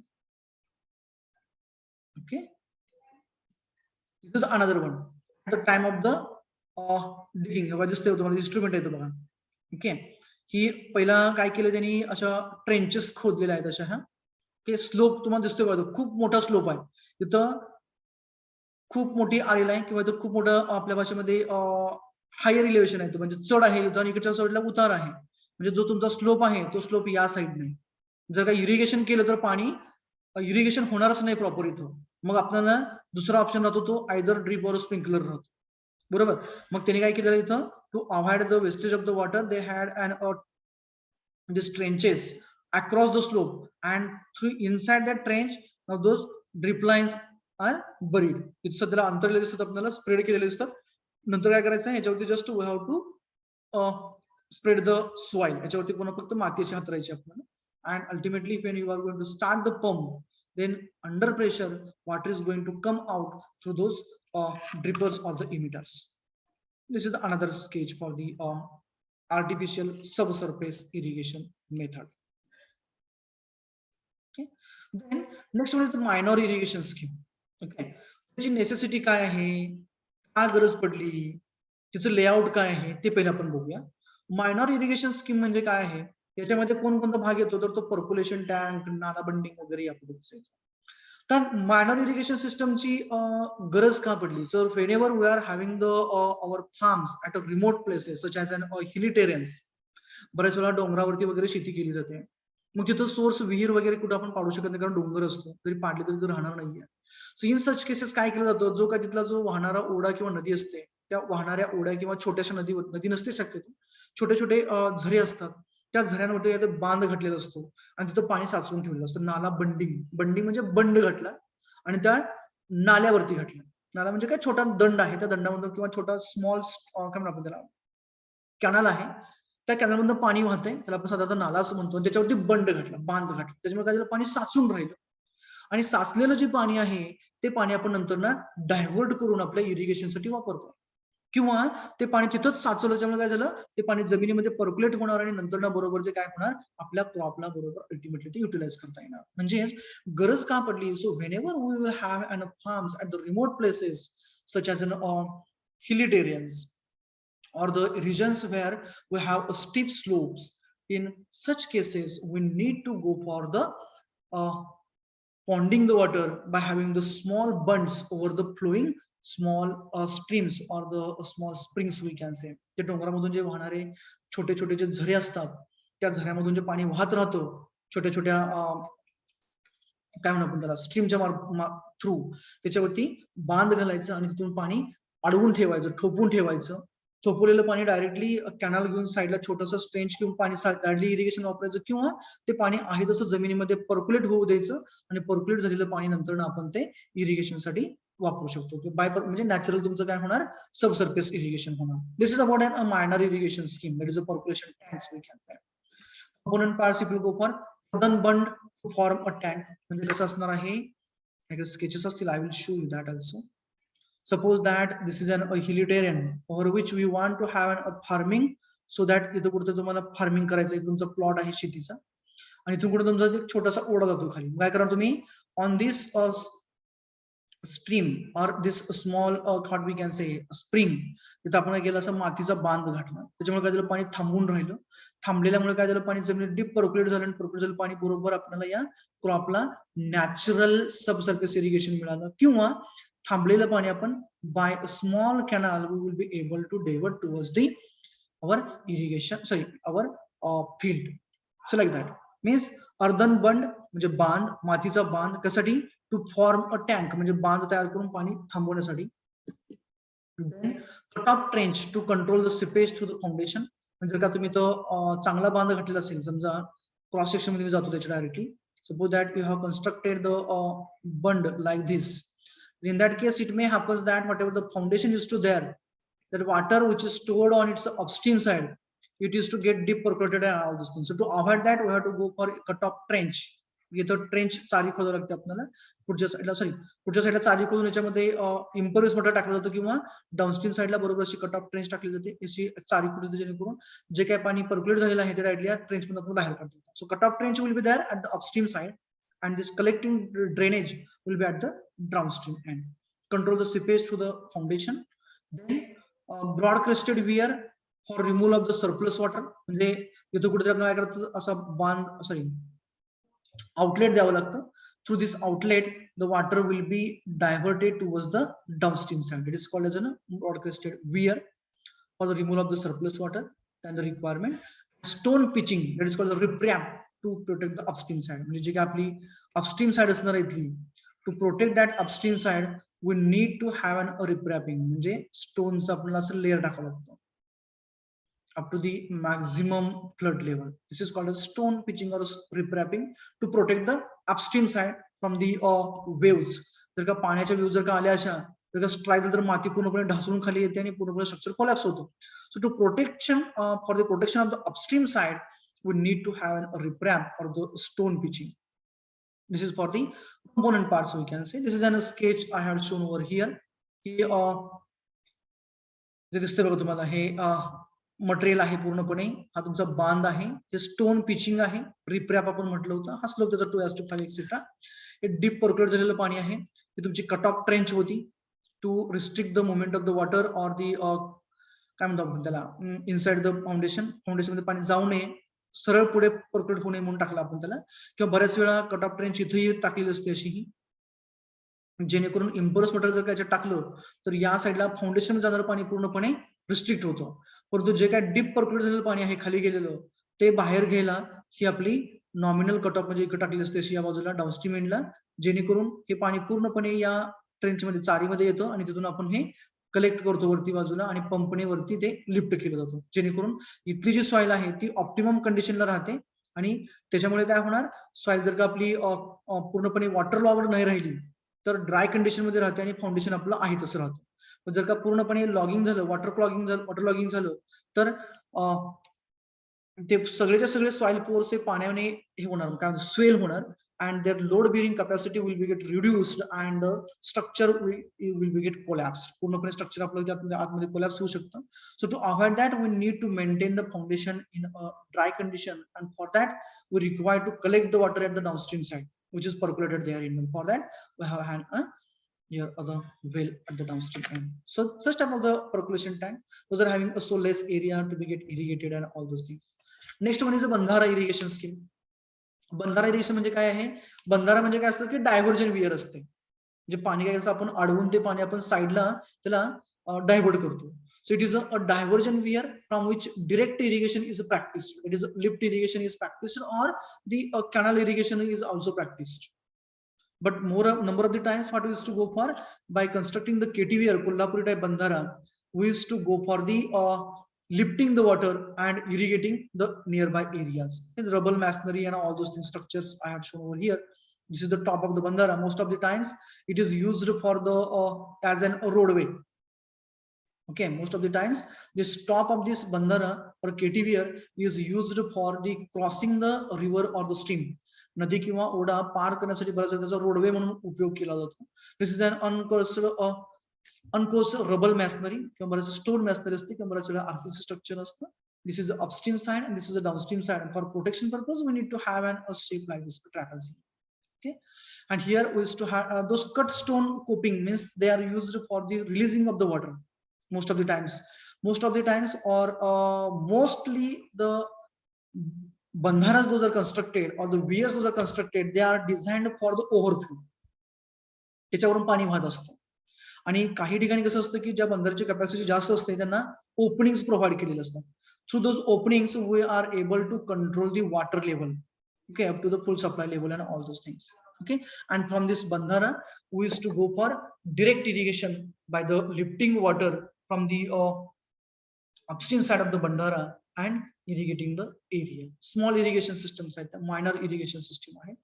Okay, another one the time of the digging. हे दिसतंय तुम्हाला इन्स्ट्रुमेंट आहे तो बघा. ओके, ही पहिला काय केलं त्यांनी, अशा ट्रेंचेस खोदलेल्या आहेत अशा. ओके, स्लोप तुम्हाला दिसतोय बघा, खूप मोठा स्लोप आहे, तिथं खूप मोठी आलेला आहे, किंवा इथं खूप मोठं आपल्या भाषेमध्ये हायर इलेव्हेशन आहे, म्हणजे चढ आहे इथं, आणि इकडच्या साईडला उतार आहे, म्हणजे जो तुमचा स्लोप आहे तो स्लोप या साईडने. जर का इरिगेशन केलं तर पाणी इरिगेशन होणारच नाही प्रॉपर इथं, मग आपल्याला दुसरा ऑप्शन राहतो तो आयदर ड्रिप और स्प्रिंकलर राहतो, बरोबर. मग त्यांनी काय केलं इथं, to avoid the wastage of the water, they had and this trenches across the slope, and through inside that trench now those drip lines are buried. इथं सध्याला अंतरलेले दिसतात आपल्याला, स्प्रेड केलेले दिसतात. नंतर काय करायचं आहे, याच्यावरती just we have to spread the soil, याच्यावरती पुन्हा फक्त माती अशी हातरायची आपल्याला. And ultimately when you are going to start the pump, then under pressure water is going to come out through those drippers or the emitters. This is another sketch for the artificial subsurface irrigation method. Okay, then next one is the minor irrigation scheme. Okay, त्याची नेसेसिटी काय आहे, काय गरज पडली, तिचं लेआउट काय आहे ते पहिले आपण बघूया. मायनॉर इरिगेशन स्कीम म्हणजे काय आहे, याच्यामध्ये कोणकोणता भाग येतो, तर तो पर्क्युलेशन टँक, नाला बंडिंग वगैरे या पद्धतीचे. तर मायनॉर इरिगेशन सिस्टमची गरज का पडली, तर whenever we are having the our farms at a remote places such as an hilly terrains, बऱ्याच वेळा डोंगरावरती वगैरे शेती केली जाते, मग तिथं सोर्स विहीर वगैरे कुठं आपण पाडू शकत नाही, कारण डोंगर असतो, तरी पाडले तरी राहणार नाहीये. सो इन सच केसेस काय केलं जातं, जो काय तिथला जो वाहणारा ओढा किंवा नदी असते, त्या वाहणाऱ्या ओढ्या किंवा छोट्याशा नदी नसते शक्यतो, छोटे छोटे झरे असतात, त्या झऱ्यांवरती काय तर बांध घातलेला असतो आणि तिथं पाणी साचवून ठेवलेलं असतं. नाला बंडिंग, बंडिंग म्हणजे बंड घातला आणि त्या नाल्यावरती घातला. नाला म्हणजे काय छोटा दंड आहे, त्या दंडामधून किंवा छोटा स्मॉल काय म्हणतो आपण त्याला, कॅनल आहे, त्या कॅनलमधून पाणी वाहतंय, त्याला आपण साधारण नाला असं म्हणतो. त्याच्यावरती बंड घातला, बांध घातला, त्याच्यामुळे काय झालं, पाणी साचून राहिलं आणि साचलेलं जे पाणी आहे ते पाणी आपण नंतर ना डायव्हर्ट करून आपल्या इरिगेशनसाठी वापरतो किंवा ते पाणी तिथंच साचवलं, त्यामुळे काय झालं, ते पाणी जमिनीमध्ये पर्क्युलेट होणार आणि नंतर ना बरोबर ते काय होणार, आपल्या क्रॉपला बरोबर अल्टिमेटली ते युटिलाइज करता येणार. म्हणजे गरज का पडली, so whenever we will have an farms at the remote places such as in hilly areas or the regions where we have a steep slopes, in such cases we need to go for the uh, ponding the water by having the small bunds over the flowing small streams or the small springs we can say. ते डोंगरामधून जे वाहणारे छोटे छोटे जे झरे असतात, त्या झऱ्यामधून जे पाणी वाहत राहतं छोट्या छोट्या काय म्हणू आपण त्याला, स्ट्रीमच्या थ्रू, त्याच्यावरती बांध घालायचं आणि तिथून पाणी अडवून ठेवायचं, ठोपून ठेवायचं. थोपवलेलं पाणी डायरेक्टली कॅनल घेऊन साईडला छोटंसं स्ट्रेंच घेऊन पाणी डायरेक्टली इरिगेशन वापरायचं किंवा ते पाणी आहे तसं जमिनीमध्ये पर्क्युलेट होऊ द्यायचं आणि पर्क्युलेट झालेलं पाणी नंतर आपण ते इरिगेशनसाठी वापरू शकतो. बाय म्हणजे नॅचरल तुमचं काय होणार, सबसर्फेस इरिगेशन होणार. This is about a minor irrigation scheme, that is a percolation tanks we can say. Component parts if you go for earthen bund to form a tank, म्हणजे कसं असणार आहे, sketches असतील, I will show you that also. Suppose that this is a hilly terrain over which we want to have a farming, so that इथं कुठे तुम्हाला फार्मिंग करायचं आहे, तुमचा प्लॉट आहे शेतीचा आणि इथून कुठे तुमचा एक छोटासा ओढा जातो खाली, काय करा तुम्ही, on this stream or this small what we can say spring, तिथं आपण काय केलं, असं मातीचा बांध घातला, त्याच्यामुळे काय झालं, पाणी थांबून राहिलं. थांबलेल्यामुळे काय झालं, पाणी जमिनीत डीप पर्क्युलेट झालं आणि पर्क्युलेट झालं पाणी बरोबर आपल्याला या क्रॉपला नॅचरल सबसर्फेस इरिगेशन मिळालं. किंवा थांबलेलं पाणी आपण by small canal we will be able to divert towards the our irrigation, sorry, our field. So like that means earthen bund म्हणजे बांध, मातीचा बांध, कशासाठी, टू फॉर्म अ टँक म्हणजे बांध तयार करून पाणी थांबवण्यासाठी. Cut off trench to control the seepage through the foundation, म्हणजे का तुम्ही तो चांगला बांध घातलेला असेल, समजा क्रॉस सेक्शन मध्ये मी जातो त्याच्या directly, suppose that you have constructed the bund like this, in that case it may happens that whatever the foundation is to there, that water which is stored on its upstream side, it is to get deep percolated and all these things. So to avoid that we have to go for cut off trench. इथं ट्रेंच चारी खोदावं लागते आपल्याला, पुढच्या साईडला चारी खोदून याच्यामध्ये इम्परव्हियस वॉटर टाकलं जातं किंवा डाऊनस्ट्रीम साईडला बरोबर अशी कट ऑफ ट्रेंच टाकली जाते, अशी चारी खोदली, जेणेकरून जे काही पाणी पर्क्युलेट झालेलं आहे ते डायरेक्टली या ट्रेंच मधून आपण बाहेर काढतो. So cut off trench will be there at the upstream side and this collecting drainage will be at the downstream end. Control the seepage through the foundation. Then broad crested weir for removal of the surplus water, म्हणजे इथं कुठेतरी आपण काय करतो, असा बांध, सॉरी आउटलेट द्यावं लागतं. Through this outlet the water will be diverted towards the downstream side. It is called as a broad crested weir for the removal of the surplus water and the requirement. Stone pitching, that is called the riprap, to protect the upstream side. म्हणजे जी काही आपली upstream side असणार आहे इथली, to protect that upstream side we need to have an riprapping, म्हणजे stones आपल्याला असं लेअर टाकावं लागतं up to the maximum flood level. This is called as stone pitching or riprapping to protect the upstream side from the waves. जर का पाण्याच्या वेव्ह जर का आल्या अशा, जर का स्ट्राईक झालं तर माती पूर्णपणे ढासळून खाली येते आणि पूर्णपणे स्ट्रक्चर कोलॅप्स होतो. So to protection for the protection of the upstream side we need to have a riprap or the stone pitching. This is for the component parts we can say. This is a sketch I have shown over here. जे दिसते बघा तुम्हाला, हे मटेरियल आहे पूर्णपणे, हा तुमचा बांध आहे, हे स्टोन पिचिंग आहे, रिप्रॅप आपण म्हटलं होतं, हा स्लोप त्याचा 2:5 एक्सेट्रा. हे डीप पर्क्युलेट झालेलं पाणी आहे, ही तुमची कट ऑफ ट्रेंच होती to restrict the movement of the water or the काय म्हणतो आपण त्याला, इनसाइड द फाउंडेशन मध्ये पाणी जाऊ नये, सरळ पुढे पर्क्युलेट होऊ नये म्हणून टाकला आपण त्याला. किंवा बऱ्याच वेळा कट ऑफ ट्रेंच इथेही टाकलेली असते अशीही, जेणेकरून इम्परस वॉटर जर काय टाकलं तर या साईडला फाउंडेशन जाणारं पाणी पूर्णपणे रिस्ट्रिक्ट होतं. परंतु जे काय डीप पर्क्युलेट झालेलं पाणी आहे खाली गेलेलं, ते बाहेर घ्यायला ही आपली नॉमिनल कट ऑफ म्हणजे इकडे टाकलेली असते अशी या बाजूला डाऊनस्ट्रीम एंडला, जेणेकरून हे पाणी पूर्णपणे या ट्रेंच मध्ये चारीमध्ये येतं आणि तिथून आपण हे कलेक्ट करतो वरती बाजूला आणि पंपने वरती ते लिफ्ट केलं जातं, जेणेकरून इथली जी सॉइल आहे ती ऑप्टिमम कंडिशनला राहते आणि त्याच्यामुळे काय होणार, सॉइल जर का आपली पूर्णपणे वॉटर लॉगड नाही राहिली तर ड्राय कंडिशन मध्ये राहते आणि फाउंडेशन आपलं आहे तसं राहतं. पण जर का पूर्णपणे लॉगिंग झालं, वॉटर लॉगिंग झालं तर ते सगळेच्या सगळे सॉइल पोर्स हे पाण्याने हे होणार, काय स्वेल होणार and their load bearing capacity will be get reduced and the structure will be get collapsed. पूर्णपणे स्ट्रक्चर आपलं आतमध्ये कोलॅप्स होऊ शकतं. So to avoid that we need to maintain the foundation in a dry condition, and for that we require to collect the water at the downstream side which is percolated there in. For that we have had here other well at the downstream end. So such type of the percolation tank, those are having a so less area to be get irrigated and all those things. Next one is a Bandhara irrigation scheme. बंधारा इरिगेशन म्हणजे काय आहे, बंधारा म्हणजे काय असतं की डायव्हर्जन वियर असते, म्हणजे पाणी काय असतं आपण अडवून ते पाणी आपण साईडला त्याला डायव्हर्ट करतो. So it is a diversion weir from which direct irrigation is practised. It is lift irrigation is practised और the canal irrigation is also practised. But more number of the times what we used to go for, by constructing the KTV or Kolhapuri type bandhara, we used to go for the lifting the water and irrigating the nearby areas. It's rubble masonry and all those things, structures I have shown over here. This is the top of the bandhara. Most of the times it is used for the as an roadway. Okay, most of the times this top of this bandhara or KTV is used for the crossing the river or the stream. नदी किंवा ओढा पार करण्यासाठी बराच त्याचा रोडवे म्हणून उपयोग केला जातो. दिस इज अन अनकोर्स्ड रबल मॅशनरी किंवा बराच स्टोन मॅशनरी असते किंवा बराच वेळा आरसीसी स्ट्रक्चर असतं. This is the upstream side and this is the downstream side. And for protection purpose, we need to have a shape like this trapezoid. Okay, and here we used to have those cut stone coping, means they are used for the releasing of the water. Most of the times or mostly the bandharas those are constructed or the weirs those are constructed, they are designed for the overflow. त्याच्यावरून पाणी वाहत असतं आणि काही ठिकाणी कसं असतं की ज्या बंदरची कॅपॅसिटी जास्त असते त्यांना ओपनिंग्स प्रोव्हाइड केलेले असतात. Through those openings we are able to control the water level, okay, up to the full supply level and all those things. Okay, and from this bandhara we used to go for direct irrigation by the lifting water from the upstream side of the bandhara and irrigating the area. Small irrigation systems आहेत, minor irrigation system आहे.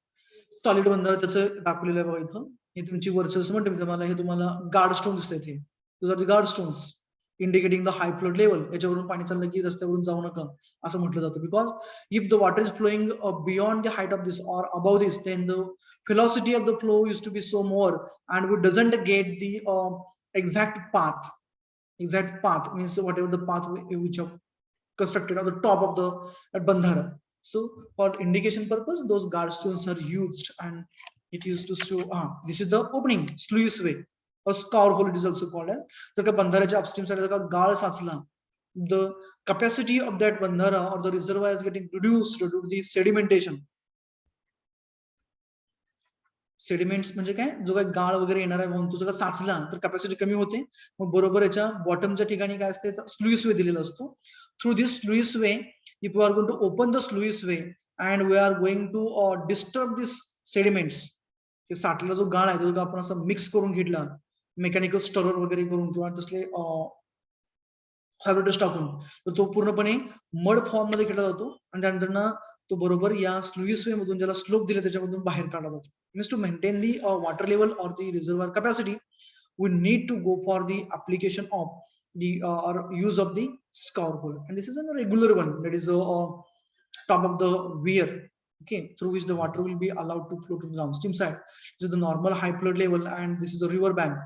सॉलिड बंधारा त्याचं दाखवलेलं आहे बघा इथं. हे तुमची वर्चस्व म्हणते मी तुम्हाला, हे तुम्हाला गार्ड स्टोन दिसत इथे. Those are the guard stones indicating the high flood level. याच्यावरून पाणी चाललं की रस्त्यावरून जाऊ नका असं म्हटलं जातं, because if the water is flowing beyond the height of this or above this, then the velocity of the flow used to be so more and we doesn't get the exact path. Exact path means whatever the path which are constructed on the top of the bandhara. So for indication purpose, those guard stones are used and it used to show this is the opening sluice way, a scour hole it is also called as. जर का बंधाऱ्याच्या upstream side जर का गाळ साचला, the capacity of that bandhara or the reservoir is getting reduced due to the sedimentation. Sediments म्हणजे काय, जो काही गाळ वगैरे येणार आहे म्हणून तो जर साचला तर कॅपॅसिटी कमी होते, मग बरोबर याच्या बॉटमच्या ठिकाणी काय असते, स्लुईस वे दिलेला असतो. Through this sluice way, if you are going to open the sluice way and we are going to disturb this sediments, हे साठलेला जो गाळ आहे तो जर आपण असं मिक्स करून घेतला मेकॅनिकल स्टरर वगैरे करून किंवा तसले हायब्रिडस टाकून, तर तो पूर्णपणे मड फॉर्म मध्ये घेतला जातो आणि त्यानंतर तो बरोबर या स्लुईस वे मधून ज्याला स्लोप दिले त्याच्यामधून बाहेर काढला जातो. Means to maintain the water level or the reservoir capacity, we need to go for the application of the or use of the scour hole, and this is a regular one, that is top of the weir, okay, through which the water will be allowed to flow to the downstream side. This is the normal high flood level and this is the river bank.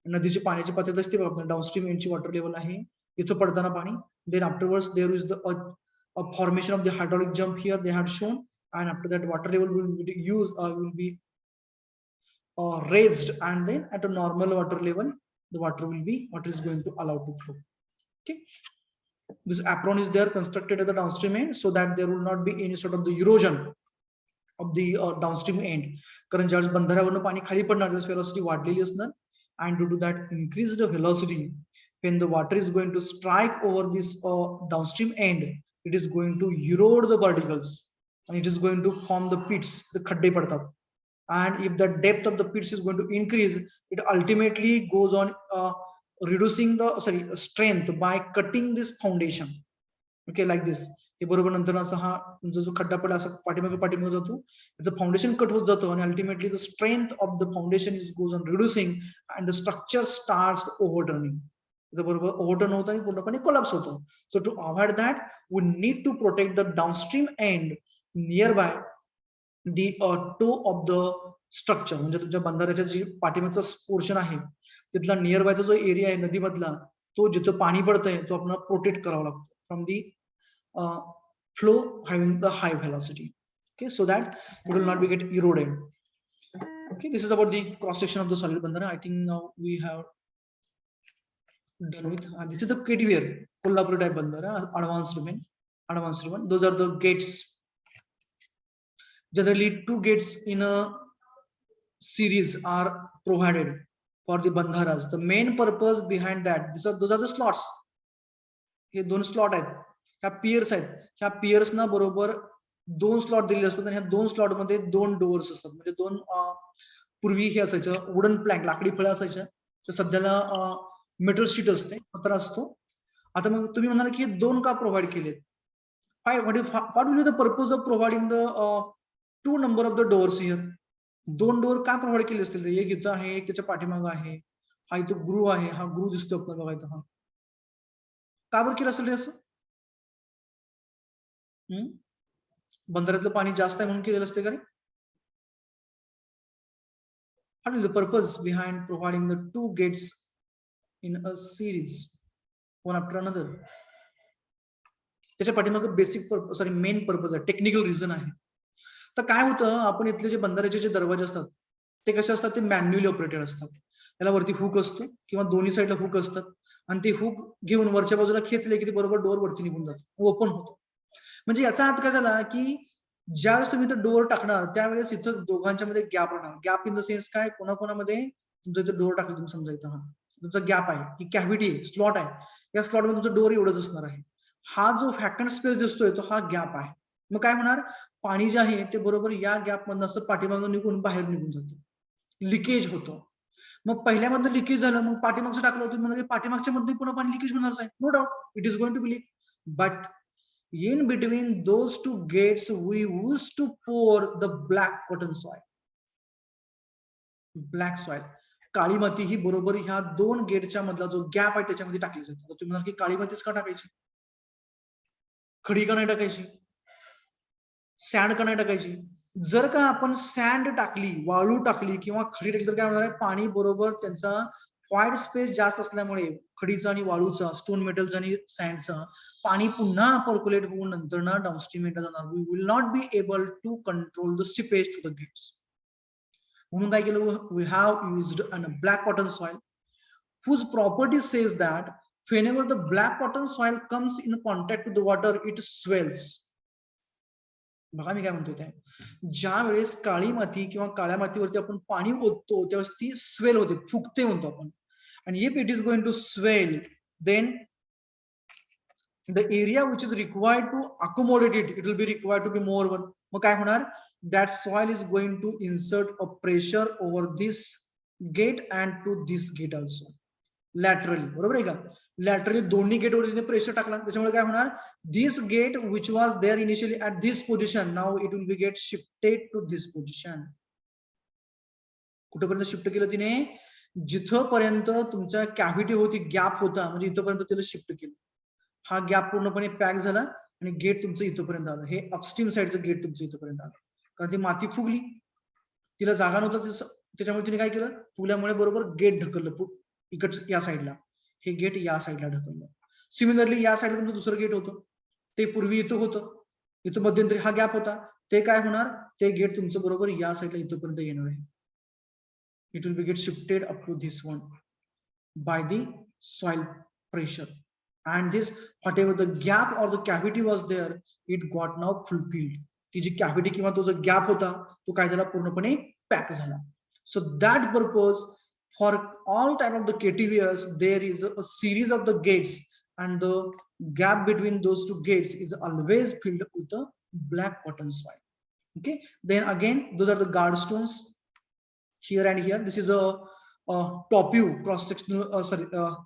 नदीची पाण्याची पातळी असते बघा, डाउनस्ट्रीम एंडची वॉटर लेवल आहे, इथं पडताना पाणी. Then afterwards there is the a formation of the hydraulic jump here they had shown, and after that water level will be raised, and then at a normal water level the water is going to allow to flow. Okay, this apron is there constructed at the downstream end so that there will not be any sort of the erosion of the downstream end. कारण ज्यावेळेस बंधाऱ्यावरून पाणी खाली पडणार त्यावेळेस velocity वाढलेली असणार, and due to that increased velocity, when the water is going to strike over this downstream end, it is going to erode the particles and it is going to form the pits, the khadde padtat. And if the depth of the pits is going to increase, it ultimately goes on reducing the strength by cutting this foundation. Okay, like this. हे बरोबर नंतर असं हा तुमचा जो खड्डा पडला असं पाठीमागे जातो, त्याचं फाउंडेशन कट होत जातं आणि ultimately the strength of the foundation is goes on reducing and the structure starts overturning. बरोबर ओव्हरटर्न होतं आणि पूर्णपणे कोलॅप्स होतं. So to avoid that we need to protect the downstream end near by the toe of the structure. म्हणजे तुमच्या बंधाऱ्याच्या जी पाठीमागचा पोर्शन आहे तिथला नियर बायचा जो एरिया आहे नदीमधला, तो जिथं पाणी पडतंय तो आपल्याला प्रोटेक्ट करावा लागतो from the flow having the high velocity. Okay, so that it will not be get eroded. Okay, this is about the cross section of the solid bandhana. I think now we have done with this is the KTVR Kolhapur type bandhana, advanced one. Those are the gates. Generally 2 gates in a series are provided for the bandharas. The main purpose behind that, those are the slots. हे 2 slot आहेत, ह्या पियर्स आहेत. ह्या पियर्सना बरोबर 2 स्लॉट दिलेले असतात आणि ह्या 2 स्लॉट मध्ये 2 डोअर्स असतात. म्हणजे 2 पूर्वी हे असायचं वुडन प्लॅंक, लाकडी फळं असायच्या, तर सध्याला मेटल शीट असते, पत्रा असतो. आता मग तुम्ही म्हणाल की हे 2 का प्रोव्हाइड केलेत? What will the purpose of providing the 2 number of the doors here? 2 door का प्रोव्हाइड केले असतील? एक इथं आहे, एक त्याच्या पाठीमागं आहे, हा इथं ग्रू आहे, हा ग्रू दिसतो आपल्याला बघा इथं. हा का बरं केलं असेल रे असं? बंधाऱ्यातलं पाणी जास्त आहे म्हणून केलेलं असते का रे? What is the purpose behind providing the 2 gates in a series, one after another? त्याच्या पाठीमागे बेसिक मेन पर्पज आहे, टेक्निकल रिझन आहे. तर काय होतं, आपण इथले जे बंधाऱ्याचे जे दरवाजे असतात ते कसे असतात, ते मॅन्युअली ऑपरेटेड असतात. त्याला वरती हुक असतो किंवा दोन्ही साईडला हुक असतात आणि ते हुक घेऊन वरच्या बाजूला खेचले की ते बरोबर डोअर वरती निघून जातो, ओपन होतो. म्हणजे याचा अर्थ काय झाला की ज्यावेळेस तुम्ही इथं डोअर टाकणार त्यावेळेस इथं दोघांच्या मध्ये गॅप राहणार. गॅप इन द सेन्स काय, कोणाकोणामध्ये तुमचं इथं डोअर टाकलं तुम्ही समजा इथं, हा तुमचा गॅप आहे, ही कॅव्हिटी आहे, स्लॉट आहे, या स्लॉट मध्ये तुमचं डोअर एवढंच असणार आहे. हा जो व्हॅकंट स्पेस दिसतोय तो हा गॅप आहे. मग काय होणार, पाणी जे आहे ते बरोबर या गॅप मधनं असं पाठीमागून निघून बाहेर निघून जातं, लिकेज होतं. मग पहिल्यामधलं लिकेज झालं, मग पाठीमागचं टाकलं होतं, म्हणजे पाठीमागच्या मध्ये पुन्हा पाणी लिकेज होणारच आहे, no doubt it is going to be leak. But in between those 2 gates we used to pour the black cotton soil. Black soil, काळी माती ही बरोबर ह्या 2 गेटच्या मधला जो गॅप आहे त्याच्यामध्ये टाकली जाते. तुम्ही म्हणाल की काळी मातीच का टाकायची, खडी का नाही टाकायची, सॅन्ड का नाही टाकायची? जर का आपण सॅन्ड टाकली, वाळू टाकली किंवा खडी टाकली तर काय होणार आहे, पाणी बरोबर त्यांचा व्हाईट स्पेस जास्त असल्यामुळे खडीचा आणि वाळूचा, स्टोन मेटलचा आणि सँडचा पाणी पुन्हा पर्क्युलेट होऊन नंतर ना डाउनस्ट्रीम जाणार. We will not be able to control the seepage to the gates. म्हणून काय केलं, we have used an black cotton soil whose property says that whenever the black cotton soil comes in contact with the water it swells. बघा मी काय म्हणतोय, त्या ज्या वेळेस काळी माती किंवा काळ्या मातीवरती आपण पाणी ओततो त्यावेळेस ती स्वेल होते, फुगते म्हणतो आपण. आणि if it is going to swell then the area which is required to accommodate it will be required to be more one. मग काय होणार, that soil is going to insert a pressure over this gate and to this gate also laterally. बरोबर आहे का, लॅटरली दोन्ही गेट वरती प्रेशर टाकला, त्याच्यामुळे काय होणार, this gate which was there initially at this position now it will be get shifted to this position. कुठेपर्यंत शिफ्ट केलं तिने, जिथपर्यंत तुमच्या कॅव्हिटी होती, गॅप होता, म्हणजे इथपर्यंत तिला शिफ्ट केलं. हा गॅप पूर्णपणे पॅक झाला आणि गेट तुमचं इथपर्यंत आलं. हे अपस्ट्रीम साईडचं गेट तुमचं इथपर्यंत आलं, कारण ती माती फुगली, तिला जागा नव्हता, त्याच्यामुळे तिने काय केलं, फुगल्यामुळे बरोबर गेट ढकललं इकडचं या साईडला, हे गेट या साईडला ढकललं. सिमिलरली या साईडला तुमचं दुसरं गेट होतं, ते पूर्वी इथं होतं, इथं मध्यंतरी हा गॅप होता, ते काय होणार, ते गेट तुमचं बरोबर या साईडला इथपर्यंत येणार आहे. It will be get shifted up to this one by the soil pressure and this whatever the gap or the cavity was there it got now fulfilled. ती जी cavity किंवा तो जो गॅप होता तो काय झाला, पूर्णपणे पॅक झाला. So that purpose for all type of the KTVRs there is a series of the gates and the gap between those 2 gates is always filled with the black cotton soil. Okay, then again those are the guard stones here and here. This is a top view cross sectional.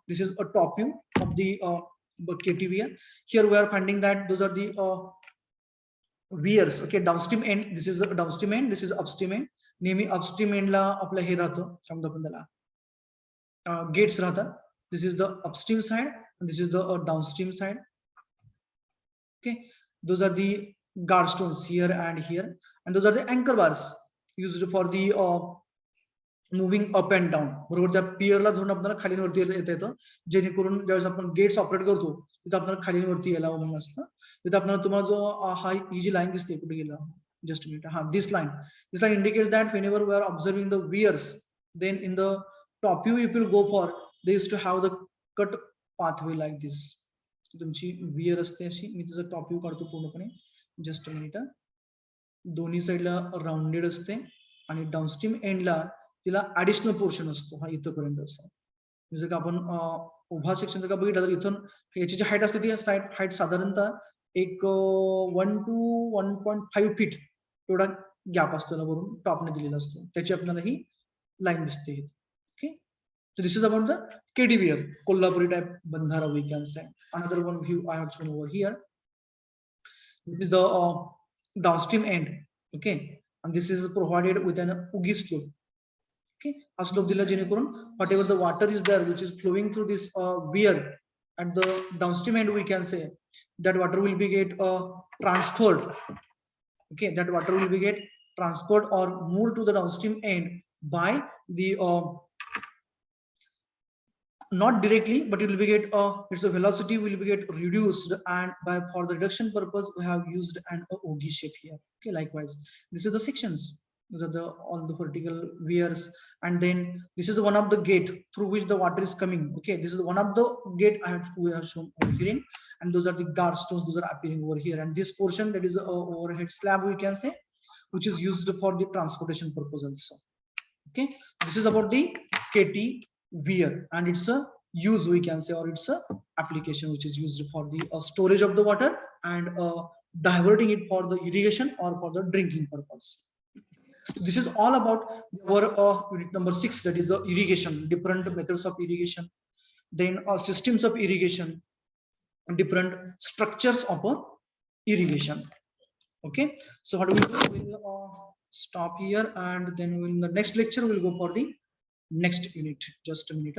This is a top view of the KTVR. Here we are finding that those are the wears. Okay, downstream end. This is the downstream end. This is upstream end. नेहमी upstream end ला आपलं हे राहतं समजा आपण त्याला gates राहतात. This is the upstream side and this is the downstream side. Okay, those are the guard stones here and here, and those are the anchor bars used for the moving up and down. बरोबर, त्या पियरला धरून आपल्याला खाली वरती येता येतं, जेणेकरून ज्यावेळेस आपण गेट्स ऑपरेट करतो तिथे आपल्याला खाली वरती यायला म्हणून असतं. तिथे आपल्याला तुम्हाला जो हा ही जी लाईन दिसते कुठे गेला, just a minute, this line indicates that whenever we are observing the wears, then in the top view if you go for, they used to have the cut pathway like this. तुमची wear असते अशी, मी तुझा टॉप व्ह्यू काढतो पूर्णपणे, जस्ट अ मिनिट. दोन्ही साईडला राउंडेड असते आणि डाउनस्ट्रीम एंडला तिला ऍडिशनल पोर्शन असतो, हा इथपर्यंत असतो. जर का आपण उभा सेक्शन जर का बघितलं तर इथून याची जी हाईट असते ती हाईट साधारणतः एक 1 to 1.5 फीट एवढा गॅप असतो ना, वरून टॉपने दिलेला असतो, त्याची आपल्याला ही लाईन दिसते. Okay, so this is about the KTVR, Kolhapuri type Bandhara, we can say. Another one view I have shown over here. This is the downstream end. Okay, and this is provided with an ugi slope. Okay, a slope dila जेणेकरून whatever the water is there which is flowing through this weir at the downstream end, we can say that water will be get transferred. Okay, that water will be get transferred or moved to the downstream end by the not directly, but it will be get its velocity will be get reduced, and by for the reduction purpose we have used an ogee shape here. Okay, likewise this is the sections, these are the all the vertical weirs, and then this is one of the gate through which the water is coming. Okay, this is one of the gate we have shown over here, and those are the guard stones, those are appearing over here, and this portion that is a overhead slab, we can say, which is used for the transportation purpose also. Okay, this is about the KT weir and it's a use, we can say, or it's a application which is used for the storage of the water and diverting it for the irrigation or for the drinking purpose. So this is all about our unit number 6, that is the irrigation, different methods of irrigation, then systems of irrigation, different structures of irrigation. Okay, so what we do, we'll stop here, and then in the next lecture we'll go for the next unit. Just a minute.